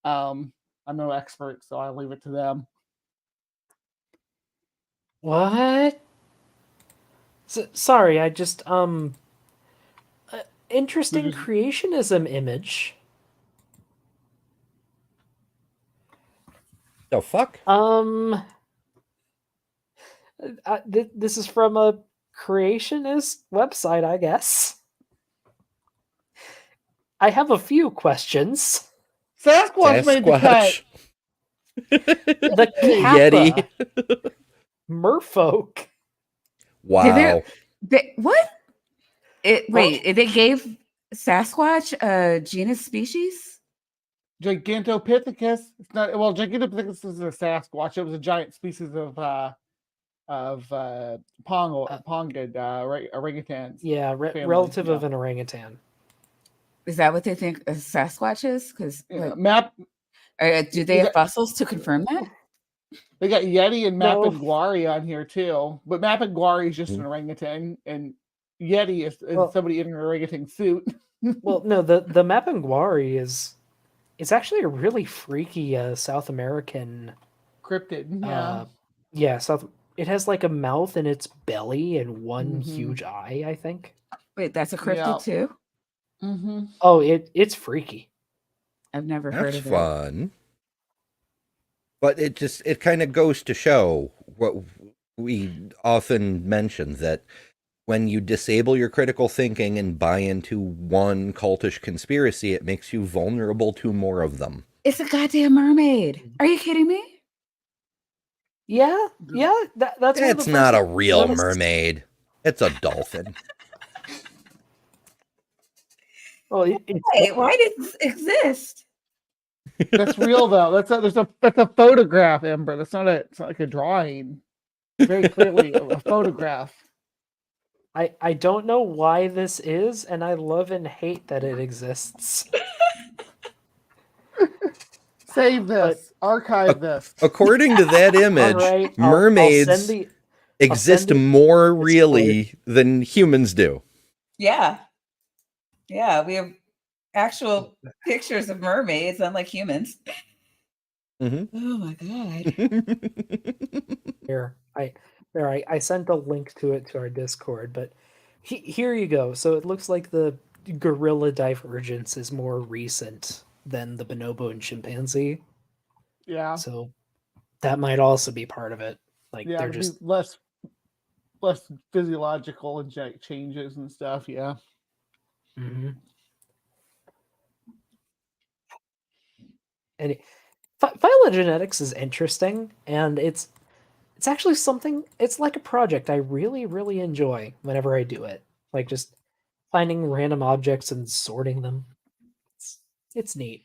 I'm no expert, so I'll leave it to them. What? Sorry, I just interesting creationism image. The fuck? This is from a creationist website, I guess. I have a few questions. Sasquatch made the cut. The Kappa. Yeti. Merfolk. Wow. What? Wait, they gave Sasquatch a genus species? Gigantopithecus. It's not Gigantopithecus is a Sasquatch. It was a giant species of pongid orangutans. Yeah, relative of an orangutan. Is that what they think a Sasquatch is? Because do they have fossils to confirm that? They got Yeti and Mapinguari on here too, but Mapinguari is just an orangutan, and Yeti is somebody in an orangutan suit. Well, no, the Mapinguari is actually a really freaky South American cryptid. It has like a mouth in its belly and one huge eye, I think. Wait, that's a cryptid too? Oh, it's freaky. I've never heard of it. That's fun. But it kind of goes to show what we often mention, that when you disable your critical thinking and buy into one cultish conspiracy, it makes you vulnerable to more of them. It's a goddamn mermaid. Are you kidding me? Yeah. That's it's not a real mermaid. It's a dolphin. Well, why did this exist? That's real though. That's a photograph, Ember. It's not like a drawing. Very clearly a photograph. I don't know why this is, and I love and hate that it exists. Save this. Archive this. According to that image, mermaids exist more really than humans do. Yeah. Yeah, we have actual pictures of mermaids, unlike humans. Oh my god! I sent a link to it to our Discord, but here you go. So it looks like the gorilla divergence is more recent than the bonobo and chimpanzee. Yeah. So that might also be part of it. Like they're just less physiological and changes and stuff. Yeah. And phylogenetics is interesting, and it's actually something. It's like a project I really, really enjoy whenever I do it. Like just finding random objects and sorting them. It's neat.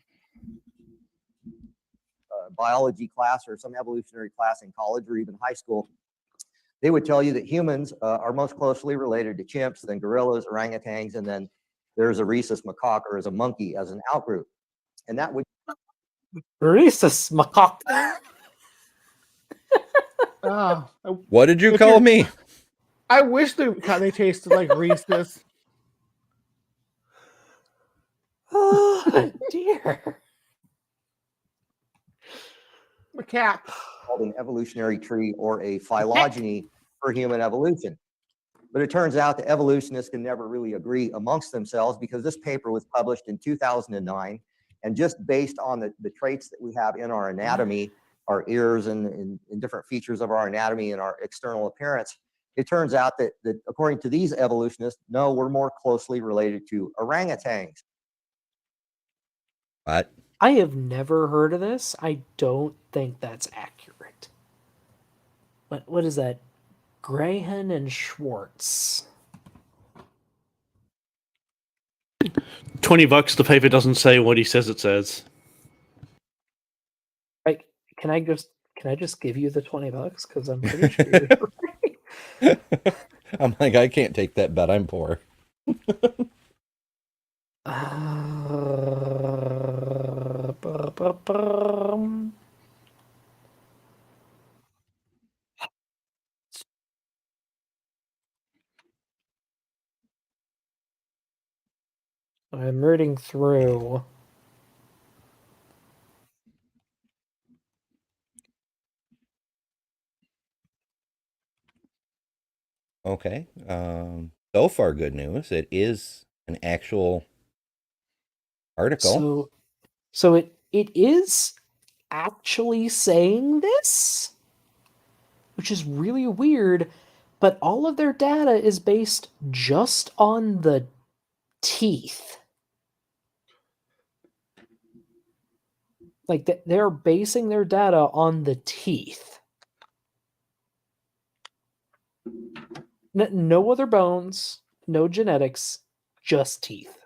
Biology class or some evolutionary class in college or even high school, they would tell you that humans are most closely related to chimps, then gorillas, orangutans, and then there's a rhesus macaque or as a monkey as an outgroup. And that would rhesus macaque. What did you call me? I wish they tasted like Reese's. Oh dear. Macaque. Called an evolutionary tree or a phylogeny for human evolution. But it turns out the evolutionists can never really agree amongst themselves because this paper was published in 2009. And just based on the traits that we have in our anatomy, our ears and different features of our anatomy and our external appearance, it turns out that according to these evolutionists, no, we're more closely related to orangutans. What? I have never heard of this. I don't think that's accurate. What is that? Graham and Schwartz. $20. The paper doesn't say what he says it says. Right? Can I just give you the $20? Because I'm pretty sure you're right. I'm like, I can't take that bet. I'm poor. I'm reading through. Okay. So far, good news. It is an actual article. So it is actually saying this, which is really weird, but all of their data is based just on the teeth. Like they're basing their data on the teeth. No other bones, no genetics, just teeth.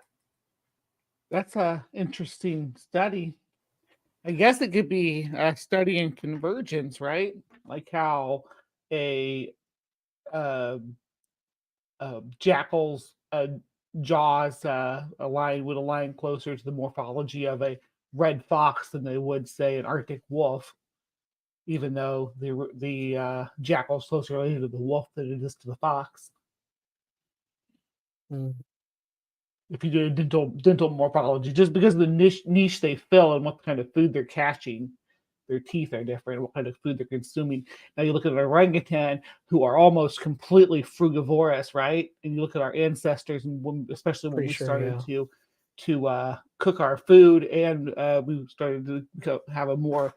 That's a interesting study. I guess it could be a study in convergence, right? Like how a jackal's jaws would align closer to the morphology of a red fox than they would, say, an Arctic wolf, even though the jackal is closer related to the wolf than it is to the fox. If you do a dental morphology, just because of the niche they fill and what kind of food they're catching, their teeth are different, what kind of food they're consuming. Now you look at an orangutan who are almost completely frugivorous, right? And you look at our ancestors, and especially when we started to cook our food, and we started to have a more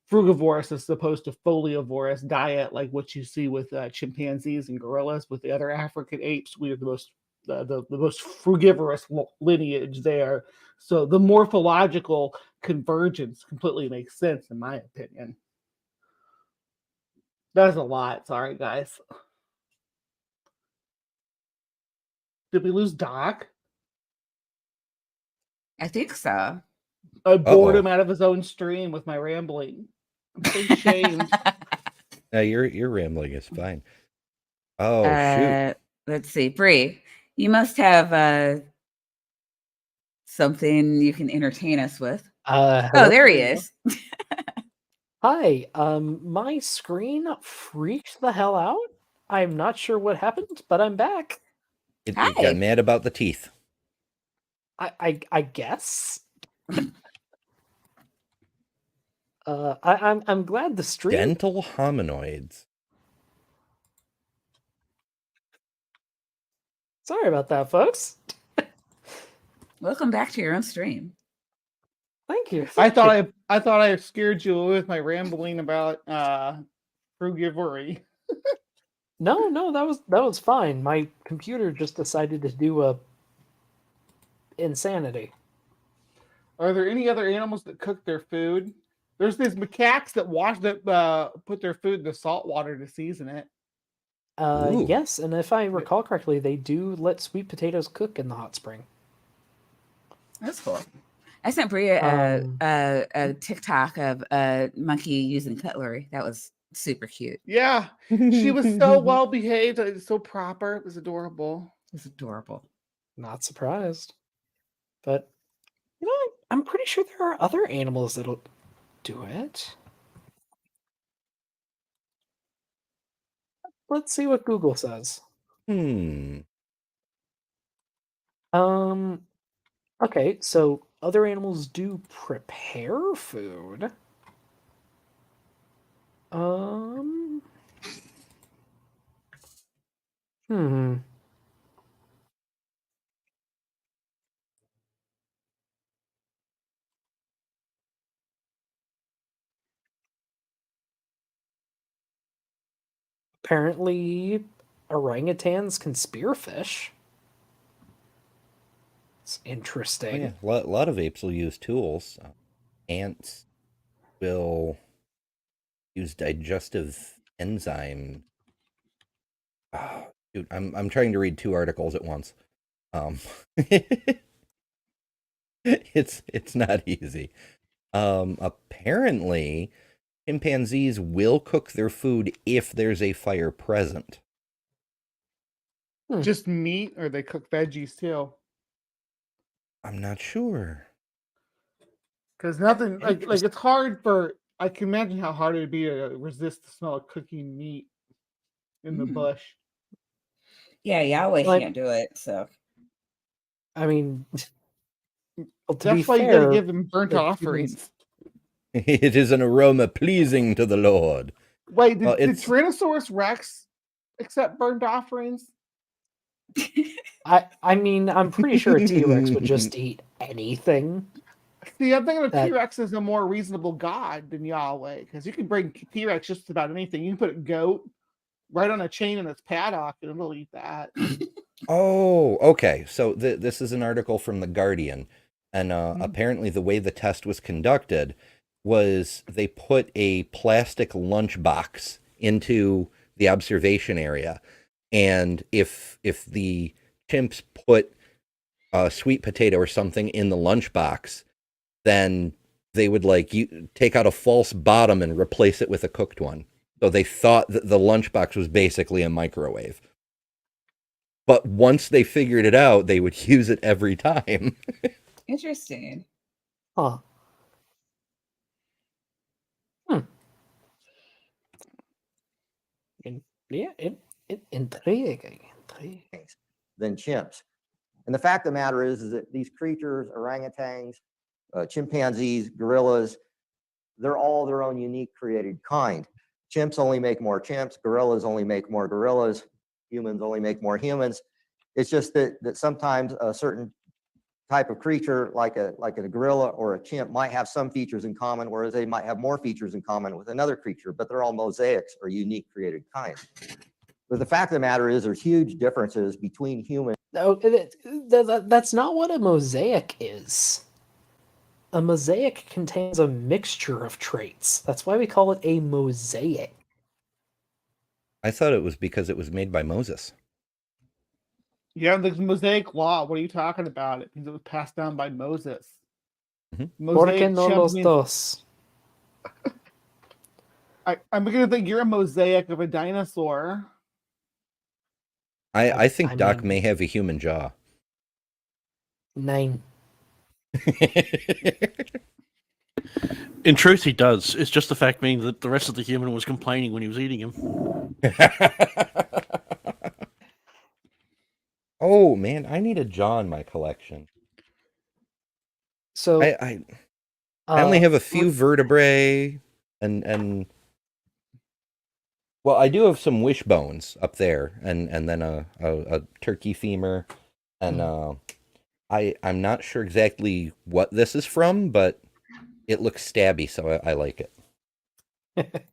frugivorous as opposed to folivorous diet, like what you see with chimpanzees and gorillas. With the other African apes, we are the most frugivorous lineage there. So the morphological convergence completely makes sense, in my opinion. That's a lot. Sorry, guys. Did we lose Doc? I think so. I bored him out of his own stream with my rambling. I'm so ashamed. No, your rambling is fine. Oh, shoot. Let's see, Bree, you must have something you can entertain us with. Hello? Oh, there he is. Hi. My screen freaked the hell out. I'm not sure what happened, but I'm back. It got mad about the teeth. I guess. I'm glad the stream. Dental hominoids. Sorry about that, folks. Welcome back to your own stream. Thank you. I thought I scared you with my rambling about frugivory. No, that was fine. My computer just decided to do a insanity. Are there any other animals that cook their food? There's these macaques that put their food in the salt water to season it. Yes, and if I recall correctly, they do let sweet potatoes cook in the hot spring. That's cool. I sent Bria a TikTok of a monkey using cutlery. That was super cute. Yeah, she was so well behaved, so proper. It was adorable. It was adorable. Not surprised, but you know, I'm pretty sure there are other animals that'll do it. Let's see what Google says. Okay, so other animals do prepare food. Hmm. Apparently, orangutans can spearfish. It's Oh, interesting. yeah. A lot of apes will use tools. Ants will use digestive enzyme. Oh, dude, I'm trying to read 2 articles at once. It's not easy. Apparently, chimpanzees will cook their food if there's a fire present. Just meat, or they cook veggies too? I'm not sure. Because nothing like it's hard for. I can imagine how hard it would be to resist the smell of cooking meat in the bush. Yeah, Yahweh Like- can't do it. So I mean, well, to be That's why you got fair, to give them burnt like, offerings. It is an aroma pleasing to the Lord. Wait, Well, did it's- Tyrannosaurus Rex accept burnt offerings? I mean, I'm pretty sure a T-Rex would just eat anything. See, I'm thinking of That- T-Rex as a more reasonable god than Yahweh, because you can bring T-Rex just about anything. You can put a goat right on a chain in its paddock, and it'll eat that. Oh, okay. So this is an article from The Guardian. And apparently the way the test was conducted was they put a plastic lunchbox into the observation area. And if the chimps put a sweet potato or something in the lunchbox, then they would take out a false bottom and replace it with a cooked one. So they thought that the lunchbox was basically a microwave. But once they figured it out, they would use it every time. interesting. Huh. Yeah, intriguing. than chimps. And the fact of the matter is that these creatures, orangutans, chimpanzees, gorillas, they're all their own unique created kind. Chimps only make more chimps, gorillas only make more gorillas, humans only make more humans. It's just that sometimes a certain type of creature like a gorilla or a chimp might have some features in common, whereas they might have more features in common with another creature, but they're all mosaics or unique created kinds. But the fact of the matter is there's huge differences between humans. No, that's not what a mosaic is. A mosaic contains a mixture of traits. That's why we call it a mosaic. I thought it was because it was made by Moses. Yeah, the Mosaic Law. What are you talking about? It means it was passed down by Moses. Mm-hmm. Porque no los dos. I'm beginning to think you're a mosaic of a dinosaur. I think Doc mean, may have a human jaw. 9. In truth, he does. It's just the fact being that the rest of the human was complaining when he was eating him. Oh man, I need a jaw in my collection. So I only have a few vertebrae and well, I do have some wishbones up there, and then a turkey femur, and I'm not sure exactly what this is from, but it looks stabby, so I like it.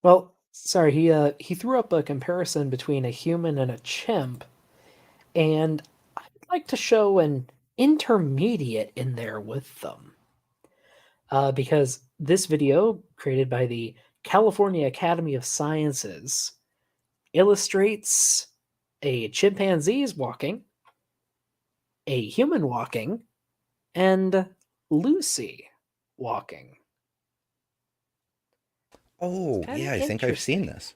Well, sorry, he threw up a comparison between a human and a chimp, and I'd like to show an intermediate in there with them. Because this video, created by the California Academy of Sciences, illustrates a chimpanzee's walking, a human walking, and Lucy walking. Oh, kinda yeah, I think I've seen interesting. this.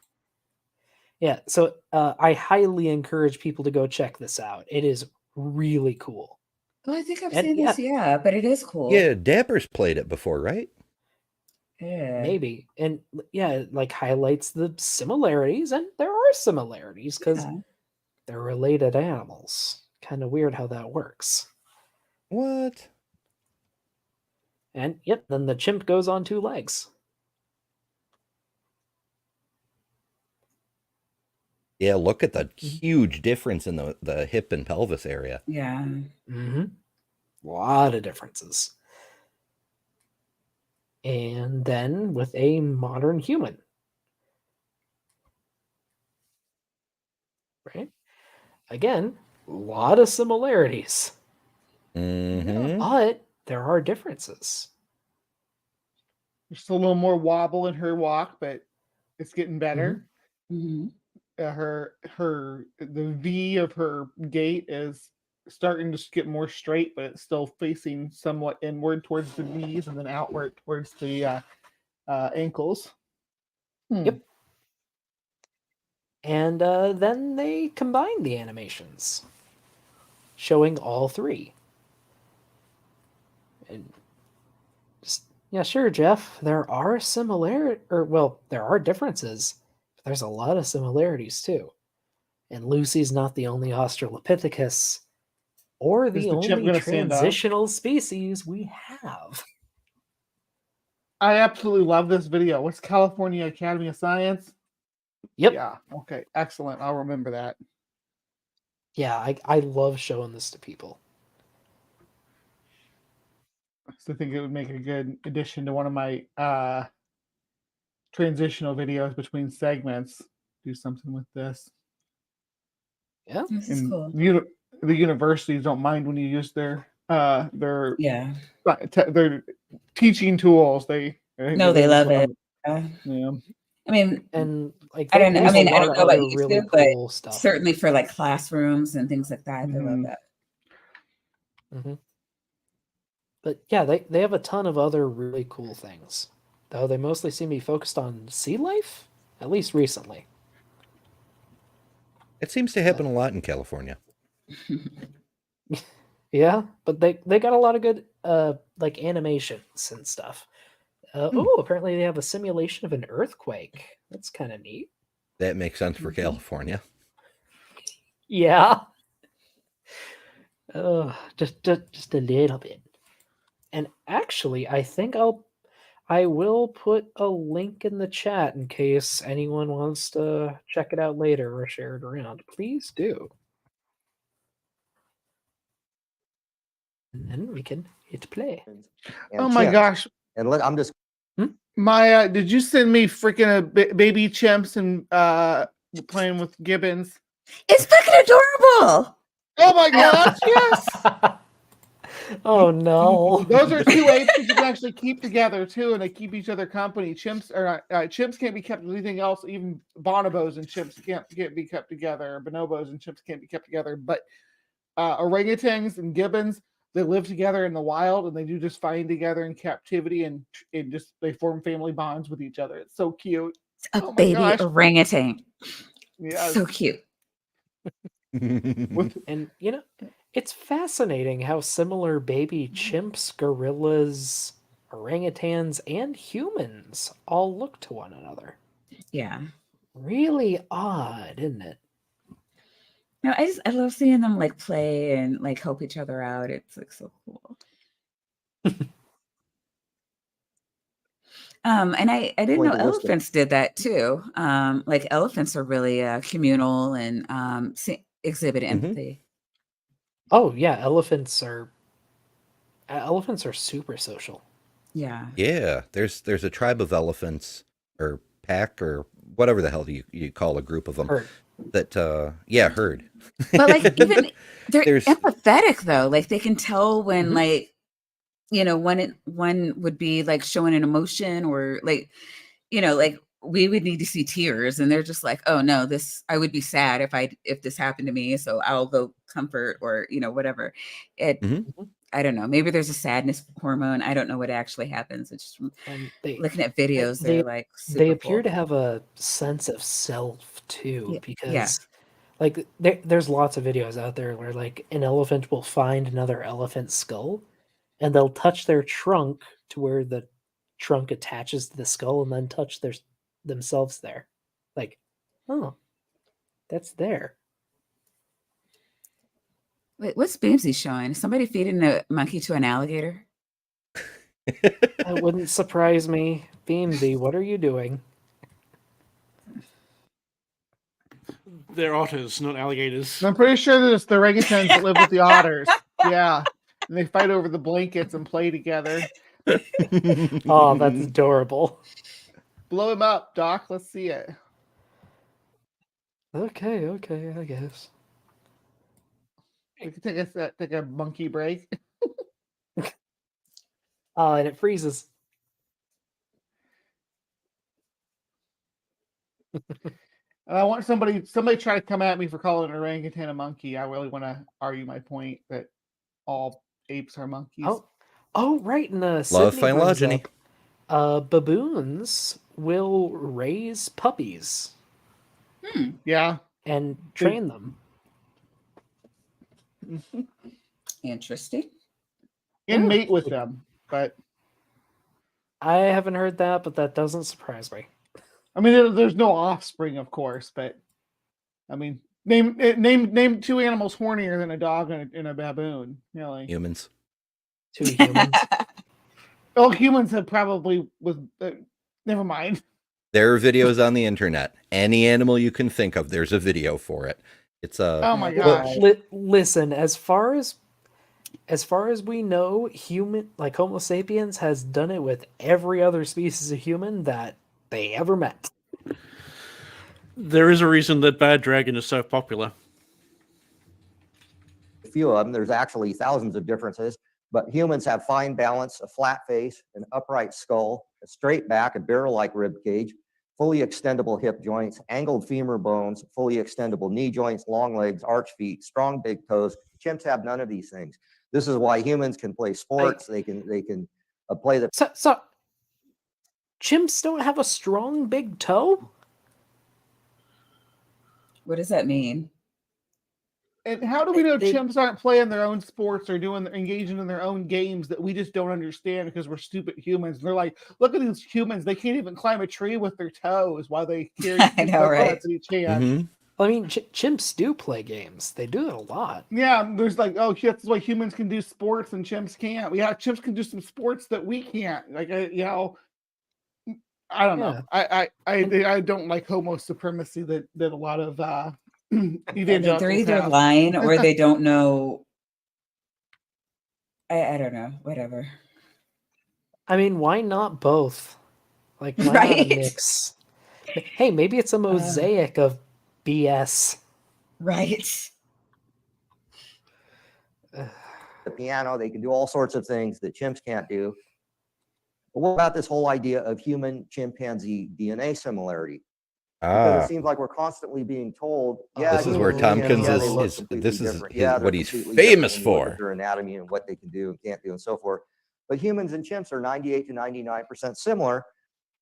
Yeah, so I highly encourage people to go check this out. It is really cool. Oh, I think I've And seen this. Yeah, but it is cool. Yeah, Dapper's played it before, right? Yeah. Maybe. And yeah, it like highlights the similarities, and there are similarities because Yeah. they're related animals. Kind of weird how that works. What? And yep, then the chimp goes on 2 legs. Yeah, look at the huge difference in the hip and pelvis area. Yeah. Mm-hmm. A lot of differences. And then with a modern human. Right? Again, a lot of similarities. Mm-hmm. But there are differences. There's still a little more wobble in her walk, but it's getting better. Mm-hmm. The V of her gait is starting to get more straight, but it's still facing somewhat inward towards the knees and then outward towards the ankles. Yep. And then they combine the animations, showing all 3. And just, yeah, sure, Jeff. There are there are differences, but there's a lot of similarities too. And Lucy's not the only Australopithecus or Is the the chimp only gonna stand up? transitional species we have. I absolutely love this video. What's California Academy of Science? Yep. Yeah. Okay. Excellent. I'll remember that. Yeah, I love showing this to people. So I think it would make a good addition to one of my transitional videos between segments. Do something with this. Yeah. This is And cool. the universities don't mind when you use their Yeah. their teaching tools. They love it. Yeah. I mean, And like I they don't know. I use a mean, I lot don't of know about other really YouTube, but cool stuff. certainly for like classrooms and things like that, they love Mhm. that. Mm-hmm. But yeah, they have a ton of other really cool things. Though they mostly seem to be focused on sea life, at least recently. It seems to happen a lot in California. Yeah, but they got a lot of good like animations and stuff. Oh, apparently they have a simulation of an earthquake. That's kind of neat. That makes sense for California. Yeah. Just a little bit. And actually, I think I will put a link in the chat in case anyone wants to check it out later or share it around. Please do. And then we can hit play. And Oh my chimps. gosh. And I'm just Maya, did you send me freaking baby chimps and playing with gibbons? It's fucking adorable. Oh my gosh, yes. Oh no. Those are 2 apes that you can actually keep together too, and they keep each other company. Chimps can't be kept with anything else. Even bonobos and chimps can't be kept together. Bonobos and chimps can't be kept together. But orangutans and gibbons, they live together in the wild, and they do just fine together in captivity, and just they form family bonds with each other. It's so cute. It's a Oh my baby gosh. orangutan. Yes. So cute. And it's fascinating how similar baby chimps, gorillas, orangutans, and humans all look to one another. Yeah. Really odd, isn't it? No, I love seeing them like play and like help each other out. It's like so cool. And I didn't Point know of wisdom. elephants did that too. Like elephants are really communal and exhibit empathy. Oh yeah, elephants are super social. Yeah. Yeah, there's a tribe of elephants or pack or whatever the hell you call a group of them. Herd. That herd. But like even they're There's- empathetic though. Like they can tell when Mhm. like when one would be like showing an emotion or like like we would need to see tears and they're just like, oh no, I would be sad if this happened to me, so I'll go comfort or whatever. I don't know, maybe there's a sadness hormone. I don't know what actually happens. It's just And looking at videos, they're like they super appear cool. to have a sense of self too, Yeah. because like there's lots of videos out there where like an elephant will find another elephant's skull and they'll touch their trunk to where the trunk attaches to the skull and then touch themselves there. Like, oh, that's there. Wait, what's Beamsy showing? Is somebody feeding a monkey to an alligator? That wouldn't surprise me. Beamsy, what are you doing? They're otters, not alligators. I'm pretty sure that it's the orangutans that live with the otters. Yeah. And they fight over the blankets and play together. Oh, that's adorable. Blow him up, Doc. Let's see it. Okay, I guess. We can take a monkey break. And it freezes. And I want somebody try to come at me for calling an orangutan a monkey. I really want to argue my point that all apes are monkeys. Oh, right. And Love Sydney brings phylogeny. up, baboons will raise puppies Yeah. and train them. Interesting. And Yeah. mate with them. But I haven't heard that, but that doesn't surprise me. I mean, there's no offspring, of course, but I mean, name two animals hornier than a dog and a baboon. Really? Humans. Two humans. Oh, humans have probably never mind. There are videos on the internet. Any animal you can think of, there's a video for it. It's a Oh my Well, gosh. Listen, as far as we know, Homo sapiens has done it with every other species of human that they ever met. There is a reason that Bad Dragon is so popular. A few of them, there's actually thousands of differences, but humans have fine balance, a flat face, an upright skull, a straight back, a barrel-like rib cage, fully extendable hip joints, angled femur bones, fully extendable knee joints, long legs, arch feet, strong big toes. Chimps have none of these things. This is why humans can play sports. They can play the. So chimps don't have a strong big toe? What does that mean? And how do we know They- chimps aren't playing their own sports or engaging in their own games that we just don't understand because we're stupid humans? And they're like, look at these humans; they can't even climb a tree with their toes while they carry I know, right? each hand. Mhm. I mean, chimps do play games. They do it a lot. Yeah, there's like, oh, that's why humans can do sports and chimps can't. Chimps can do some sports that we can't. Like, I don't know. I don't like homo supremacy that a lot of evangelicals They're either have. lying or they don't know. I don't know. Whatever. I mean, why not both? Like, why not Right. a mix? Hey, maybe it's a mosaic of BS. Right. The piano, they can do all sorts of things that chimps can't do. But what about this whole idea of human chimpanzee DNA similarity? Because it seems like we're constantly being told, yeah, This is where humans and Tompkins chimps, they is- look is- completely this is different. his- Yeah, what they're he's completely famous different when you look for. at their anatomy and what they can do and can't do and so forth. But humans and chimps are 98 to 99% similar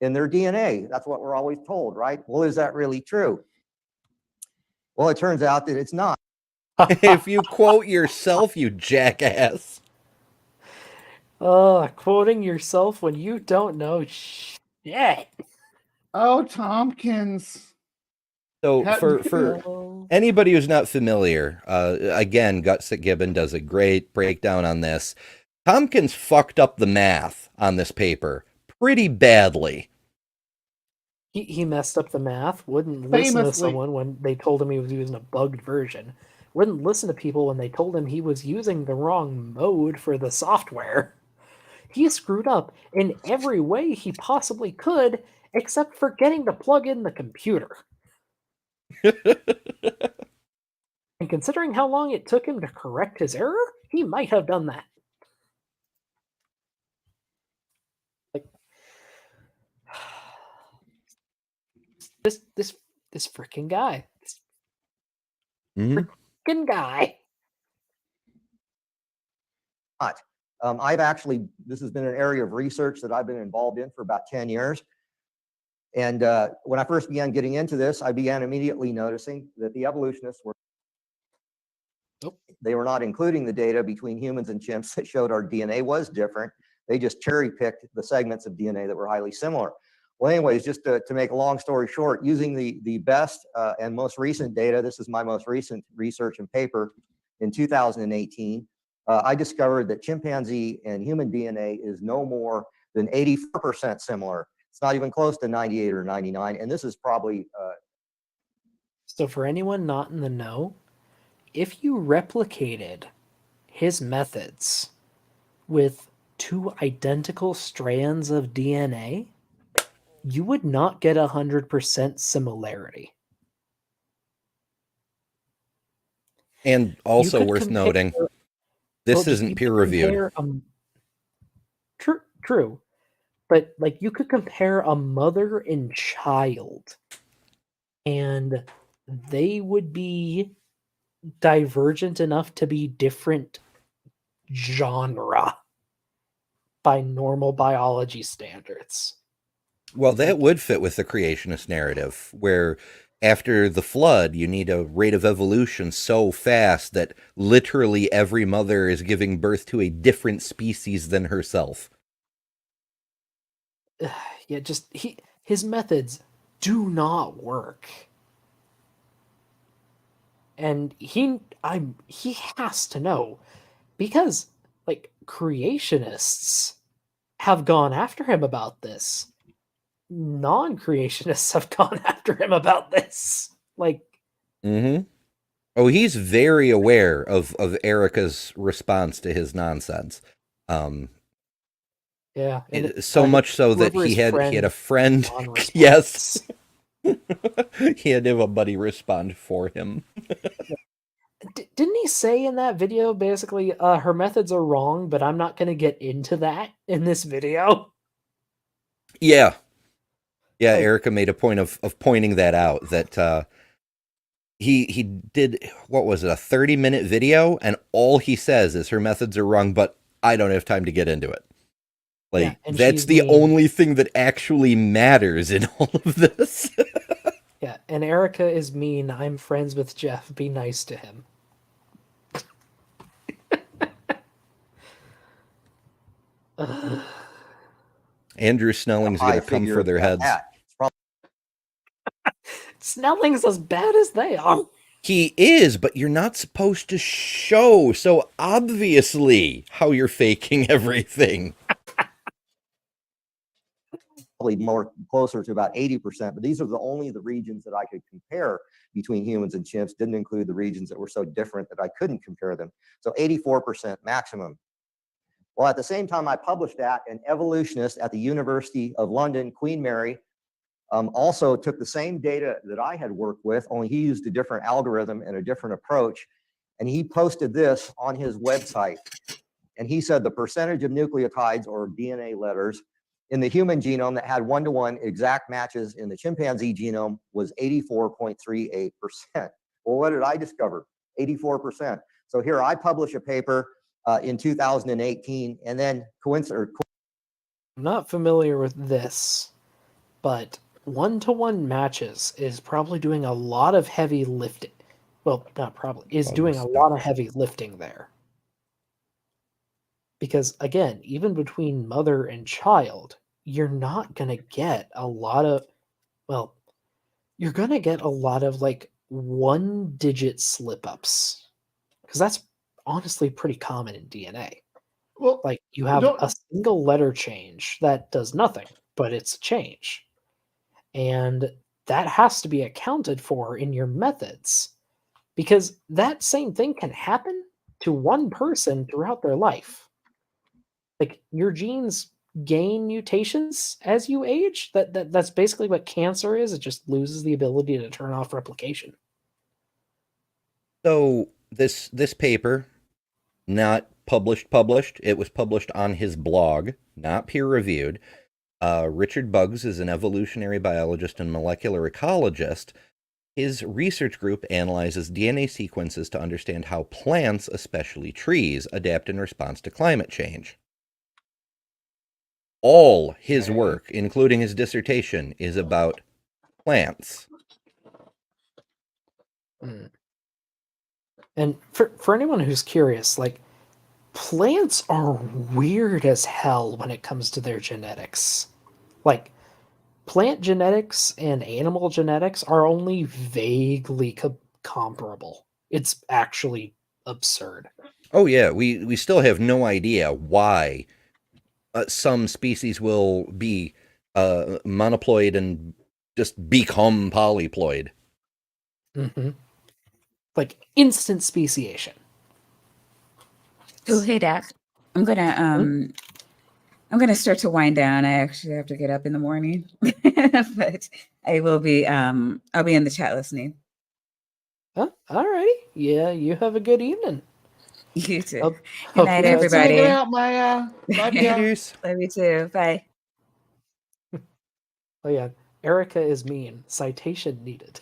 in their DNA. That's what we're always told, right? Well, is that really true? Well, it turns out that it's not. If you quote yourself, you jackass. Quoting yourself when you don't know shit. Oh, Tompkins. So How- for anybody who's not familiar, again, Gutsit Gibbon does a great breakdown on this. Tompkins fucked up the math on this paper pretty badly. He messed up the math, wouldn't listen to Famously. someone when they told him he was using a bugged version, wouldn't listen to people when they told him he was using the wrong mode for the software. He screwed up in every way he possibly could, except for getting to plug in the computer. And considering how long it took him to correct his error, he might have done that. Like, this freaking guy. This Mhm. freaking guy. I've actually, this has been an area of research that I've been involved in for about 10 years. And when I first began getting into this, I began immediately noticing that the evolutionists were, they were not including the data between humans and chimps that showed our DNA was different. They just cherry picked the segments of DNA that were highly similar. Well, anyways, just to make a long story short, using the best and most recent data, this is my most recent research and paper, in 2018, I discovered that chimpanzee and human DNA is no more than 84% similar. It's not even close to 98 or 99. And this is probably So for anyone not in the know, if you replicated his methods with two identical strands of DNA, you would not get 100% similarity. And also worth noting, this isn't peer reviewed. True. But like you could compare a mother and child, and they would be divergent enough to be different genre by normal biology standards. Well, that would fit with the creationist narrative, where after the flood, you need a rate of evolution so fast that literally every mother is giving birth to a different species than herself. Yeah, just his methods do not work. And he has to know, because like creationists have gone after him about this. Non-creationists have gone after him about this. Like, oh, he's very aware of Erica's response to his nonsense. Yeah, and so much so that he had a friend. Yes, he had to have a buddy respond for him. Didn't he say in that video basically, her methods are wrong, but I'm not going to get into that in this video? Yeah. Yeah, like, Erica made a point of pointing that out, that he did, what was it, a 30-minute video, and all he says is her methods are wrong, but I don't have time to get into it. Like, yeah, that's the only thing that actually matters in all of this. Yeah, and Erica is mean. I'm friends with Jeff. Be nice to him. Andrew Snelling's going to come for their heads. Snelling's as bad as they are. He is, but you're not supposed to show so obviously how you're faking everything. Probably more closer to about 80%, but these are only the regions that I could compare between humans and chimps. Didn't include the regions that were so different that I couldn't compare them. So 84% maximum. Well, at the same time I published that, an evolutionist at the University of London, Queen Mary, also took the same data that I had worked with, only he used a different algorithm and a different approach. And he posted this on his website. And he said the percentage of nucleotides or DNA letters in the human genome that had one-to-one exact matches in the chimpanzee genome was 84.38%. Well, what did I discover? 84%. So here I publish a paper in 2018, and then I'm not familiar with this, but one-to-one matches is probably doing a lot of heavy lifting. Well, not probably, is doing a lot of heavy lifting there. Because again, even between mother and child, you're not going to get a lot of, well, you're going to get a lot of like one-digit slip-ups. Because that's honestly pretty common in DNA. Well, like you have a single letter change that does nothing, but it's a change. And that has to be accounted for in your methods, because that same thing can happen to one person throughout their life. Like your genes gain mutations as you age. That's basically what cancer is. It just loses the ability to turn off replication. So this paper, not published. It was published on his blog, not peer-reviewed. Richard Buggs is an evolutionary biologist and molecular ecologist. His research group analyzes DNA sequences to understand how plants, especially trees, adapt in response to climate change. All his work, including his dissertation, is about plants. And for anyone who's curious, like, plants are weird as hell when it comes to their genetics. Like, plant genetics and animal genetics are only vaguely comparable. It's actually absurd. Oh yeah, we still have no idea why some species will be monoploid and just become polyploid. Hmm. Like instant speciation. Oh, hey, Doc. I'm gonna I'm gonna start to wind down. I actually have to get up in the morning, but I will be I'll be in the chat listening. Huh? Alrighty. Yeah, you have a good evening. You too. Hope- Good hope night, you had Thanks for hanging everybody. out, Maya. Love ya. Laters. Love you too. Bye. Oh yeah, Erica is mean. Citation needed.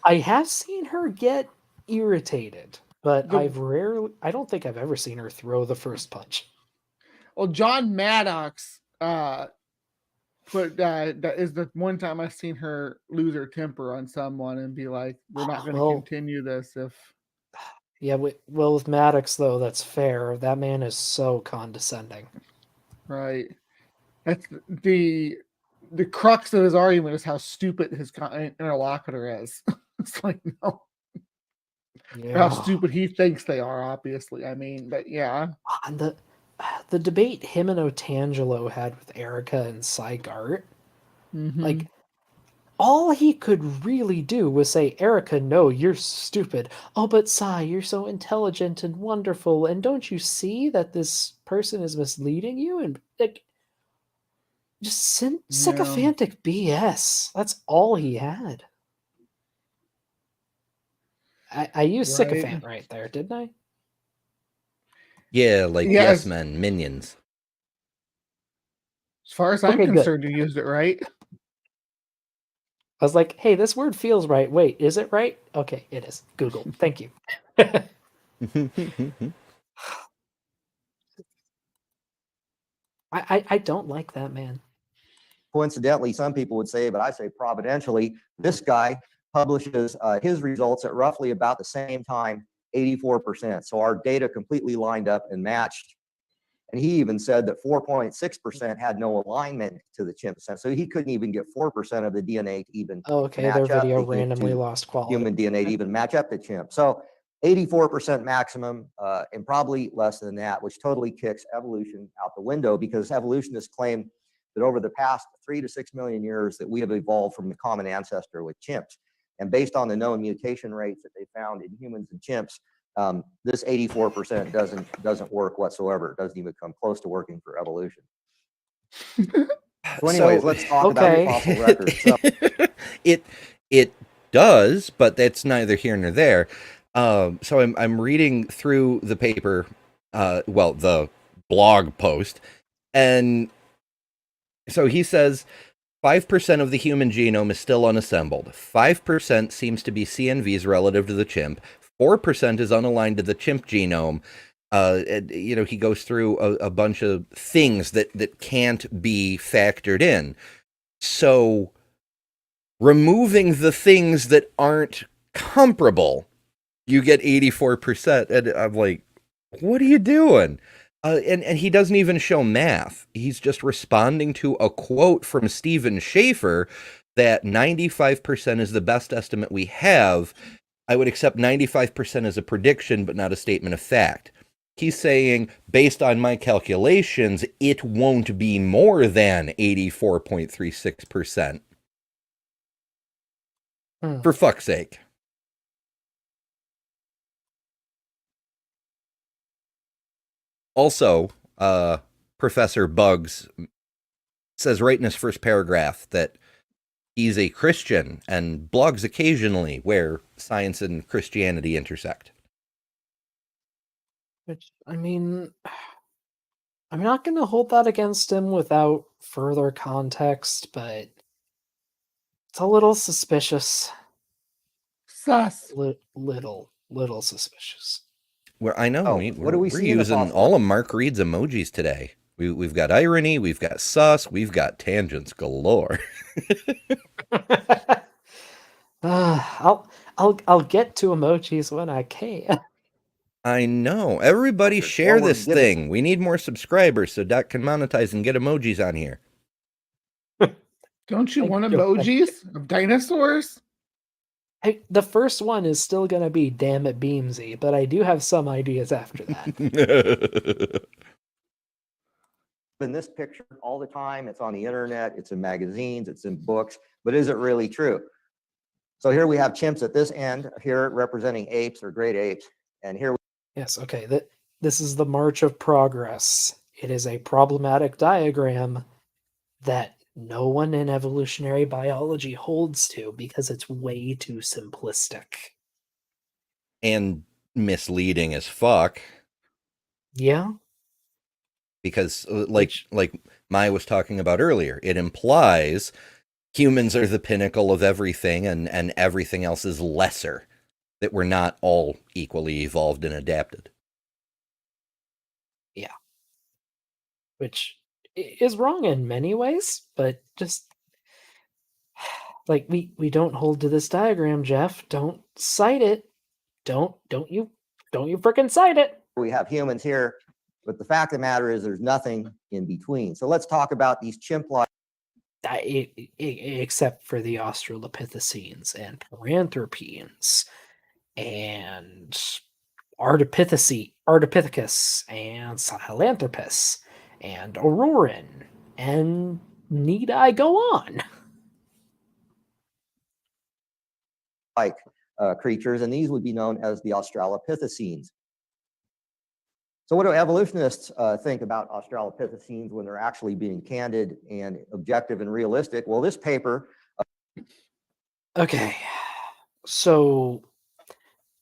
I have seen her get irritated, but I don't think I've ever seen her throw the first punch. Well, John Maddox, that is the one time I've seen her lose her temper on someone and be like, "We're not going to Well- continue this." If Yeah, well, with Maddox though, that's fair. That man is so condescending. right, that's the crux of his argument is how stupid his interlocutor is. It's like no, Yeah. how stupid he thinks they are. Obviously, I mean, but yeah, And the debate him and Otangelo had with Erica and Cygart, like all he could really do was say, Erica, no, you're stupid. Oh, but Cy, you're so intelligent and wonderful, and don't you see that this person is misleading you? And like just sycophantic BS. That's all he had. I used Right. sycophant right there, didn't I? Yeah, like Yes. yes men, minions. As far as I'm Okay, good. concerned, you used it right. I was like, hey, this word feels right. Wait, is it right? Okay, it is. Google. Thank you. I don't like that man. Coincidentally, some people would say, but I say providentially, this guy publishes his results at roughly about the same time, 84%. So our data completely lined up and matched. And he even said that 4.6% had no alignment to the chimp percent. So he couldn't even get 4% of the DNA to even Oh, okay, match their up video to randomly lost quality. human DNA to even match up to chimp. So 84% maximum, and probably less than that, which totally kicks evolution out the window, because evolutionists claim that over the past 3 to 6 million years that we have evolved from the common ancestor with chimps. And based on the known mutation rates that they found in humans and chimps, this 84% doesn't work whatsoever. It doesn't even come close to working for evolution. So anyways, let's talk about the fossil record. So it does, but that's neither here nor there. So I'm reading through the paper, the blog post, and so he says 5% of the human genome is still unassembled. 5% seems to be CNVs relative to the chimp. 4% is unaligned to the chimp genome. He goes through a bunch of things that can't be factored in. So removing the things that aren't comparable, you get 84%. And I'm like, what are you doing? And he doesn't even show math. He's just responding to a quote from Stephen Schaefer that 95% is the best estimate we have. I would accept 95% as a prediction, but not a statement of fact. He's saying, based on my calculations, it won't be more than 84.36%. For fuck's sake. Also, Professor Bugs says right in his first paragraph that he's a Christian and blogs occasionally where science and Christianity intersect. Which, I mean, I'm not going to hold that against him without further context, but it's a little suspicious. Sus. Little suspicious. Where I know what do we we're see in the using fossil all of Mark Reed's emojis today. We've got irony, we've got sus, we've got tangents galore. I'll get to emojis when I can. I know. Everybody That's share one word this to give it. thing. We need more subscribers so Doc can monetize and get emojis on here. Don't you Thank want you. emojis of dinosaurs? The first one is still going to be damn it Beamsy, but I do have some ideas after that. In this picture all the time. It's on the internet, it's in magazines, it's in books, but is it really true? So here we have chimps at this end, here representing apes or great apes, and here Yes, okay. This is the march of progress. It is a problematic diagram that no one in evolutionary biology holds to because it's way too simplistic. And misleading as fuck. Yeah. Because like Maya was talking about earlier, it implies humans are the pinnacle of everything and everything else is lesser, that we're not all equally evolved and adapted. Yeah. Which is wrong in many ways, but just like we don't hold to this diagram, Jeff. Don't cite it. Don't you freaking cite it. we have humans here, but the fact of the matter is there's nothing in between. So let's talk about these chimp-like Except for the Australopithecines and Paranthropines and Ardipithecus and Sahelanthropus and Auroran, and need I go on? creatures, and these would be known as the Australopithecines. So what do evolutionists think about Australopithecines when they're actually being candid and objective and realistic? Well, this paper... Okay, so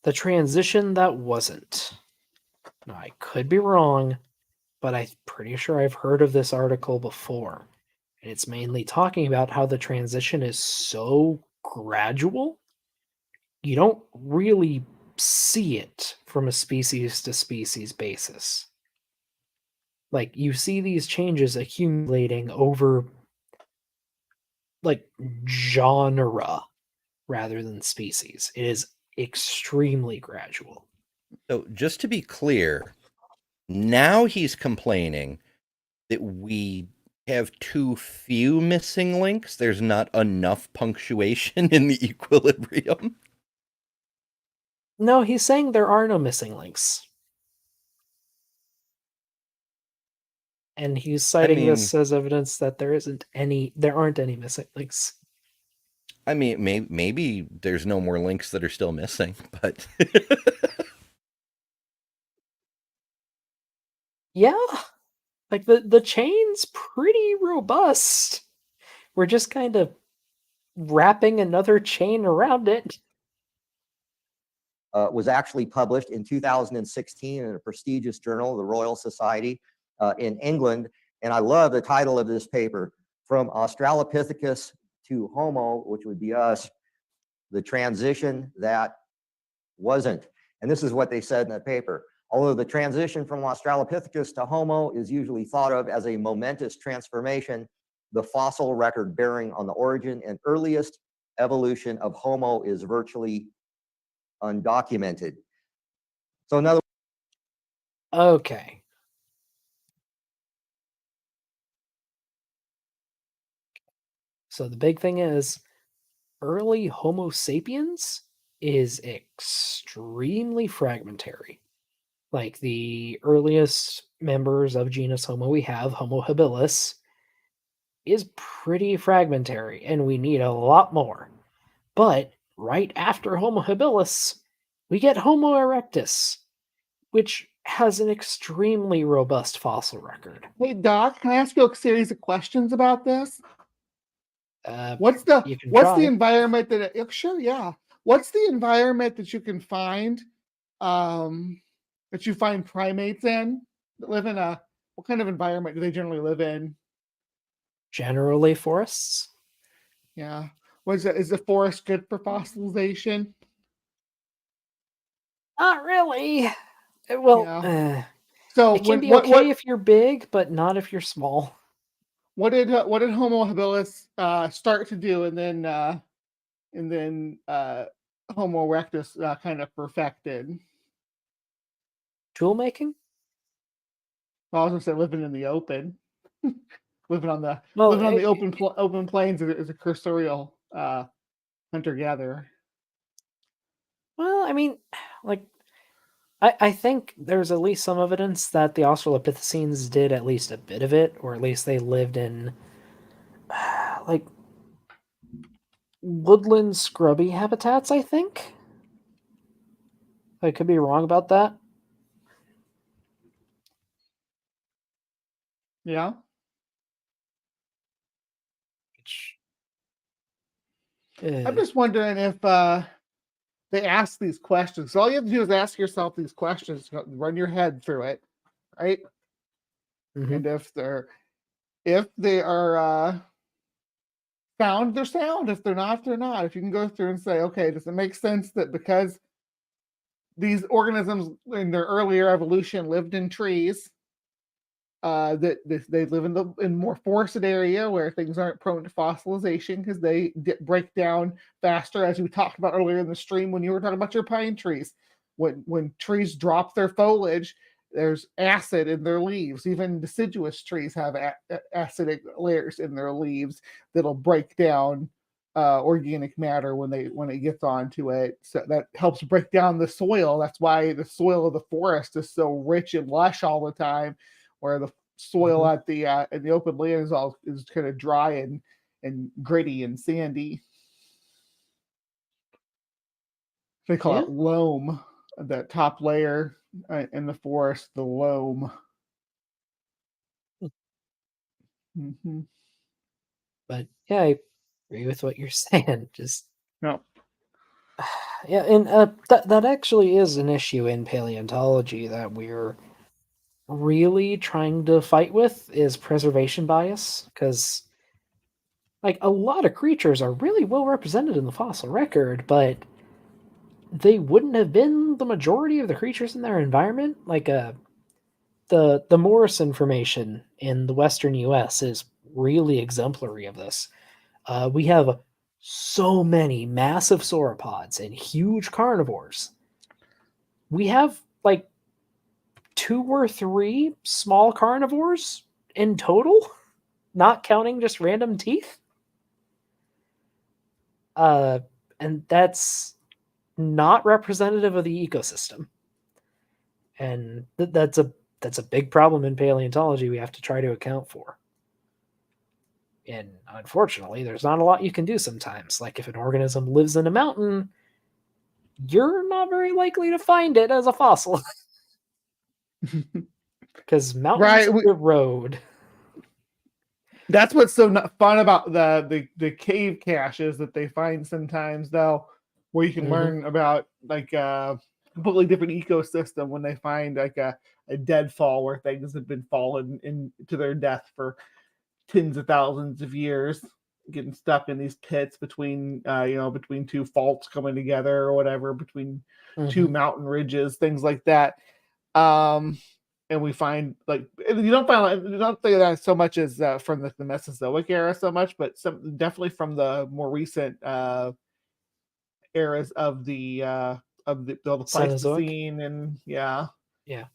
the transition that wasn't. Now, I could be wrong, but I'm pretty sure I've heard of this article before. And it's mainly talking about how the transition is so gradual, you don't really see it from a species to species basis. Like, you see these changes accumulating over, like, genre rather than species. It is extremely gradual. So just to be clear, now he's complaining that we have too few missing links. There's not enough punctuation in the equilibrium. No, he's saying there are no missing links. And he's citing this as evidence that there aren't any missing links. I mean, maybe there's no more links that are still missing, but yeah, like the chain's pretty robust. We're just kind of wrapping another chain around it. Was actually published in 2016 in a prestigious journal, the Royal Society in England. And I love the title of this paper, From Australopithecus to Homo, which would be us, the transition that wasn't. And this is what they said in the paper. Although the transition from Australopithecus to Homo is usually thought of as a momentous transformation, the fossil record bearing on the origin and earliest evolution of Homo is virtually undocumented. So in other Okay. So the big thing is, early Homo sapiens is extremely fragmentary. Like, the earliest members of genus Homo we have, Homo habilis, is pretty fragmentary, and we need a lot more. But right after Homo habilis, we get Homo erectus, which has an extremely robust fossil record. Hey, Doc, can I ask you a series of questions about this? What's try. the environment that sure, yeah. What's the environment that you can find that you find primates in that live in what kind of environment do they generally live in? Generally forests. Yeah. Is the forest good for fossilization? Not really. Well, yeah. So it can be okay if you're big, but not if you're small. What did Homo habilis start to do, and then Homo erectus kind of perfected? Tool making? Well, I was gonna say living in the open, living on the open plains as a cursorial hunter gatherer. Well, I mean, like, I think there's at least some evidence that the Australopithecines did at least a bit of it, or at least they lived in, like, woodland scrubby habitats, I think. I could be wrong about that. Yeah. I'm Uh, just wondering if they ask these questions. So all you have to do is ask yourself these questions, run your head through it, right? mhm. And if they are sound, they're sound. If they're not, they're not. If you can go through and say, okay, does it make sense that because these organisms in their earlier evolution lived in trees, that they live in more forested area where things aren't prone to fossilization because they break down faster, as we talked about earlier in the stream when you were talking about your pine trees. When trees drop their foliage, there's acid in their leaves. Even deciduous trees have acidic layers in their leaves that'll break down organic matter when it gets onto it. So that helps break down the soil. That's why the soil of the forest is so rich and lush all the time, where the soil at the in the open land is kind of dry and gritty and sandy. They call Yeah. it loam. That top layer in the forest, the loam. Mm-hmm. But yeah, I agree with what you're saying. Just No. yeah, and that actually is an issue in paleontology that we're really trying to fight with is preservation bias, because like a lot of creatures are really well represented in the fossil record, but they wouldn't have been the majority of the creatures in their environment. Like the Morrison Formation in the western U.S. is really exemplary of this. We have so many massive sauropods and huge carnivores. We have like 2 or 3 small carnivores in total, not counting just random teeth. And that's not representative of the ecosystem. And that's a big problem in paleontology we have to try to account for. And unfortunately, there's not a lot you can do sometimes. Like if an organism lives in a mountain, you're not very likely to find it as a fossil. Because mountains Right. erode. That's what's so fun about the cave caches that they find sometimes, though, where you can learn about like a completely different ecosystem when they find like a deadfall where things have been fallen into their death for tens of thousands of years, getting stuck in these pits between between two faults coming together or whatever, between two mountain ridges, things like that. And we find like you don't think that so much as from the Mesozoic era so much, but definitely from the more recent eras of the Pleistocene and Yeah. yeah.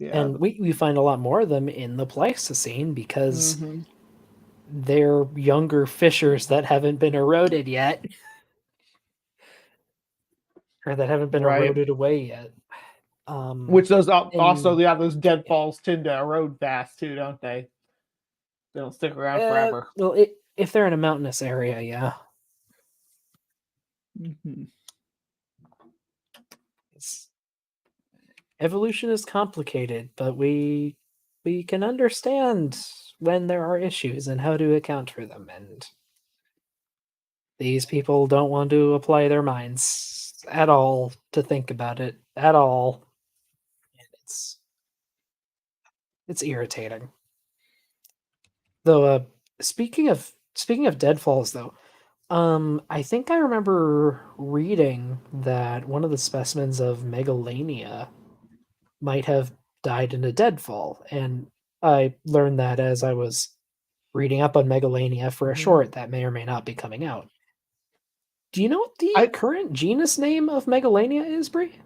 And we find a lot more of them in the Pleistocene because they're younger fissures that haven't been eroded yet. Or that haven't been eroded away yet. Which those also, those deadfalls tend to erode fast too, don't they? They don't stick around forever. Well, if they're in a mountainous area, yeah. Evolution is complicated, but we can understand when there are issues and how to account for them. And these people don't want to apply their minds at all to think about it at all. And it's irritating. Though, speaking of deadfalls, though, I think I remember reading that one of the specimens of Megalania might have died in a deadfall, and I learned that as I was reading up on Megalania for a short that may or may not be coming out. Do you know what the current genus name of Megalania is, Bree?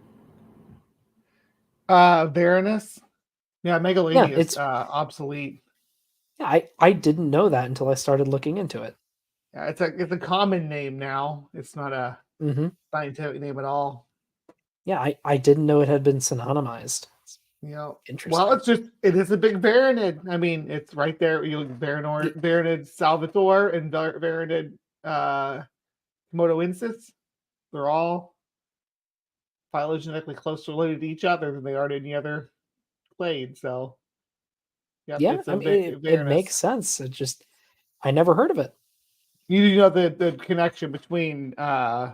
Varanus. Yeah, Megalania is it's obsolete. Yeah, I didn't know that until I started looking into it. Yeah, it's a common name now. It's not Mm-hmm. scientific name at all. Yeah, I didn't know it had been synonymized. Well, it is a big Varanid. I mean, it's right there. You look at Varanid Salvatore and Varanid Komodoensis. They're all phylogenetically close related to each other than they are to any other clade. So, yeah, it's I mean, it makes sense. I never heard of it. You know the connection between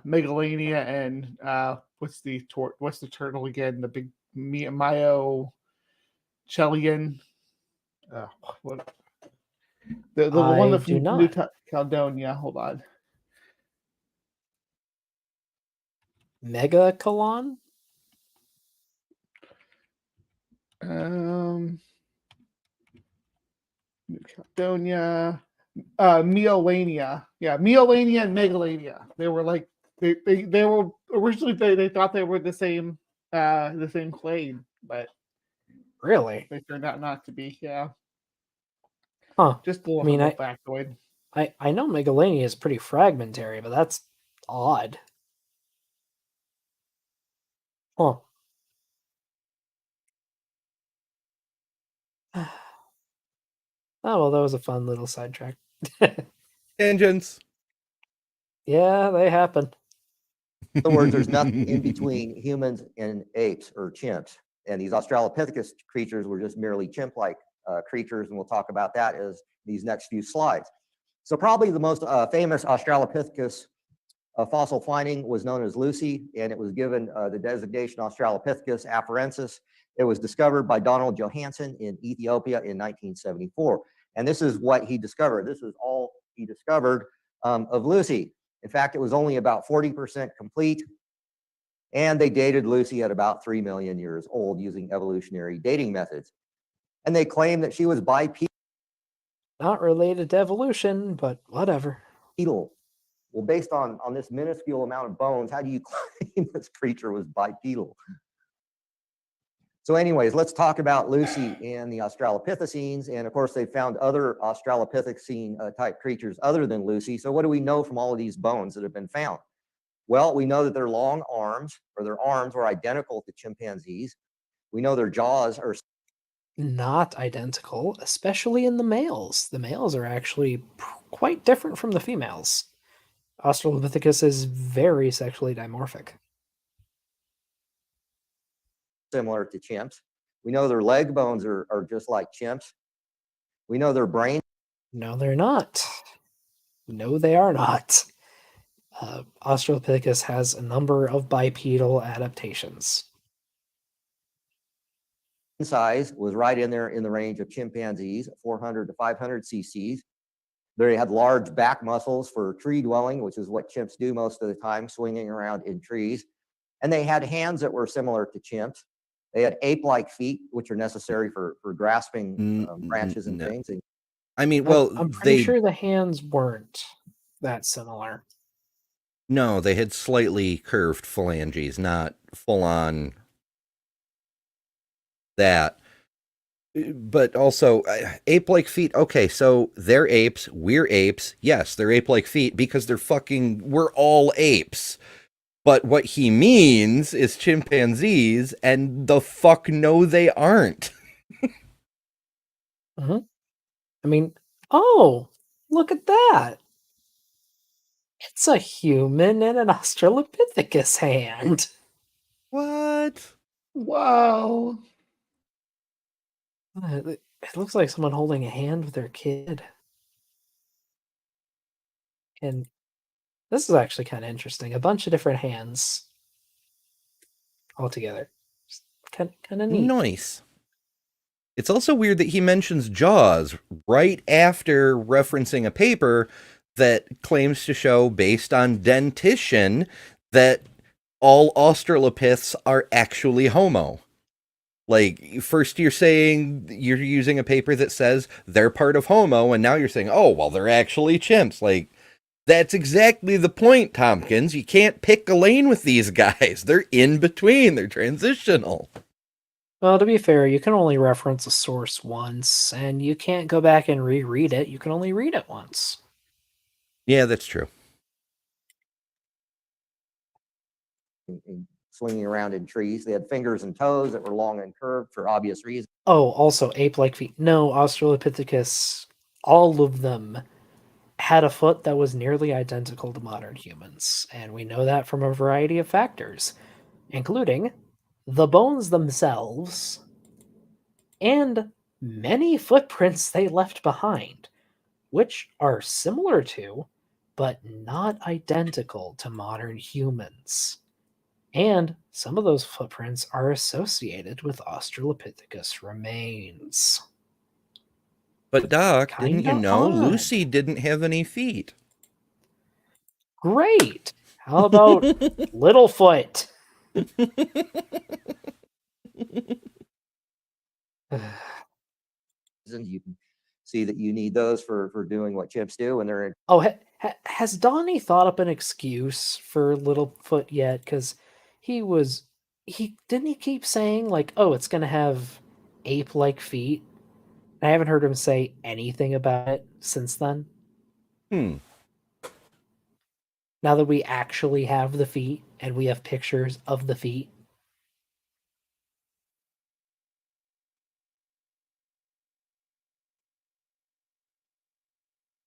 Megalania and what's the turtle again? The big Myo Chelian. What the one I that's do from New not. Caledonia. Hold on. Megacolon? New Caledonia. Meolania. Yeah, Meolania and Megalania. They were like they were originally they thought they were the same clade, but Really? they turned out not to be. Yeah. Huh. Just a little I mean, humble factoid. I know Megalania is pretty fragmentary, but that's odd. Huh. Oh, well, that was a fun little sidetrack. Tangents. Yeah, they happen. In other words, there's nothing in between humans and apes or chimps. And these Australopithecus creatures were just merely chimp-like creatures, and we'll talk about that as these next few slides. So probably the most famous Australopithecus fossil finding was known as Lucy, and it was given the designation Australopithecus afarensis. It was discovered by Donald Johanson in Ethiopia in 1974. And this is what he discovered. This is all he discovered of Lucy. In fact, it was only about 40% complete, and they dated Lucy at about 3 million years old using evolutionary dating methods. And they claimed that she was bipedal. Not related to evolution, but whatever. Well, based on this minuscule amount of bones, how do you claim this creature was bipedal? So anyways, let's talk about Lucy and the Australopithecines. And of course, they found other Australopithecine type creatures other than Lucy. So what do we know from all of these bones that have been found? Well, we know that their long arms, or their arms, were identical to chimpanzees. We know their jaws are Not identical, especially in the males. The males are actually quite different from the females. Australopithecus is very sexually dimorphic. similar to chimps. We know their leg bones are just like chimps. We know their brain. No, they're not. No, they are not. Australopithecus has a number of bipedal adaptations. Size was right in there in the range of chimpanzees, 400 to 500 cc's. They had large back muscles for tree dwelling, which is what chimps do most of the time, swinging around in trees. And they had hands that were similar to chimps. They had ape-like feet, which are necessary for grasping branches and things. I mean, well, I'm pretty sure the hands weren't that similar. No, they had slightly curved phalanges, not full on that. But also, ape-like feet. Okay, so they're apes. We're apes. Yes, they're ape-like feet because we're all apes. But what he means is chimpanzees, and the fuck no, they aren't. I mean, oh, look at that. It's a human and an Australopithecus hand. What? Wow. It looks like someone holding a hand with their kid. And this is actually kind of interesting. A bunch of different hands all together. Kind of neat. Nice. It's also weird that he mentions jaws right after referencing a paper that claims to show, based on dentition, that all Australopiths are actually Homo. Like, first you're saying you're using a paper that says they're part of Homo, and now you're saying, oh, well, they're actually chimps. Like, that's exactly the point, Tompkins. You can't pick a lane with these guys. They're in between. They're transitional. Well, to be fair, you can only reference a source once, and you can't go back and reread it. You can only read it once. Yeah, that's true. and swinging around in trees. They had fingers and toes that were long and curved for obvious reasons. Oh, also ape-like feet. No, Australopithecus, all of them had a foot that was nearly identical to modern humans, and we know that from a variety of factors, including the bones themselves and many footprints they left behind, which are similar to, but not identical to modern humans. And some of those footprints are associated with Australopithecus remains. But Doc, didn't you Kinda know odd. Lucy didn't have any feet? Great! How about Littlefoot? You can see that you need those for doing what chimps do when they're in. Oh, has Donnie thought up an excuse for Littlefoot yet? Because he didn't he keep saying like, oh, it's gonna have ape-like feet. I haven't heard him say anything about it since then. Now that we actually have the feet and we have pictures of the feet.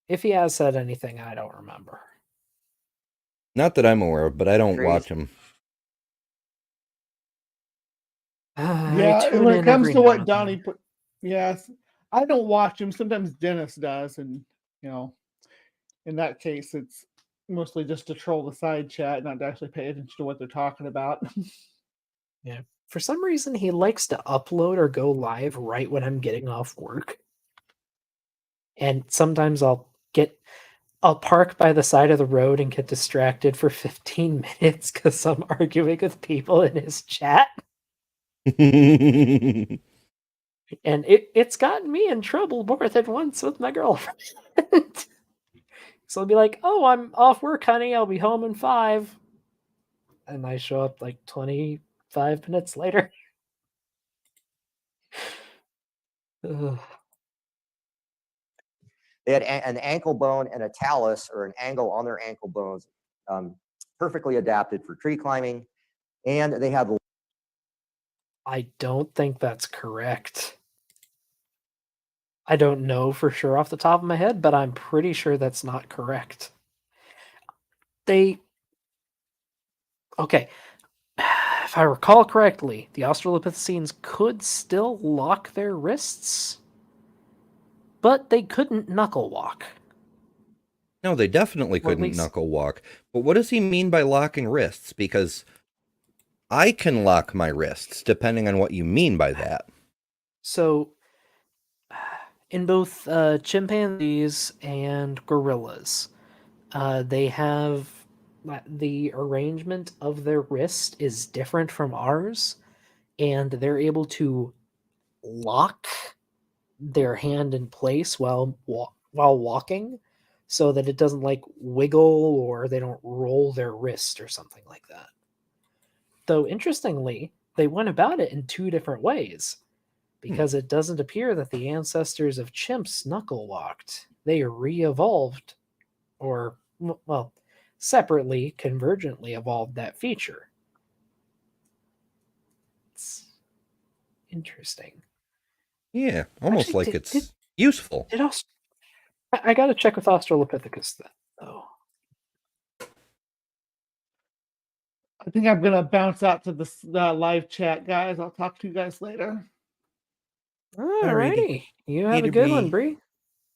If he has said anything, I don't remember. Not that I'm aware of, but I don't Trees. watch them. I Yeah, tune when in it comes every to now what and Donnie then. put, yes, I don't watch him. Sometimes Dennis does, and you know, in that case, it's mostly just to troll the side chat, not to actually pay attention to what they're talking about. Yeah. For some reason, he likes to upload or go live right when I'm getting off work. And sometimes I'll park by the side of the road and get distracted for 15 minutes because I'm arguing with people in his chat. And it's gotten me in trouble more than once with my girlfriend. So I'll be like, oh, I'm off work, honey. I'll be home in 5. And I show up like 25 minutes later. Ugh. They had an ankle bone and a talus, or an angle on their ankle bones, perfectly adapted for tree climbing. And they had. I don't think that's correct. I don't know for sure off the top of my head, but I'm pretty sure that's not correct. Okay. If I recall correctly, the Australopithecines could still lock their wrists, but they couldn't knuckle walk. No, they definitely Or at couldn't least- knuckle walk. But what does he mean by locking wrists? Because I can lock my wrists, depending on what you mean by that. So, in both chimpanzees and gorillas, they have the arrangement of their wrist is different from ours, and they're able to lock their hand in place while walking, so that it doesn't like wiggle or they don't roll their wrist or something like that. Though interestingly, they went about it in 2 different ways, because it doesn't appear that the ancestors of chimps knuckle walked. They re-evolved, or well, separately, convergently evolved that feature. It's interesting. Yeah, almost Actually, like it's useful. I gotta check with Australopithecus then, though. I think I'm gonna bounce out to this live chat, guys. I'll talk to you guys later. Alrighty. You have a Later, good Bree. one, Bree.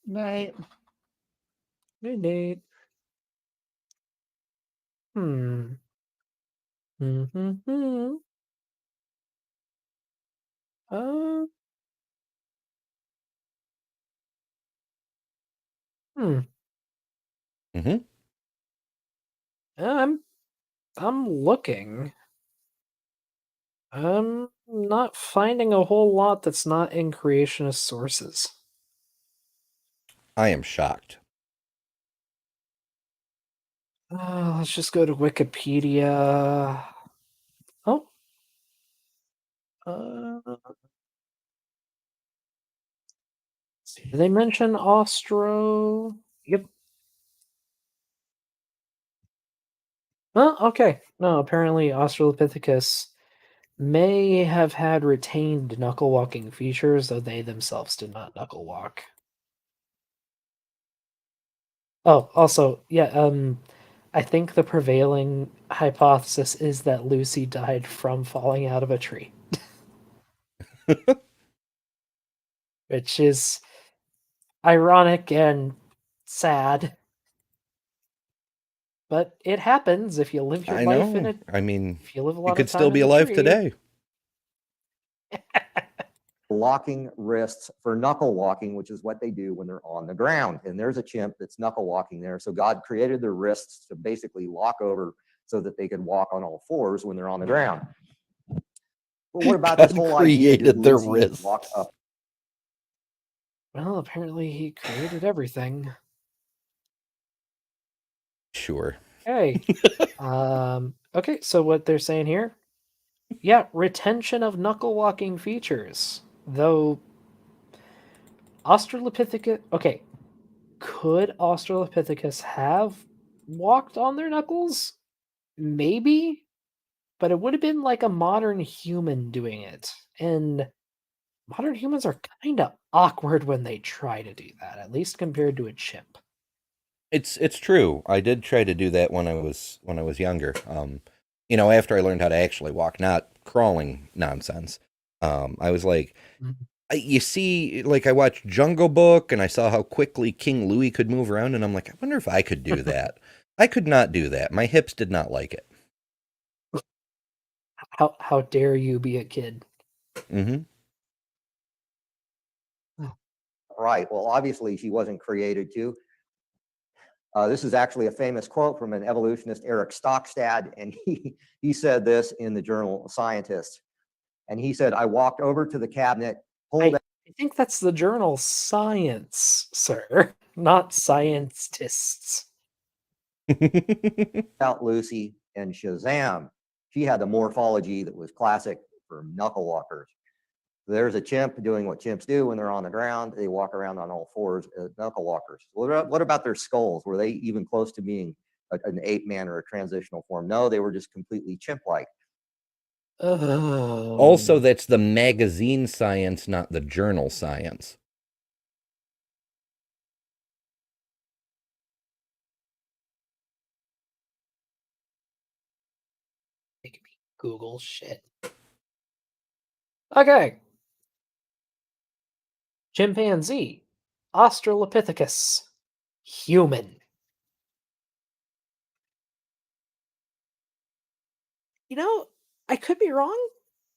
Night. Good night. Hmm. Mm-hmm. Uh. Hmm. Mm-hmm. I'm looking. I'm not finding a whole lot that's not in creationist sources. I am shocked. Let's just go to Wikipedia. Oh. Did they mention Austro? Yep. Oh, okay. No, apparently Australopithecus may have had retained knuckle walking features, though they themselves did not knuckle walk. Oh, also, yeah, I think the prevailing hypothesis is that Lucy died from falling out of a tree. Which is ironic and sad. But it happens if you live your I life in know. a I mean, if you live a you lot could of still time be in a alive tree. today. Locking wrists for knuckle walking, which is what they do when they're on the ground. And there's a chimp that's knuckle walking there. So God created their wrists to basically lock over so that they could walk on all fours when they're on the ground. But what about this God whole idea? Did created their Lucy walk wrists. up? Well, apparently he created everything. Sure. Hey. Okay, so what they're saying here, yeah, retention of knuckle walking features. Though Australopithecus, okay, could Australopithecus have walked on their knuckles? Maybe, but it would have been like a modern human doing it. And modern humans are kind of awkward when they try to do that, at least compared to a chimp. It's true. I did try to do that when I was younger. After I learned how to actually walk, not crawling nonsense. I was like, you see, like I watched Jungle Book and I saw how quickly King Louie could move around, and I'm like, I wonder if I could do that. I could not do that. My hips did not like it. How dare you be a kid? Mm-hmm. Right. Well, obviously she wasn't created to. This is actually a famous quote from an evolutionist, Eric Stockstad, and he said this in the journal Scientist. And he said, I walked over to the cabinet, pulled I think that's the journal Science, sir, not scientists. out Lucy, and Shazam. She had the morphology that was classic for knuckle walkers. There's a chimp doing what chimps do when they're on the ground. They walk around on all fours as knuckle walkers. What about their skulls? Were they even close to being an ape man or a transitional form? No, they were just completely chimp-like. Oh. Also, that's the magazine Science, not the journal Science. Make me Google shit. Okay. Chimpanzee, Australopithecus, human. I could be wrong,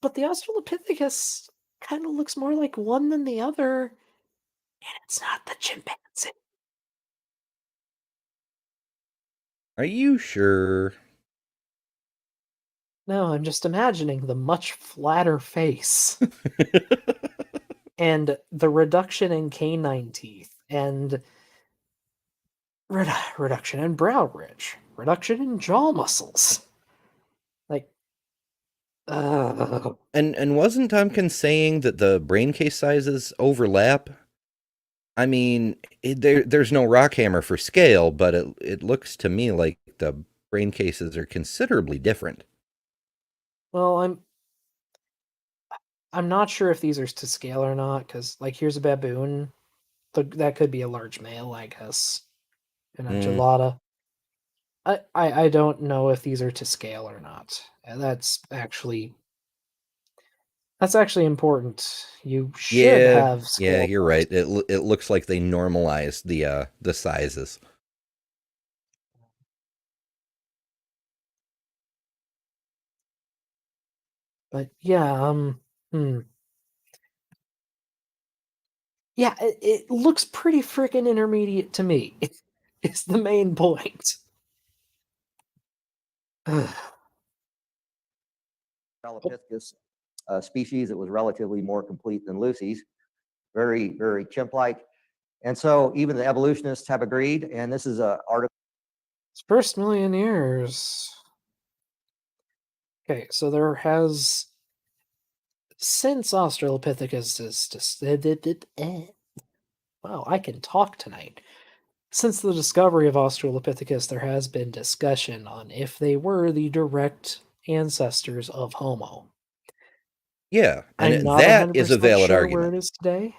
but the Australopithecus kind of looks more like one than the other, and it's not the chimpanzee. Are you sure? No, I'm just imagining the much flatter face and the reduction in canine teeth and reduction in brow ridge, reduction in jaw muscles. Like, And wasn't Tompkins saying that the brain case sizes overlap? I mean, there's no rock hammer for scale, but it looks to me like the brain cases are considerably different. well, I'm not sure if these are to scale or not, because like here's a baboon. That could be a large male, I guess. And a gelada. I don't know if these are to scale or not. And that's actually important. You should have scale. Yeah, you're right. It looks like they normalized the sizes. But yeah, yeah, it looks pretty freaking intermediate to me. It's the main point. Australopithecus species that was relatively more complete than Lucy's, very, very chimp-like. And so even the evolutionists have agreed, and this is an article. It's first million years. Okay, so there has since Australopithecus is just wow, I can talk tonight. Since the discovery of Australopithecus, there has been discussion on if they were the direct ancestors of Homo. Yeah, and I'm not that is a 100% valid sure where argument. it is today.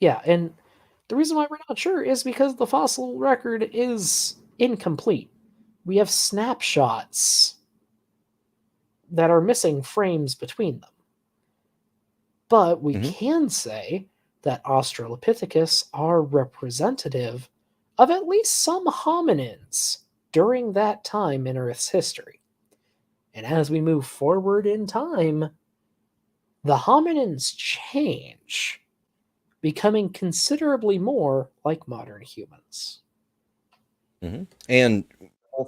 Yeah, and the reason why we're not sure is because the fossil record is incomplete. We have snapshots that are missing frames between them. But we Mhm. can say that Australopithecus are representative of at least some hominins during that time in Earth's history. And as we move forward in time, the hominins change, becoming considerably more like modern humans. And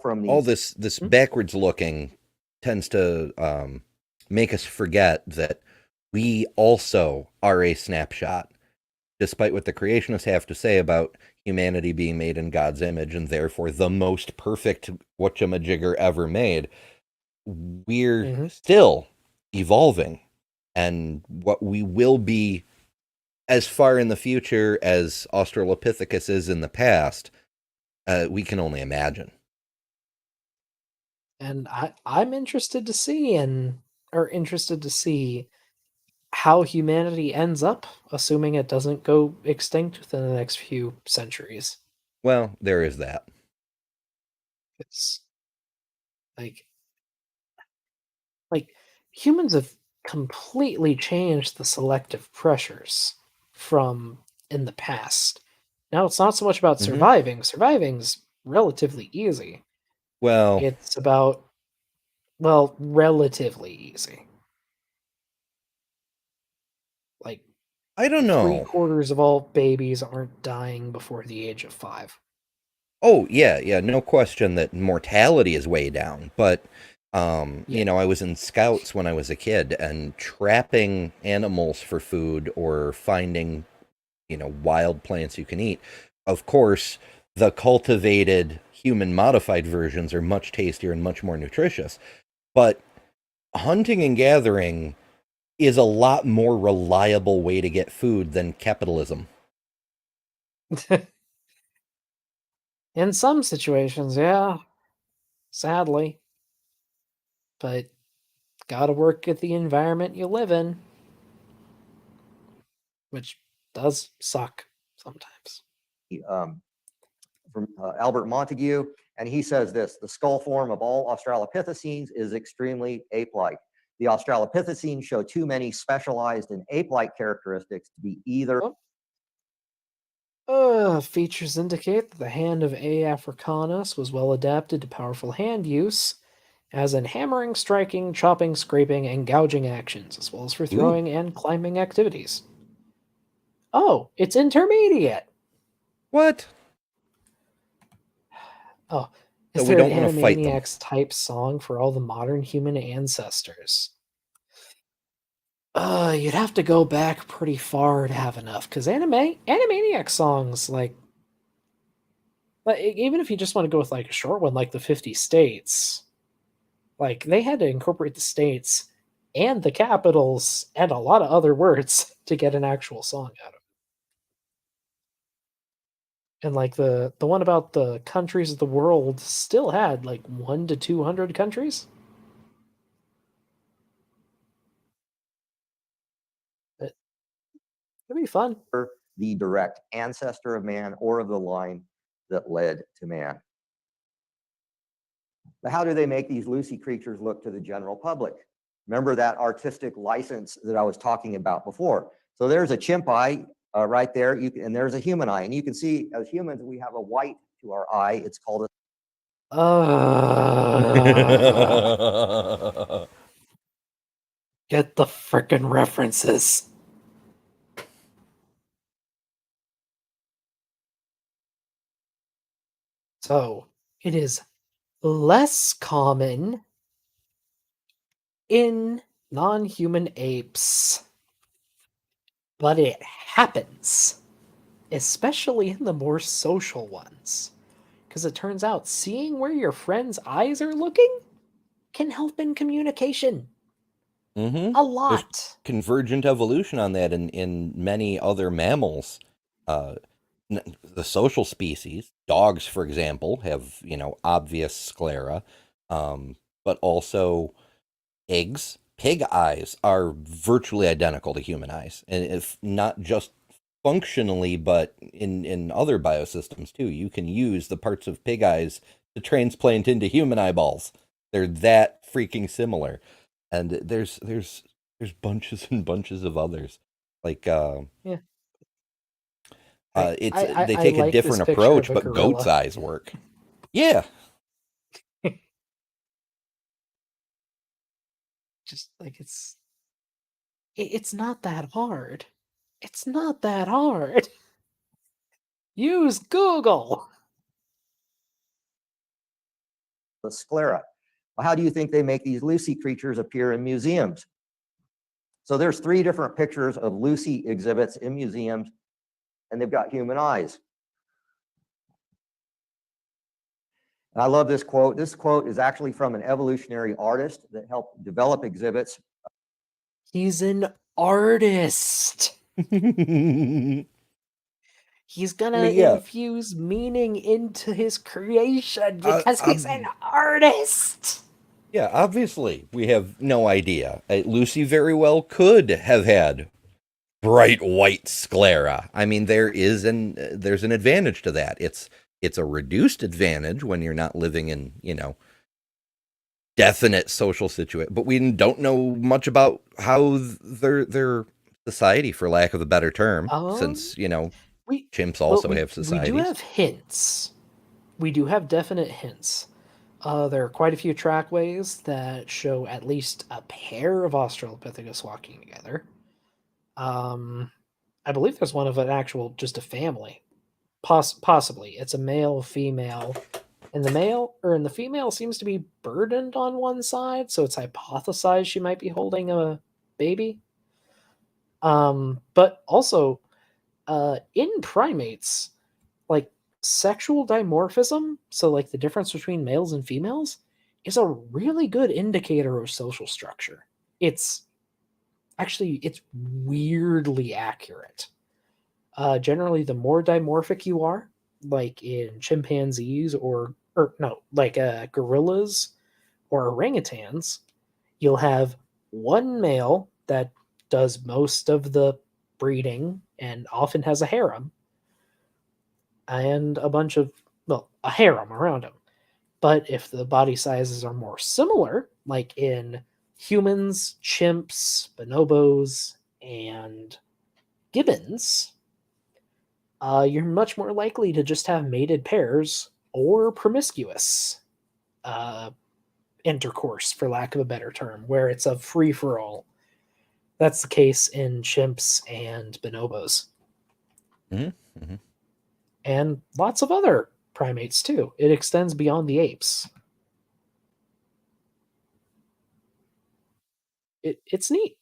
From all these this backwards looking tends to make us forget that we also are a snapshot, despite what the creationists have to say about humanity being made in God's image and therefore the most perfect whatchamajigger ever made. We're still evolving, and what we will be as far in the future as Australopithecus is in the past, we can only imagine. And I'm interested to see how humanity ends up, assuming it doesn't go extinct within the next few centuries. Well, there is that. It's like humans have completely changed the selective pressures from in the past. Now it's not so much about surviving. Surviving's relatively easy. Well, It's about, well, relatively easy. Like, I don't know. 3/4 of all babies aren't dying before the age of 5. Oh, yeah, no question that mortality is way down, but you know, I was in scouts when I was a kid, and trapping animals for food or finding, you know, wild plants you can eat. Of course, the cultivated human modified versions are much tastier and much more nutritious, but hunting and gathering is a lot more reliable way to get food than capitalism. In some situations, yeah, sadly. But gotta work at the environment you live in, which does suck sometimes. from Albert Montague, and he says this: the skull form of all Australopithecines is extremely ape-like. The Australopithecines show too many specialized and ape-like characteristics to be either. Features indicate that the hand of A. africanus was well adapted to powerful hand use, as in hammering, striking, chopping, scraping, and gouging actions, as well as for throwing and climbing activities. Oh, it's intermediate! What? Oh, So is we there an don't want to fight them. Animaniacs type song for all the modern human ancestors? You'd have to go back pretty far to have enough, because Animaniac songs, like, even if you just want to go with like a short one, like the 50 states, like they had to incorporate the states and the capitals and a lot of other words to get an actual song out of it. And like the one about the countries of the world still had like 1 to 200 countries. It'd be fun. The direct ancestor of man or of the line that led to man. But how do they make these Lucy creatures look to the general public? Remember that artistic license that I was talking about before. So there's a chimp eye right there, and there's a human eye. And you can see as humans, we have a white to our eye. It's called a... Get the frickin' references. So, it is less common in non-human apes, but it happens, especially in the more social ones, because it turns out seeing where your friend's eyes are looking can help in communication a lot. There's convergent evolution on that in many other mammals. The social species, dogs, for example, have, obvious sclera, but also pigs. Pig eyes are virtually identical to human eyes, and if not just functionally, but in other biosystems too. You can use the parts of pig eyes to transplant into human eyeballs. They're that freaking similar, and there's bunches and bunches of others. Like Yeah. it's I they take a like this different picture of approach, a but goat's gorilla. eyes work. Yeah, Just like it's not that hard. It's not that hard. Use Google. The sclera. Well, how do you think they make these Lucy creatures appear in museums? So there's 3 different pictures of Lucy exhibits in museums, and they've got human eyes. And I love this quote. This quote is actually from an evolutionary artist that helped develop exhibits. He's an artist. He's gonna yeah, infuse meaning into his creation because he's an artist. yeah. Obviously, we have no idea. Lucy very well could have had bright white sclera. I mean, there's an advantage to that. It's a reduced advantage when you're not living in, definite social situation. But we don't know much about how their society, for lack of a better term, since We chimps well, also we have we do societies. have hints. We do have definite hints. There are quite a few trackways that show at least a pair of Australopithecus walking together. I believe there's one of an actual just a family. Possibly it's a male, female, and the female seems to be burdened on one side, so it's hypothesized she might be holding a baby. But also, in primates, like sexual dimorphism, so like the difference between males and females, is a really good indicator of social structure. It's weirdly accurate. Generally, the more dimorphic you are, like in chimpanzees or no, like gorillas or orangutans, you'll have one male that does most of the breeding and often has a harem, and a harem around him. But if the body sizes are more similar, like in humans, chimps, bonobos, and gibbons, you're much more likely to just have mated pairs or promiscuous uh, intercourse, for lack of a better term, where it's a free for all. That's the case in chimps and bonobos. Mm-hmm. Mm-hmm. And lots of other primates too. It extends beyond the apes. It's neat.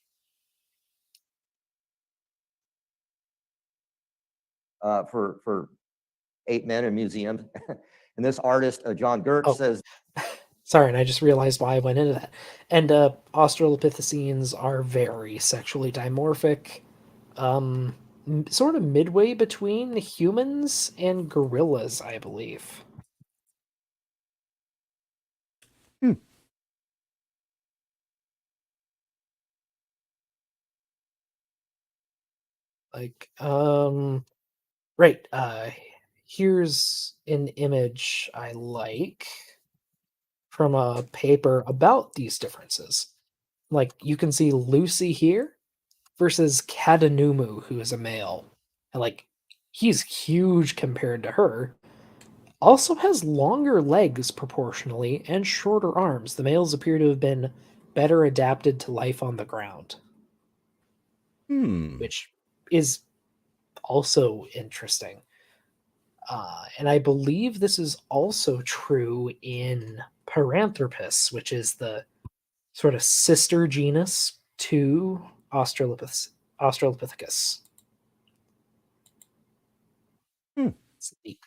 For ape men in museums. And this artist, John Gertz, says, sorry, and I just realized why I went into that. And Australopithecines are very sexually dimorphic, sort of midway between humans and gorillas, I believe. Like, right. Here's an image I like from a paper about these differences. Like, you can see Lucy here versus Kadanumu, who is a male. And, like, he's huge compared to her. Also has longer legs proportionally and shorter arms. The males appear to have been better adapted to life on the ground, which is also interesting. And I believe this is also true in Paranthropus, which is the sort of sister genus to Australopithecus. It's neat.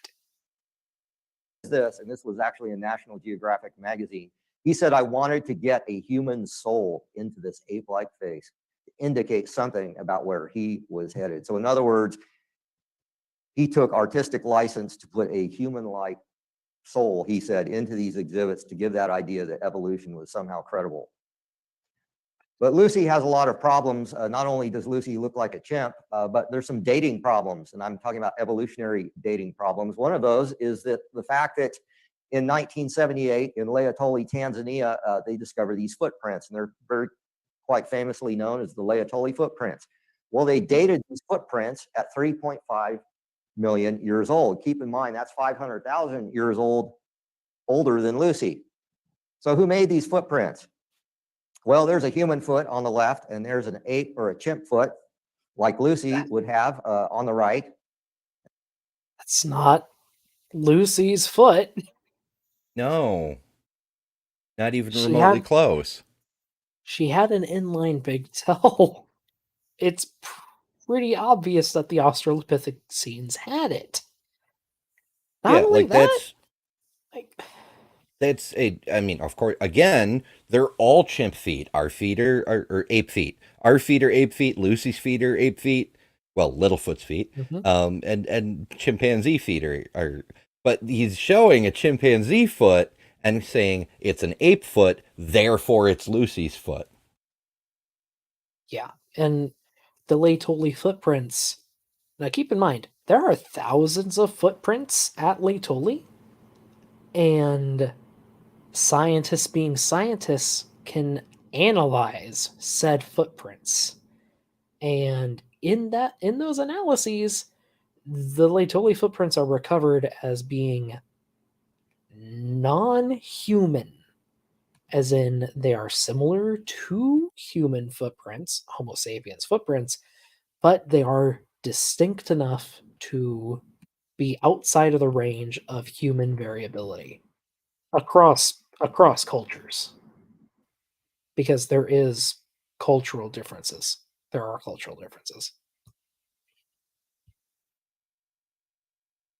this, and this was actually in National Geographic magazine. He said, I wanted to get a human soul into this ape-like face to indicate something about where he was headed. So in other words, he took artistic license to put a human-like soul, he said, into these exhibits to give that idea that evolution was somehow credible. But Lucy has a lot of problems. Not only does Lucy look like a chimp, but there's some dating problems, and I'm talking about evolutionary dating problems. One of those is that the fact that in 1978 in Laetoli, Tanzania, they discovered these footprints, and they're very quite famously known as the Laetoli footprints. Well, they dated these footprints at 3.5 million years old. Keep in mind, that's 500,000 years old, older than Lucy. So who made these footprints? Well, there's a human foot on the left, and there's an ape or a chimp foot, like Lucy would have on the right. That's not Lucy's foot. No, not even She remotely had- close. She had an inline big toe. It's pretty obvious that the Australopithecines had it. Not Yeah, only like that, that's a. I mean, of course, again, they're all chimp feet. Our feet are ape feet. Our feet are ape feet. Lucy's feet are ape feet. Well, Littlefoot's feet. And chimpanzee feet are. But he's showing a chimpanzee foot and saying it's an ape foot, therefore it's Lucy's foot. yeah, and the Laetoli footprints. Now, keep in mind, there are thousands of footprints at Laetoli, and scientists being scientists can analyze said footprints. And in those analyses, the Laetoli footprints are recovered as being non-human, as in they are similar to human footprints, Homo sapiens footprints, but they are distinct enough to be outside of the range of human variability across cultures, because there is cultural differences. There are cultural differences.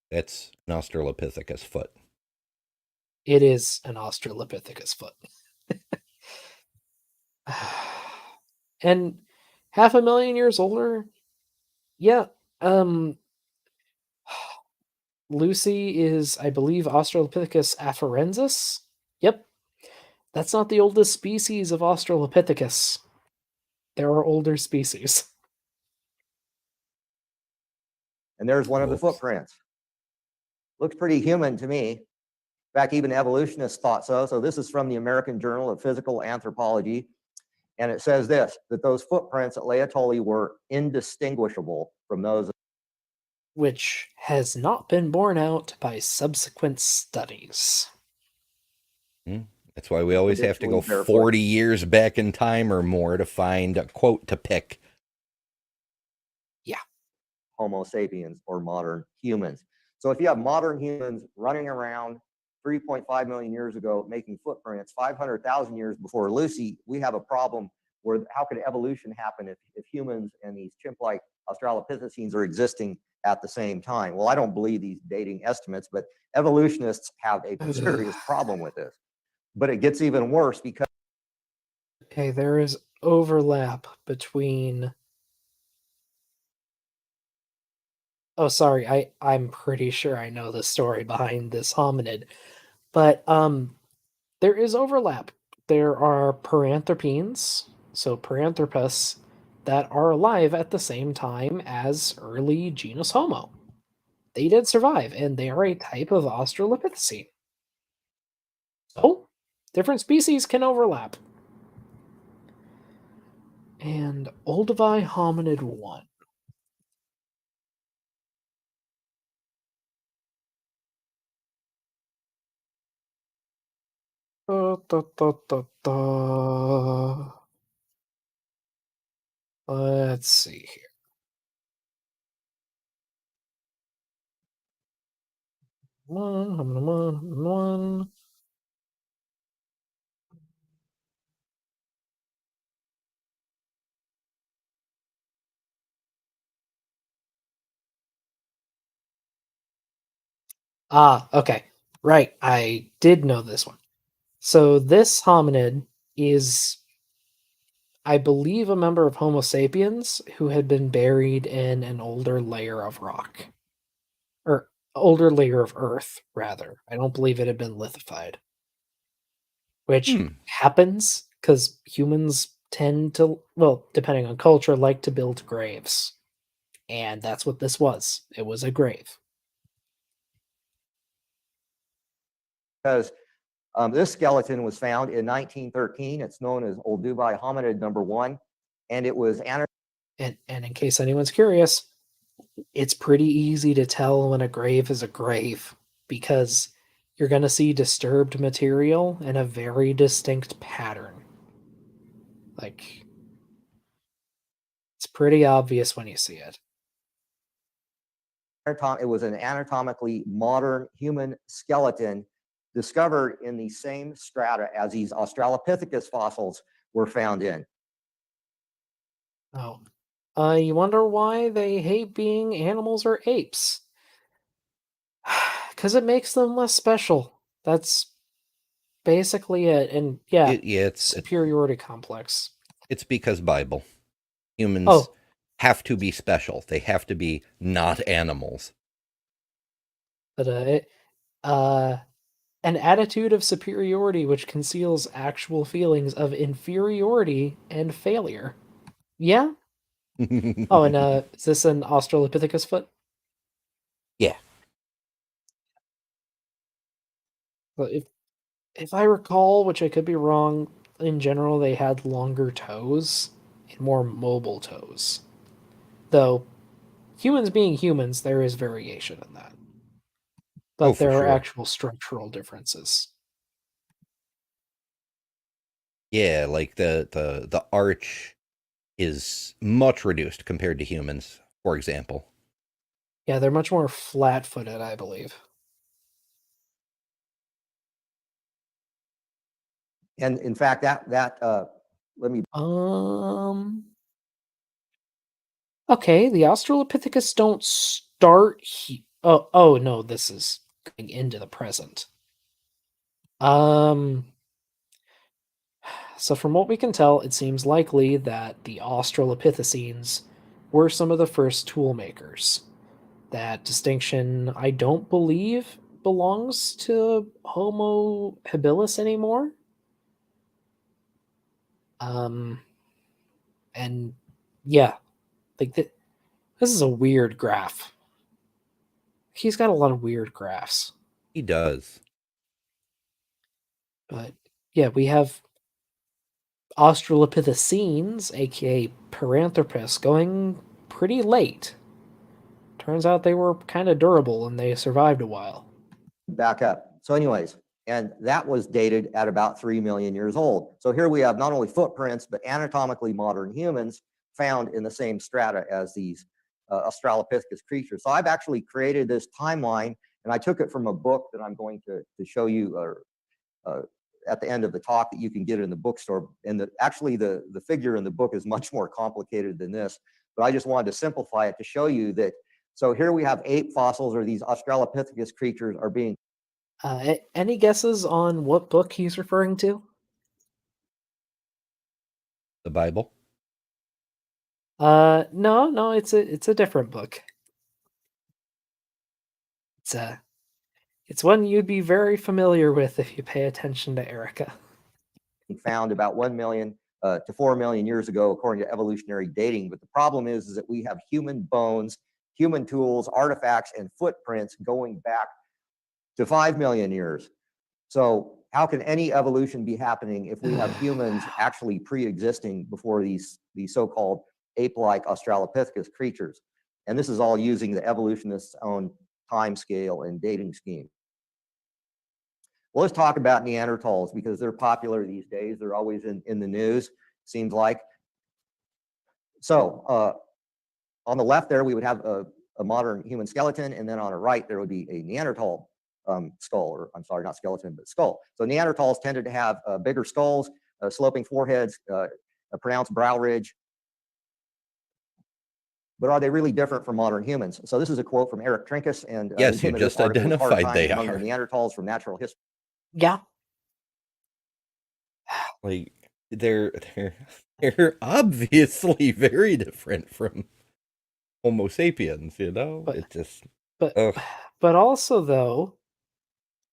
That's an Australopithecus foot. It is an Australopithecus foot. And 500,000 years older? Yeah. Lucy is, I believe, Australopithecus afarensis. Yep. That's not the oldest species of Australopithecus. There are older species. And there's one of the footprints. Looks pretty human to me. In fact, even evolutionists thought so. So this is from the American Journal of Physical Anthropology. And it says this, that those footprints at Laetoli were indistinguishable from those. Which has not been borne out by subsequent studies. That's why we always have to go 40 years back in time or more to find a quote to pick. Yeah. Homo sapiens or modern humans. So if you have modern humans running around 3.5 million years ago making footprints, 500,000 years before Lucy, we have a problem where how could evolution happen if humans and these chimp-like Australopithecines are existing at the same time? Well, I don't believe these dating estimates, but evolutionists have a serious problem with this. But it gets even worse because... Okay, there is overlap between... Oh, sorry, I'm pretty sure I know the story behind this hominid. But there is overlap. There are paranthropines, so Paranthropus, that are alive at the same time as early genus Homo. They did survive, and they are a type of Australopithecine. So, different species can overlap. And Olduvai hominid 1. Let's see here. One. Okay. Right. I did know this one. So this hominid is, I believe, a member of Homo sapiens who had been buried in an older layer of rock. older layer of Earth, rather. I don't believe it had been lithified. Which happens because humans tend to, well, depending on culture, like to build graves. And that's what this was. It was a grave. Because this skeleton was found in 1913. It's known as Old Dubai hominid number 1, and it was And in case anyone's curious, it's pretty easy to tell when a grave is a grave because you're going to see disturbed material in a very distinct pattern. Like, it's pretty obvious when you see it. it was an anatomically modern human skeleton discovered in the same strata as these Australopithecus fossils were found in. Oh. You wonder why they hate being animals or apes? Because it makes them less special. That's basically it. And yeah, It's superiority complex. It's because Bible. Humans Oh. have to be special. They have to be not animals. But an attitude of superiority which conceals actual feelings of inferiority and failure. Yeah? Oh, and is this an Australopithecus foot? Yeah. But if I recall, which I could be wrong, in general they had longer toes and more mobile toes. Though humans being humans, there is variation in that. But for there are sure. actual structural differences. Yeah, like the arch is much reduced compared to humans, for example. Yeah, they're much more flat-footed, I believe. And in fact, let me. Okay, the Australopithecus don't start oh no, this is going into the present. So from what we can tell, it seems likely that the Australopithecines were some of the first tool makers. That distinction, I don't believe, belongs to Homo habilis anymore. And yeah, like this is a weird graph. He's got a lot of weird graphs. He does. But yeah, we have Australopithecines, aka Paranthropus, going pretty late. Turns out they were kind of durable and they survived a while. Back up. So anyways, and that was dated at about 3 million years old. So here we have not only footprints, but anatomically modern humans found in the same strata as these Australopithecus creatures. So I've actually created this timeline, and I took it from a book that I'm going to show you at the end of the talk that you can get in the bookstore. And actually the figure in the book is much more complicated than this, but I just wanted to simplify it to show you that. So here we have ape fossils, or these Australopithecus creatures are being. Any guesses on what book he's referring to? The Bible? No, it's a different book. It's one you'd be very familiar with if you pay attention to Erica. Found about 1 million to 4 million years ago, according to evolutionary dating. But the problem is that we have human bones, human tools, artifacts, and footprints going back to 5 million years. So how can any evolution be happening if we have humans actually pre-existing before these so-called ape-like Australopithecus creatures? And this is all using the evolutionists' own time scale and dating scheme. Well, let's talk about Neanderthals because they're popular these days. They're always in the news, seems like. So on the left there, we would have a modern human skeleton, and then on the right, there would be a Neanderthal skull, or I'm sorry, not skeleton, but skull. So Neanderthals tended to have bigger skulls, sloping foreheads, a pronounced brow ridge. But are they really different from modern humans? So this is a quote from Eric Trinkus, and yes, you just identified they among are. the Neanderthals from natural history. Yeah. Like they're obviously very different from Homo sapiens, you know? But it just But Ugh. but also though,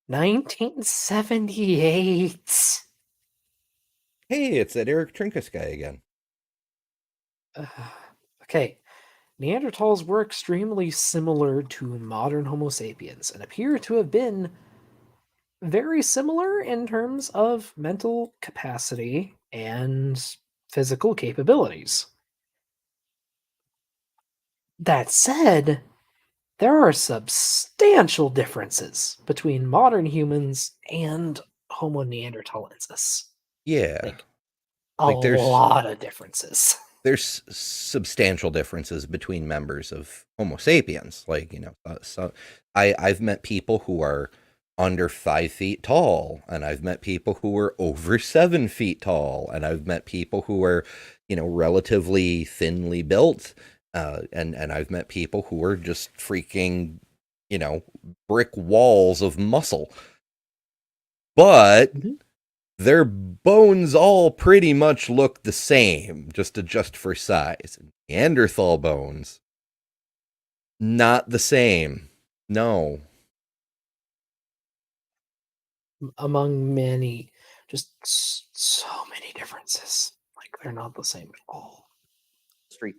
1978. Hey, it's that Eric Trinkus guy again. Okay, Neanderthals were extremely similar to modern Homo sapiens and appear to have been very similar in terms of mental capacity and physical capabilities. That said, there are substantial differences between modern humans and Homo neanderthalensis. Yeah. Like, a Like lot of differences. there's substantial differences between members of Homo sapiens. Like, so I've met people who are under 5 feet tall, and I've met people who are over 7 feet tall, and I've met people who are, relatively thinly built, and I've met people who are just freaking, brick walls of muscle. But their bones all pretty much look the same, just adjust for size. Neanderthal bones, not the same. No. Among many, just so many differences. Like, they're not the same at all. Street.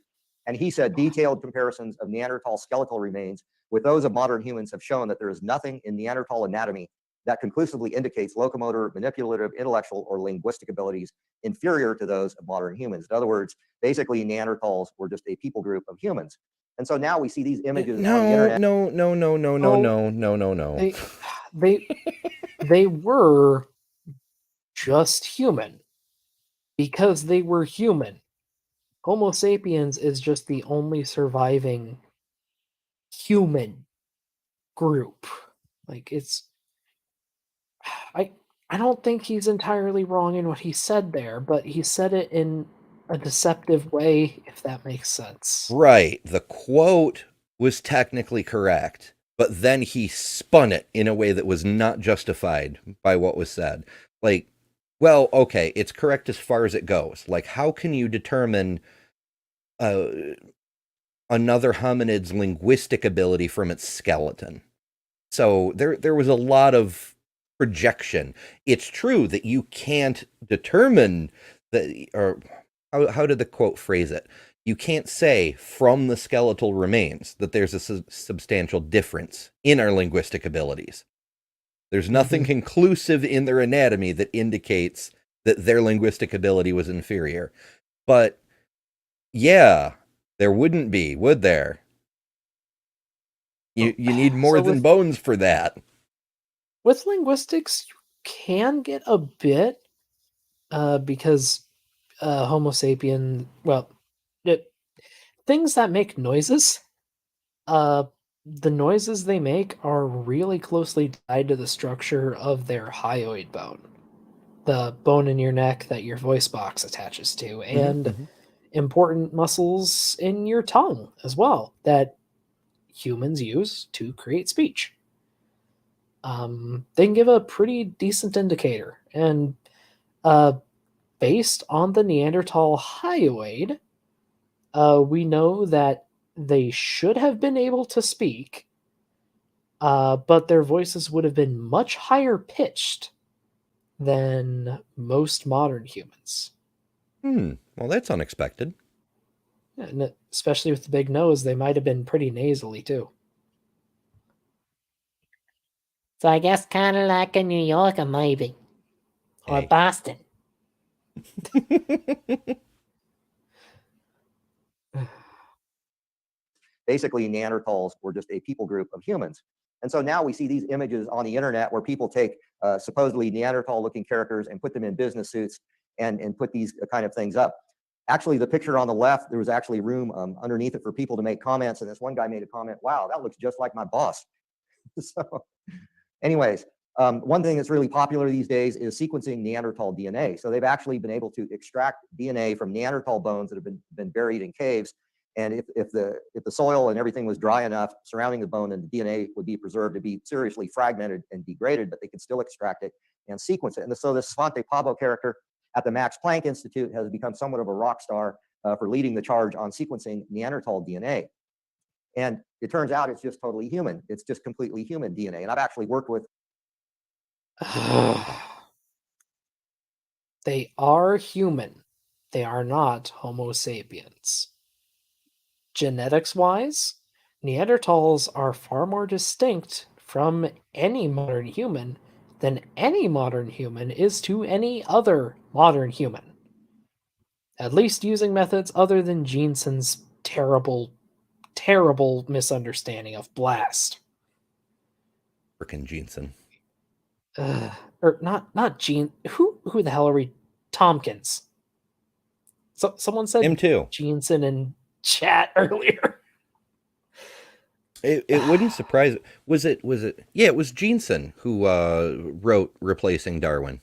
And he said detailed comparisons of Neanderthal skeletal remains with those of modern humans have shown that there is nothing in Neanderthal anatomy that conclusively indicates locomotor, manipulative, intellectual, or linguistic abilities inferior to those of modern humans. In other words, basically Neanderthals were just a people group of humans. And so now we see these images on the internet. No. They were just human because they were human. Homo sapiens is just the only surviving human group. Like, I don't think he's entirely wrong in what he said there, but he said it in a deceptive way, if that makes sense. Right. The quote was technically correct, but then he spun it in a way that was not justified by what was said. Like, well, okay, it's correct as far as it goes. Like, how can you determine another hominid's linguistic ability from its skeleton? So there was a lot of projection. It's true that you can't determine that, or how did the quote phrase it? You can't say from the skeletal remains that there's a substantial difference in our linguistic abilities. There's nothing conclusive in their anatomy that indicates that their linguistic ability was inferior. But yeah, there wouldn't be, would there? You need more than bones for that. With linguistics, you can get a bit because Homo sapien, well, things that make noises, the noises they make are really closely tied to the structure of their hyoid bone, the bone in your neck that your voice box attaches to, and important muscles in your tongue as well that humans use to create speech. They can give a pretty decent indicator, and based on the Neanderthal hyoid, we know that they should have been able to speak, but their voices would have been much higher pitched than most modern humans. Well, that's unexpected. And especially with the big nose, they might have been pretty nasally too. So I guess kind of like a New Yorker, maybe. Or Hey. Boston. Basically, Neanderthals were just a people group of humans. And so now we see these images on the internet where people take supposedly Neanderthal-looking characters and put them in business suits and put these kind of things up. Actually, the picture on the left, there was actually room underneath it for people to make comments. And this one guy made a comment, "Wow, that looks just like my boss." So anyways, one thing that's really popular these days is sequencing Neanderthal DNA. So they've actually been able to extract DNA from Neanderthal bones that have been buried in caves. And if the soil and everything was dry enough surrounding the bone, then the DNA would be preserved to be seriously fragmented and degraded, but they could still extract it and sequence it. And so this Svante Pabo character at the Max Planck Institute has become somewhat of a rock star for leading the charge on sequencing Neanderthal DNA. And it turns out it's just totally human. It's just completely human DNA. And I've actually worked with. They are human. They are not Homo sapiens. Genetics-wise, Neanderthals are far more distinct from any modern human than any modern human is to any other modern human. At least using methods other than Jensen's terrible, terrible misunderstanding of blast. Frickin' Jensen. Or not Gene. Who the hell are we? Tompkins. So someone said Him too. Jensen in chat earlier. It wouldn't surprise. Was it? Yeah, it was Jensen who wrote Replacing Darwin.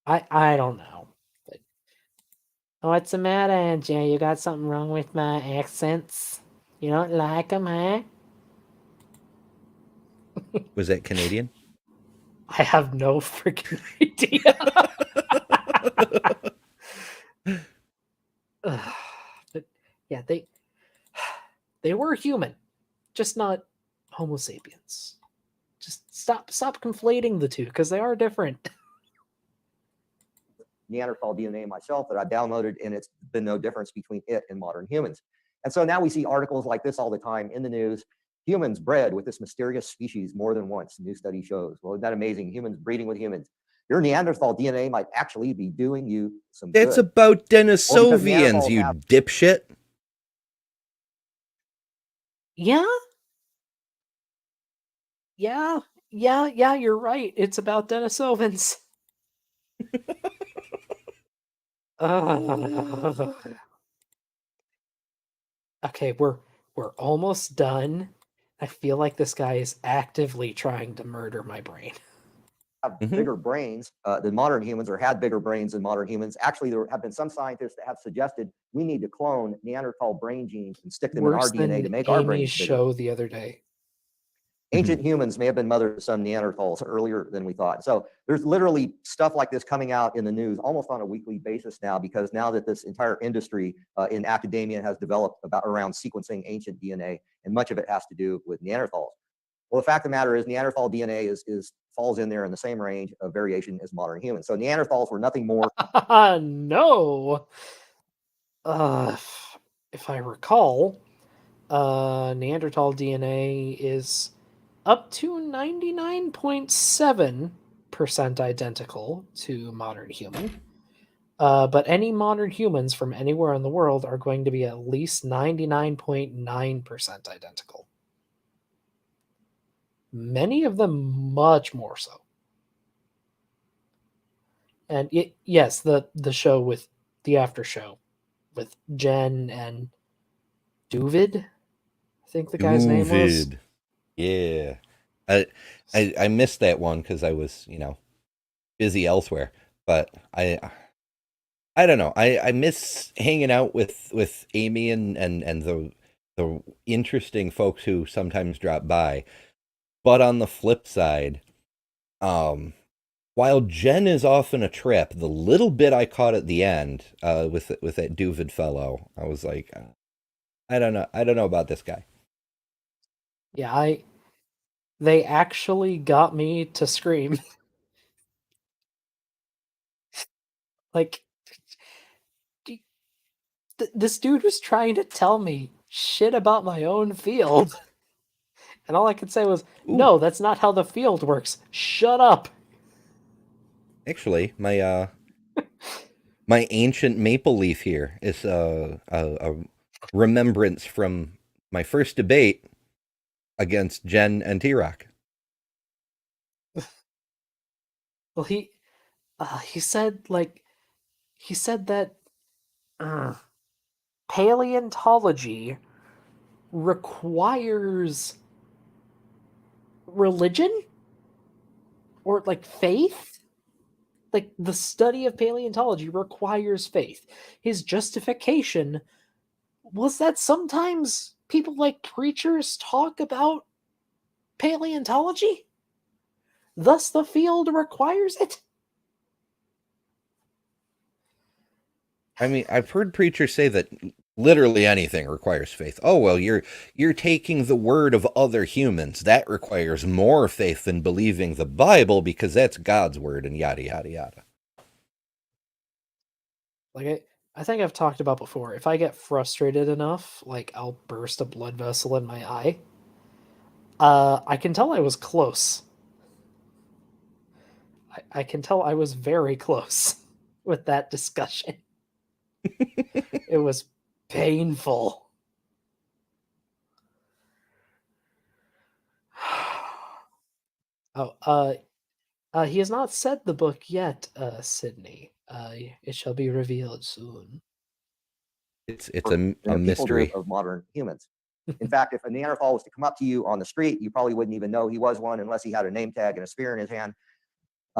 I don't know. But What's the matter, Andrew? You got something wrong with my accents? You don't like them, huh? Was that Canadian? I have no freaking idea. But yeah, they were human, just not Homo sapiens. Just stop conflating the two because they are different. Neanderthal DNA myself that I downloaded, and it's been no difference between it and modern humans. And so now we see articles like this all the time in the news. Humans bred with this mysterious species more than once, new study shows. Well, isn't that amazing? Humans breeding with humans. Your Neanderthal DNA might actually be doing you some good. It's about Denisovians, you dipshit. Yeah, you're right. It's about Denisovans. Okay, we're almost done. I feel like this guy is actively trying to murder my brain. Have bigger brains than modern humans, or had bigger brains than modern humans. Actually, there have been some scientists that have suggested we need to clone Neanderthal brain genes and stick them Worse in our DNA than to make our Amy's brains bigger. show the other day. Ancient humans may have been mothers to some Neanderthals earlier than we thought. So there's literally stuff like this coming out in the news almost on a weekly basis now, because now that this entire industry in academia has developed around sequencing ancient DNA, and much of it has to do with Neanderthals. Well, the fact of the matter is Neanderthal DNA falls in there in the same range of variation as modern humans. So Neanderthals were nothing more. No. If I recall, Neanderthal DNA is up to 99.7% identical to modern human. But any modern humans from anywhere in the world are going to be at least 99.9% identical. Many of them much more so. And yes, the show with the after show with Jen and Duvid, I think the guy's name was. Yeah. I missed that one because I was, busy elsewhere. But I don't know. I miss hanging out with Amy and the interesting folks who sometimes drop by. But on the flip side, while Jen is often a trip, the little bit I caught at the end with that Duvid fellow, I was like, I don't know about this guy. Yeah, they actually got me to scream. Like, this dude was trying to tell me shit about my own field. And all I could say was, no, that's not how the field works. Shut up. Actually, my my ancient maple leaf here is a remembrance from my first debate against Jen and T-Rock. Well, he said that paleontology requires religion or like faith. Like the study of paleontology requires faith. His justification was that sometimes people like preachers talk about paleontology. Thus, the field requires it. I mean, I've heard preachers say that Literally anything requires faith. Oh well, you're taking the word of other humans. That requires more faith than believing the Bible because that's God's word and yada yada yada. Like I think I've talked about before. If I get frustrated enough, like I'll burst a blood vessel in my eye. I can tell I was close. I can tell I was very close with that discussion. It was painful. Oh, he has not said the book yet, Sydney. It shall be revealed soon. It's than a the people mystery. group of modern humans. In fact, if a Neanderthal was to come up to you on the street, you probably wouldn't even know he was one unless he had a name tag and a spear in his hand.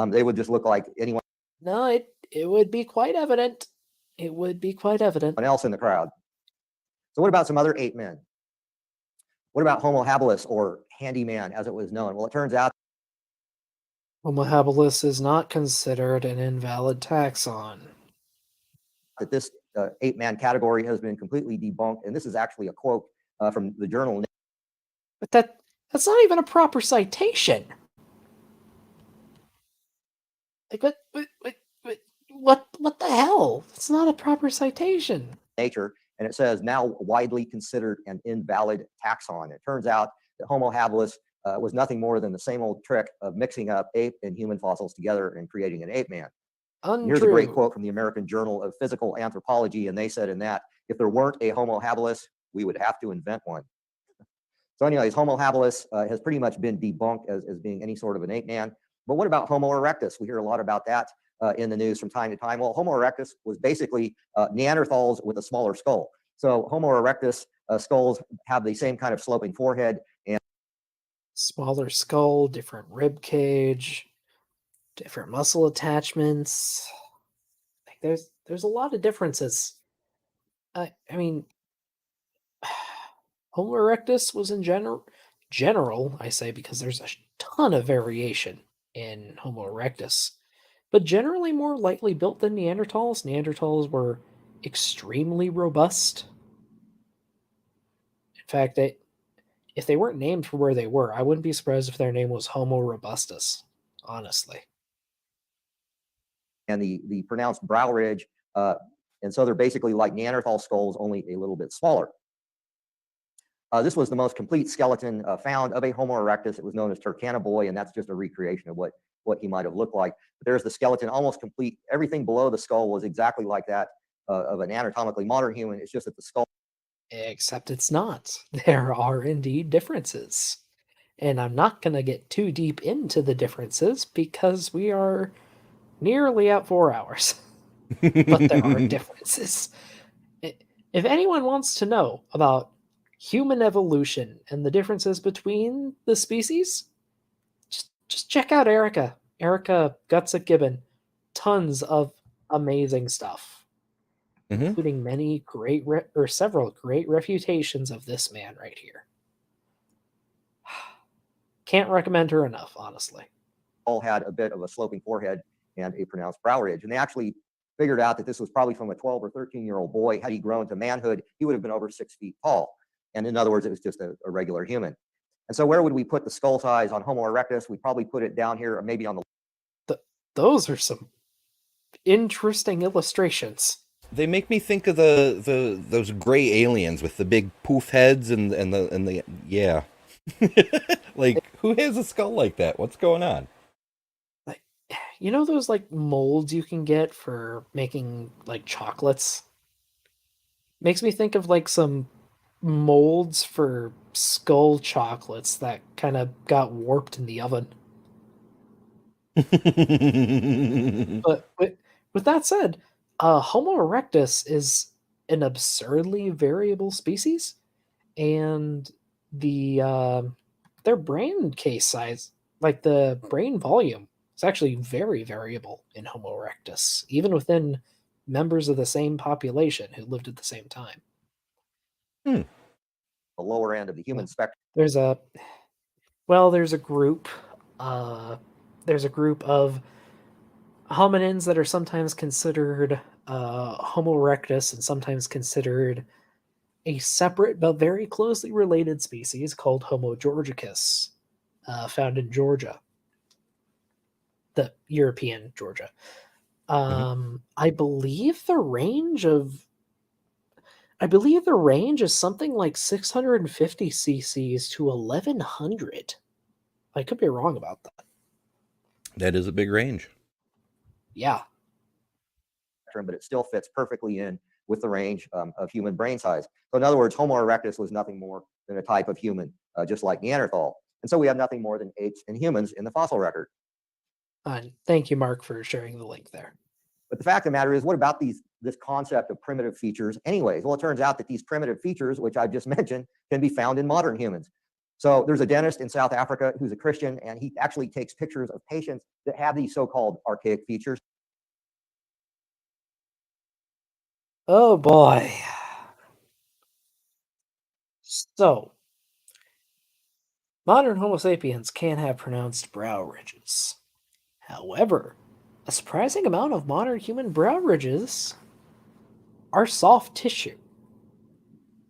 They would just look like anyone No, it would be quite evident. It would be quite evident. else in the crowd. So what about some other ape men? What about Homo habilis, or handyman as it was known? Well, it turns out Homo habilis is not considered an invalid taxon. that this ape man category has been completely debunked. And this is actually a quote from the journal. But that's not even a proper citation. Like what the hell? It's not a proper citation. Nature, and it says now widely considered an invalid taxon. It turns out that Homo habilis was nothing more than the same old trick of mixing up ape and human fossils together and creating an ape man. Here's a great quote from the American Journal of Physical Anthropology, and they said in that, if there weren't a Homo habilis, we would have to invent one. So anyways, Homo habilis has pretty much been debunked as being any sort of an ape man. But what about Homo erectus? We hear a lot about that in the news from time to time. Well, Homo erectus was basically Neanderthals with a smaller skull. So Homo erectus skulls have the same kind of sloping forehead and smaller skull, different rib cage, different muscle attachments. Like there's a lot of differences. I mean, Homo erectus was in general, I say because there's a ton of variation in Homo erectus, but generally more lightly built than Neanderthals. Neanderthals were extremely robust. In fact, if they weren't named for where they were, I wouldn't be surprised if their name was Homo robustus, honestly. And the pronounced brow ridge, and so they're basically like Neanderthal skulls, only a little bit smaller. This was the most complete skeleton found of a Homo erectus. It was known as Turkana Boy, and that's just a recreation of what he might have looked like. But there's the skeleton, almost complete. Everything below the skull was exactly like that of an anatomically modern human. It's just that the skull. Except it's not. There are indeed differences. And I'm not going to get too deep into the differences because we are nearly at 4 hours. But there are differences. If anyone wants to know about human evolution and the differences between the species, just check out Erica. Erica Gutsa Gibbon. Tons of amazing stuff, including many great or several great refutations of this man right here. Can't recommend her enough, honestly. All had a bit of a sloping forehead and a pronounced brow ridge, and they actually figured out that this was probably from a 12 or 13-year-old boy. Had he grown to manhood, he would have been over 6 feet tall. And in other words, it was just a regular human. And so where would we put the skull size on Homo erectus? We'd probably put it down here, or maybe on the. Those are some interesting illustrations. They make me think of those gray aliens with the big poof heads and the yeah. Like, who has a skull like that? What's going on? Like, you know those like molds you can get for making like chocolates? Makes me think of like some molds for skull chocolates that kind of got warped in the oven. But with that said, Homo erectus is an absurdly variable species, and their brain case size, like the brain volume, is actually very variable in Homo erectus, even within members of the same population who lived at the same time. The lower end of the human spectrum. There's a group. There's a group of hominins that are sometimes considered Homo erectus and sometimes considered a separate but very closely related species called Homo georgicus, found in Georgia, the European Georgia. I believe the range is something like 650 cc's to 1100. I could be wrong about that. That is a big range. Yeah. But it still fits perfectly in with the range of human brain size. So in other words, Homo erectus was nothing more than a type of human, just like Neanderthal. And so we have nothing more than apes and humans in the fossil record. Thank you, Mark, for sharing the link there. But the fact of the matter is, what about this concept of primitive features anyways? Well, it turns out that these primitive features, which I've just mentioned, can be found in modern humans. So there's a dentist in South Africa who's a Christian, and he actually takes pictures of patients that have these so-called archaic features. Oh boy. So, modern Homo sapiens can have pronounced brow ridges. However, a surprising amount of modern human brow ridges are soft tissue,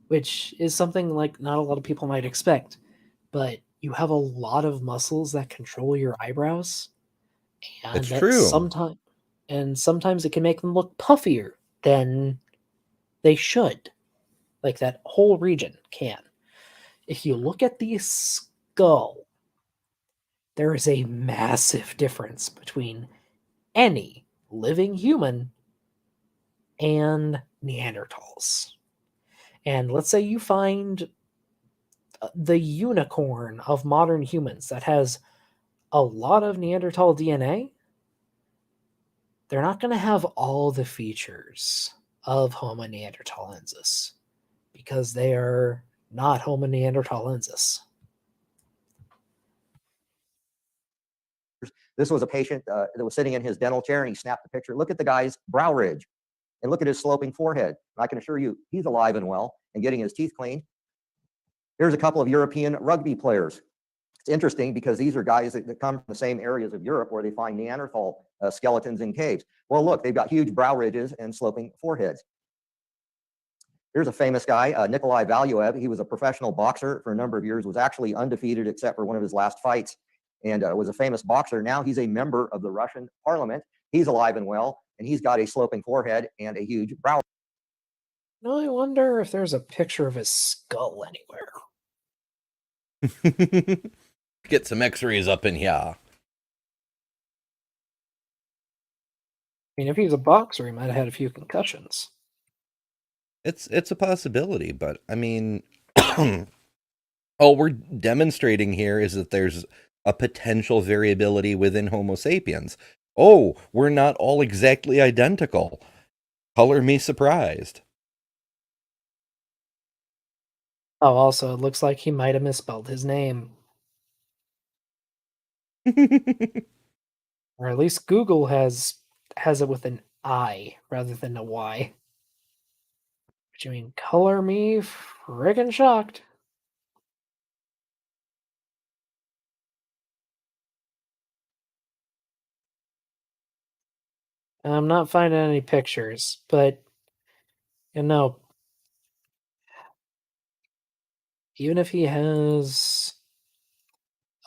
which is something like not a lot of people might expect. But you have a lot of muscles that control your eyebrows, and That's that true. sometimes it can make them look puffier than they should. Like that whole region can. If you look at the skull, there is a massive difference between any living human and Neanderthals. And let's say you find the unicorn of modern humans that has a lot of Neanderthal DNA, they're not going to have all the features of Homo neanderthalensis because they are not Homo neanderthalensis. This was a patient that was sitting in his dental chair, and he snapped the picture. Look at the guy's brow ridge, and look at his sloping forehead. And I can assure you, he's alive and well and getting his teeth cleaned. Here's a couple of European rugby players. It's interesting because these are guys that come from the same areas of Europe where they find Neanderthal skeletons in caves. Well, look, they've got huge brow ridges and sloping foreheads. Here's a famous guy, Nikolai Valuev. He was a professional boxer for a number of years, was actually undefeated except for one of his last fights, and was a famous boxer. Now he's a member of the Russian parliament. He's alive and well, and he's got a sloping forehead and a huge brow. Now I wonder if there's a picture of his skull anywhere. Get some x-rays up in here. I mean, if he's a boxer, he might have had a few concussions. It's a possibility, but I mean, all we're demonstrating here is that there's a potential variability within Homo sapiens. Oh, we're not all exactly identical. Color me surprised. Oh, also, it looks like he might have misspelled his name. Or at least Google has it with an I rather than a Y. Which, I mean, color me friggin' shocked. I'm not finding any pictures, but you know, even if he has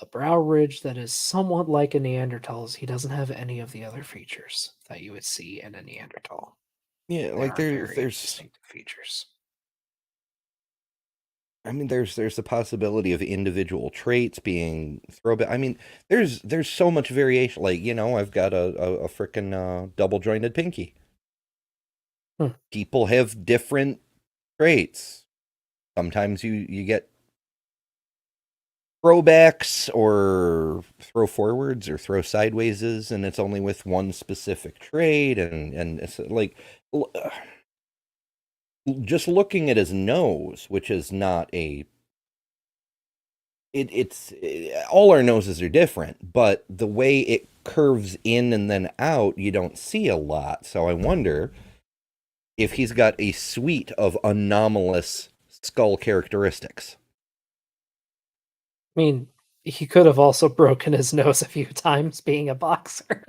a brow ridge that is somewhat like a Neanderthal's, he doesn't have any of the other features that you would see in a Neanderthal. Yeah, like there's distinctive features. I mean, there's the possibility of individual traits being throwback. I mean, there's so much variation. Like, you know, I've got a frickin' double jointed pinky. People have different traits. Sometimes you get throwbacks or throw forwards or throw sidewayses, and it's only with one specific trait. And it's like just looking at his nose, which is not a it's all our noses are different, but the way it curves in and then out, you don't see a lot. So I wonder if he's got a suite of anomalous skull characteristics. I mean, he could have also broken his nose a few times being a boxer.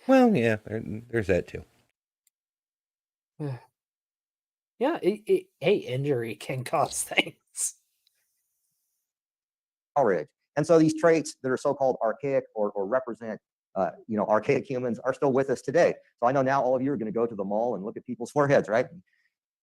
Well, yeah, there's that too. Yeah, hey, injury can cause things. Coleridge. And so these traits that are so-called archaic or represent, archaic humans are still with us today. So I know now all of you are going to go to the mall and look at people's foreheads, right? And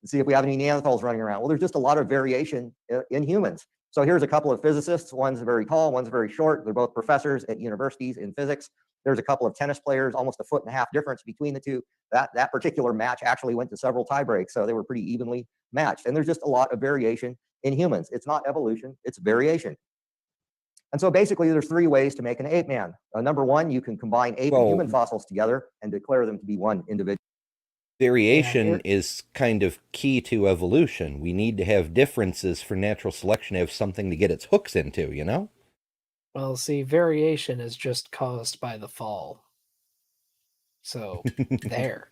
see if we have any Neanderthals running around. Well, there's just a lot of variation in humans. So here's a couple of physicists. One's very tall, one's very short. They're both professors at universities in physics. There's a couple of tennis players, almost a 1.5 foot difference between the two. That particular match actually went to several tie breaks, so they were pretty evenly matched. And there's just a lot of variation in humans. It's not evolution, it's variation. And so basically, there's 3 ways to make an ape man. Number 1, you can combine ape and human fossils together and declare them to be one individual. Variation is kind of key to evolution. We need to have differences for natural selection to have something to get its hooks into, you know? Well, see, variation is just caused by the fall. So, there.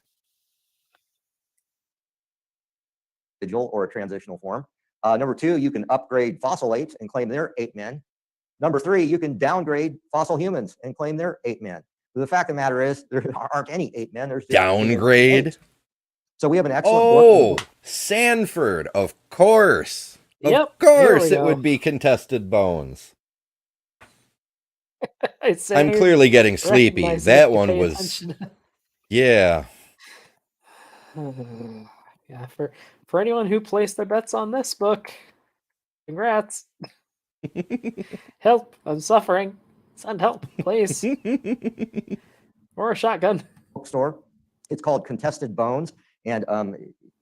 Or a transitional form. Number 2, you can upgrade fossil apes and claim they're ape men. Number 3, you can downgrade fossil humans and claim they're ape men. The fact of the matter is, there aren't any ape men. There's just downgrade. So we have an excellent book. Sanford, of course. Yep, of course it would be Contested Bones. I'm clearly getting sleepy. That one was... Yeah. Yeah, for anyone who placed their bets on this book, congrats. Help, I'm suffering. Send help, please. Or a shotgun. Bookstore. It's called Contested Bones, and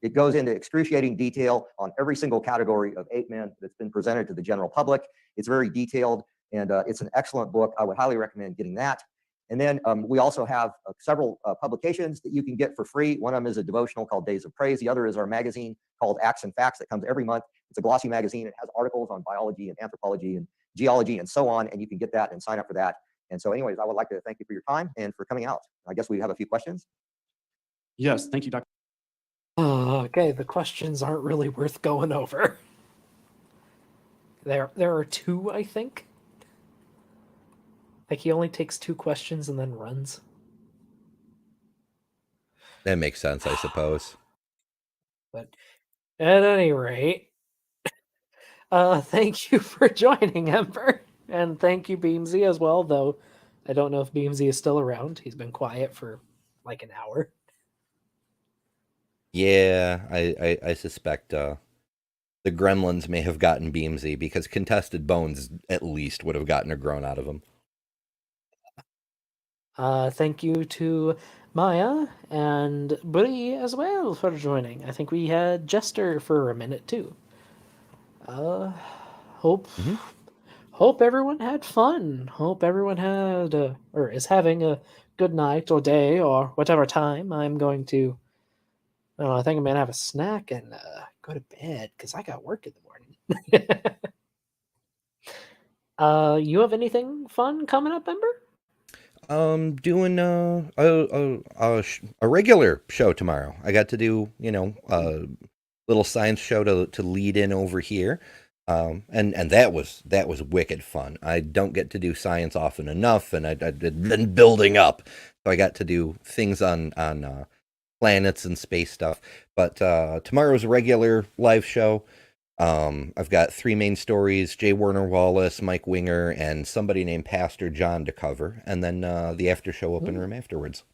it goes into excruciating detail on every single category of ape men that's been presented to the general public. It's very detailed, and it's an excellent book. I would highly recommend getting that. And then we also have several publications that you can get for free. One of them is a devotional called Days of Praise. The other is our magazine called Acts and Facts that comes every month. It's a glossy magazine. It has articles on biology and anthropology and geology and so on, and you can get that and sign up for that. And so anyways, I would like to thank you for your time and for coming out. I guess we have a few questions. Yes, thank you, Dr. Okay, the questions aren't really worth going over. There are 2, I think. Like, he only takes 2 questions and then runs. That makes sense, I suppose. But at any rate, thank you for joining, Ember. And thank you, Beamsy, as well, though I don't know if Beamsy is still around. He's been quiet for like an hour. Yeah, I suspect the gremlins may have gotten Beamsy, because Contested Bones at least would have gotten a groan out of him. Thank you to Maya and Buddy as well for joining. I think we had Jester for a minute too. Hope everyone had fun. Hope everyone had or is having a good night or day or whatever time. I'm going to, I think I'm gonna have a snack and go to bed because I got work in the morning. You have anything fun coming up, Ember? Doing a regular show tomorrow. I got to do, a little science show to lead in over here. And that was wicked fun. I don't get to do science often enough, and I'd been building up. So I got to do things on planets and space stuff. But tomorrow's a regular live show. I've got 3 main stories: J. Warner Wallace, Mike Winger, and somebody named Pastor John to cover, and then the after show open room afterwards.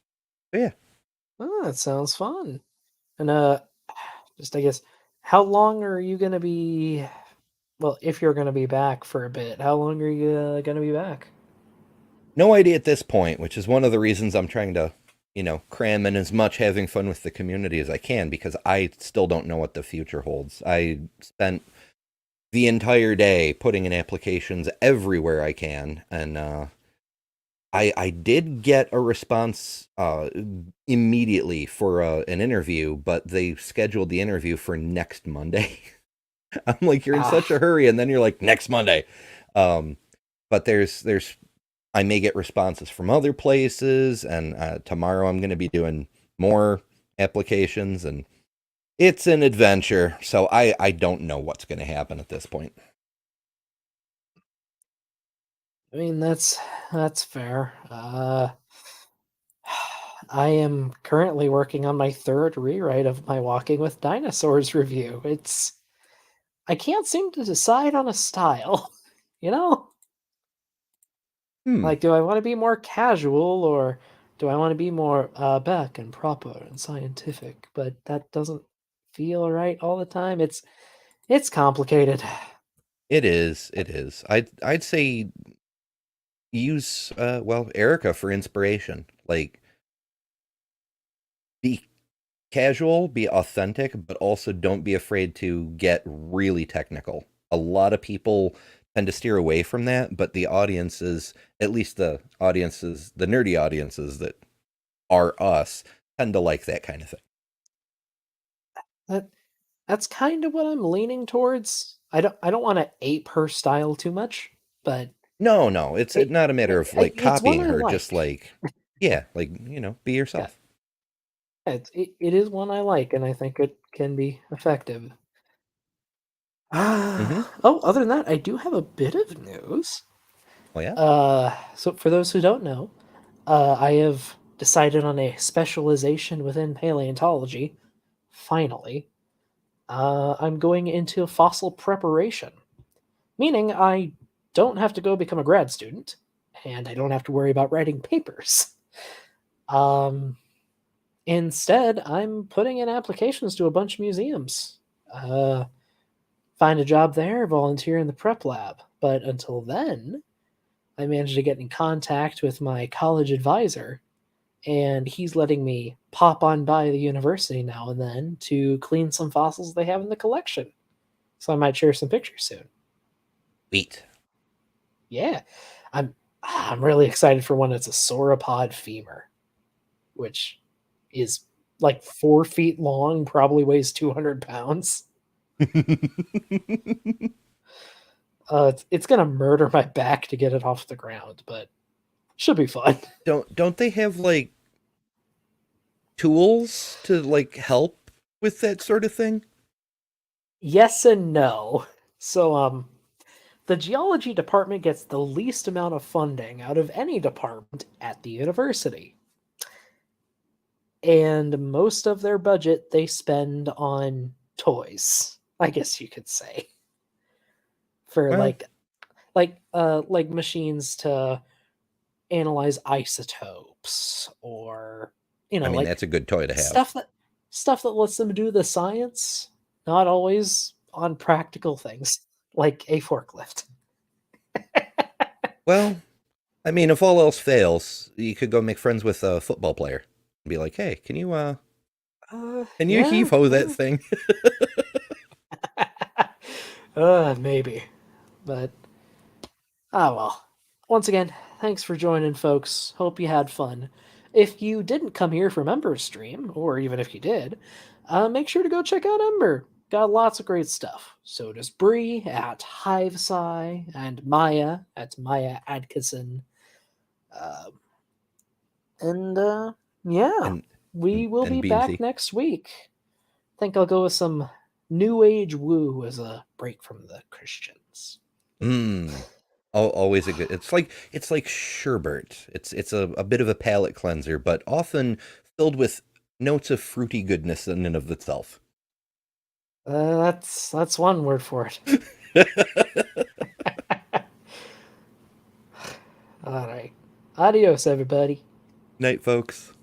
So yeah. Oh, that sounds fun. And just I guess, how long are you gonna be? Well, if you're gonna be back for a bit, how long are you gonna be back? No idea at this point, which is one of the reasons I'm trying to, cram in as much having fun with the community as I can, because I still don't know what the future holds. I spent the entire day putting in applications everywhere I can, and I did get a response immediately for an interview, but they scheduled the interview for next Monday. I'm like, you're in such a hurry, and then you're like, next Monday. But there's I may get responses from other places, and tomorrow I'm going to be doing more applications, and it's an adventure. So I don't know what's going to happen at this point. I mean, that's fair. I am currently working on my third rewrite of my Walking with Dinosaurs review. I can't seem to decide on a style, you know? Hmm. Like, do I want to be more casual or do I want to be more back and proper and scientific? But that doesn't feel right all the time. It's complicated. It is. It is. I'd say use Erica for inspiration. Like, be casual, be authentic, but also don't be afraid to get really technical. A lot of people tend to steer away from that, but the audiences, at least the audiences, the nerdy audiences that are us, tend to like that kind of thing. That's kind of what I'm leaning towards. I don't want to ape her style too much, but No, it's it, not a matter of like it's one copying I her, like. just like, yeah, like, be Yeah, yourself. it is one I like, and I think it can be effective. Mm-hmm. Oh, other than that, I do have a bit of news. Oh, yeah. So for those who don't know, I have decided on a specialization within paleontology. Finally, I'm going into fossil preparation, meaning I don't have to go become a grad student, and I don't have to worry about writing papers. Um, Instead, I'm putting in applications to a bunch of museums. Uh, find a job there, volunteer in the prep lab. But until then, I managed to get in contact with my college advisor, and he's letting me pop on by the university now and then to clean some fossils they have in the collection. So I might share some pictures soon. Sweet. Yeah, I'm really excited for one that's a sauropod femur, which is like 4 feet long, probably weighs 200 pounds. It's gonna murder my back to get it off the ground, but should be fun. Don't they have like tools to like help with that sort of thing? Yes and no. So, the geology department gets the least amount of funding out of any department at the university. And most of their budget they spend on toys, I guess you could say. For Well, like machines to analyze isotopes or I mean, like that's a good toy to have. stuff that lets them do the science, not always on practical things like a forklift. Well, I mean, if all else fails, you could go make friends with a football player and be like, "Hey, can you Yeah. heave ho that thing?" Maybe. But well. Once again, thanks for joining, folks. Hope you had fun. If you didn't come here from Ember's stream, or even if you did, make sure to go check out Ember. Got lots of great stuff. So does Bree at Hivesci, and Maya at Maya Adkison. Uh, and yeah, and we will be back Beamsy. next week. Think I'll go with some New Age woo as a break from the Christians. Always a good. It's like sherbet. It's a bit of a palate cleanser, but often filled with notes of fruity goodness in and of itself. That's one word for it. All right. Adios, everybody. Night, folks.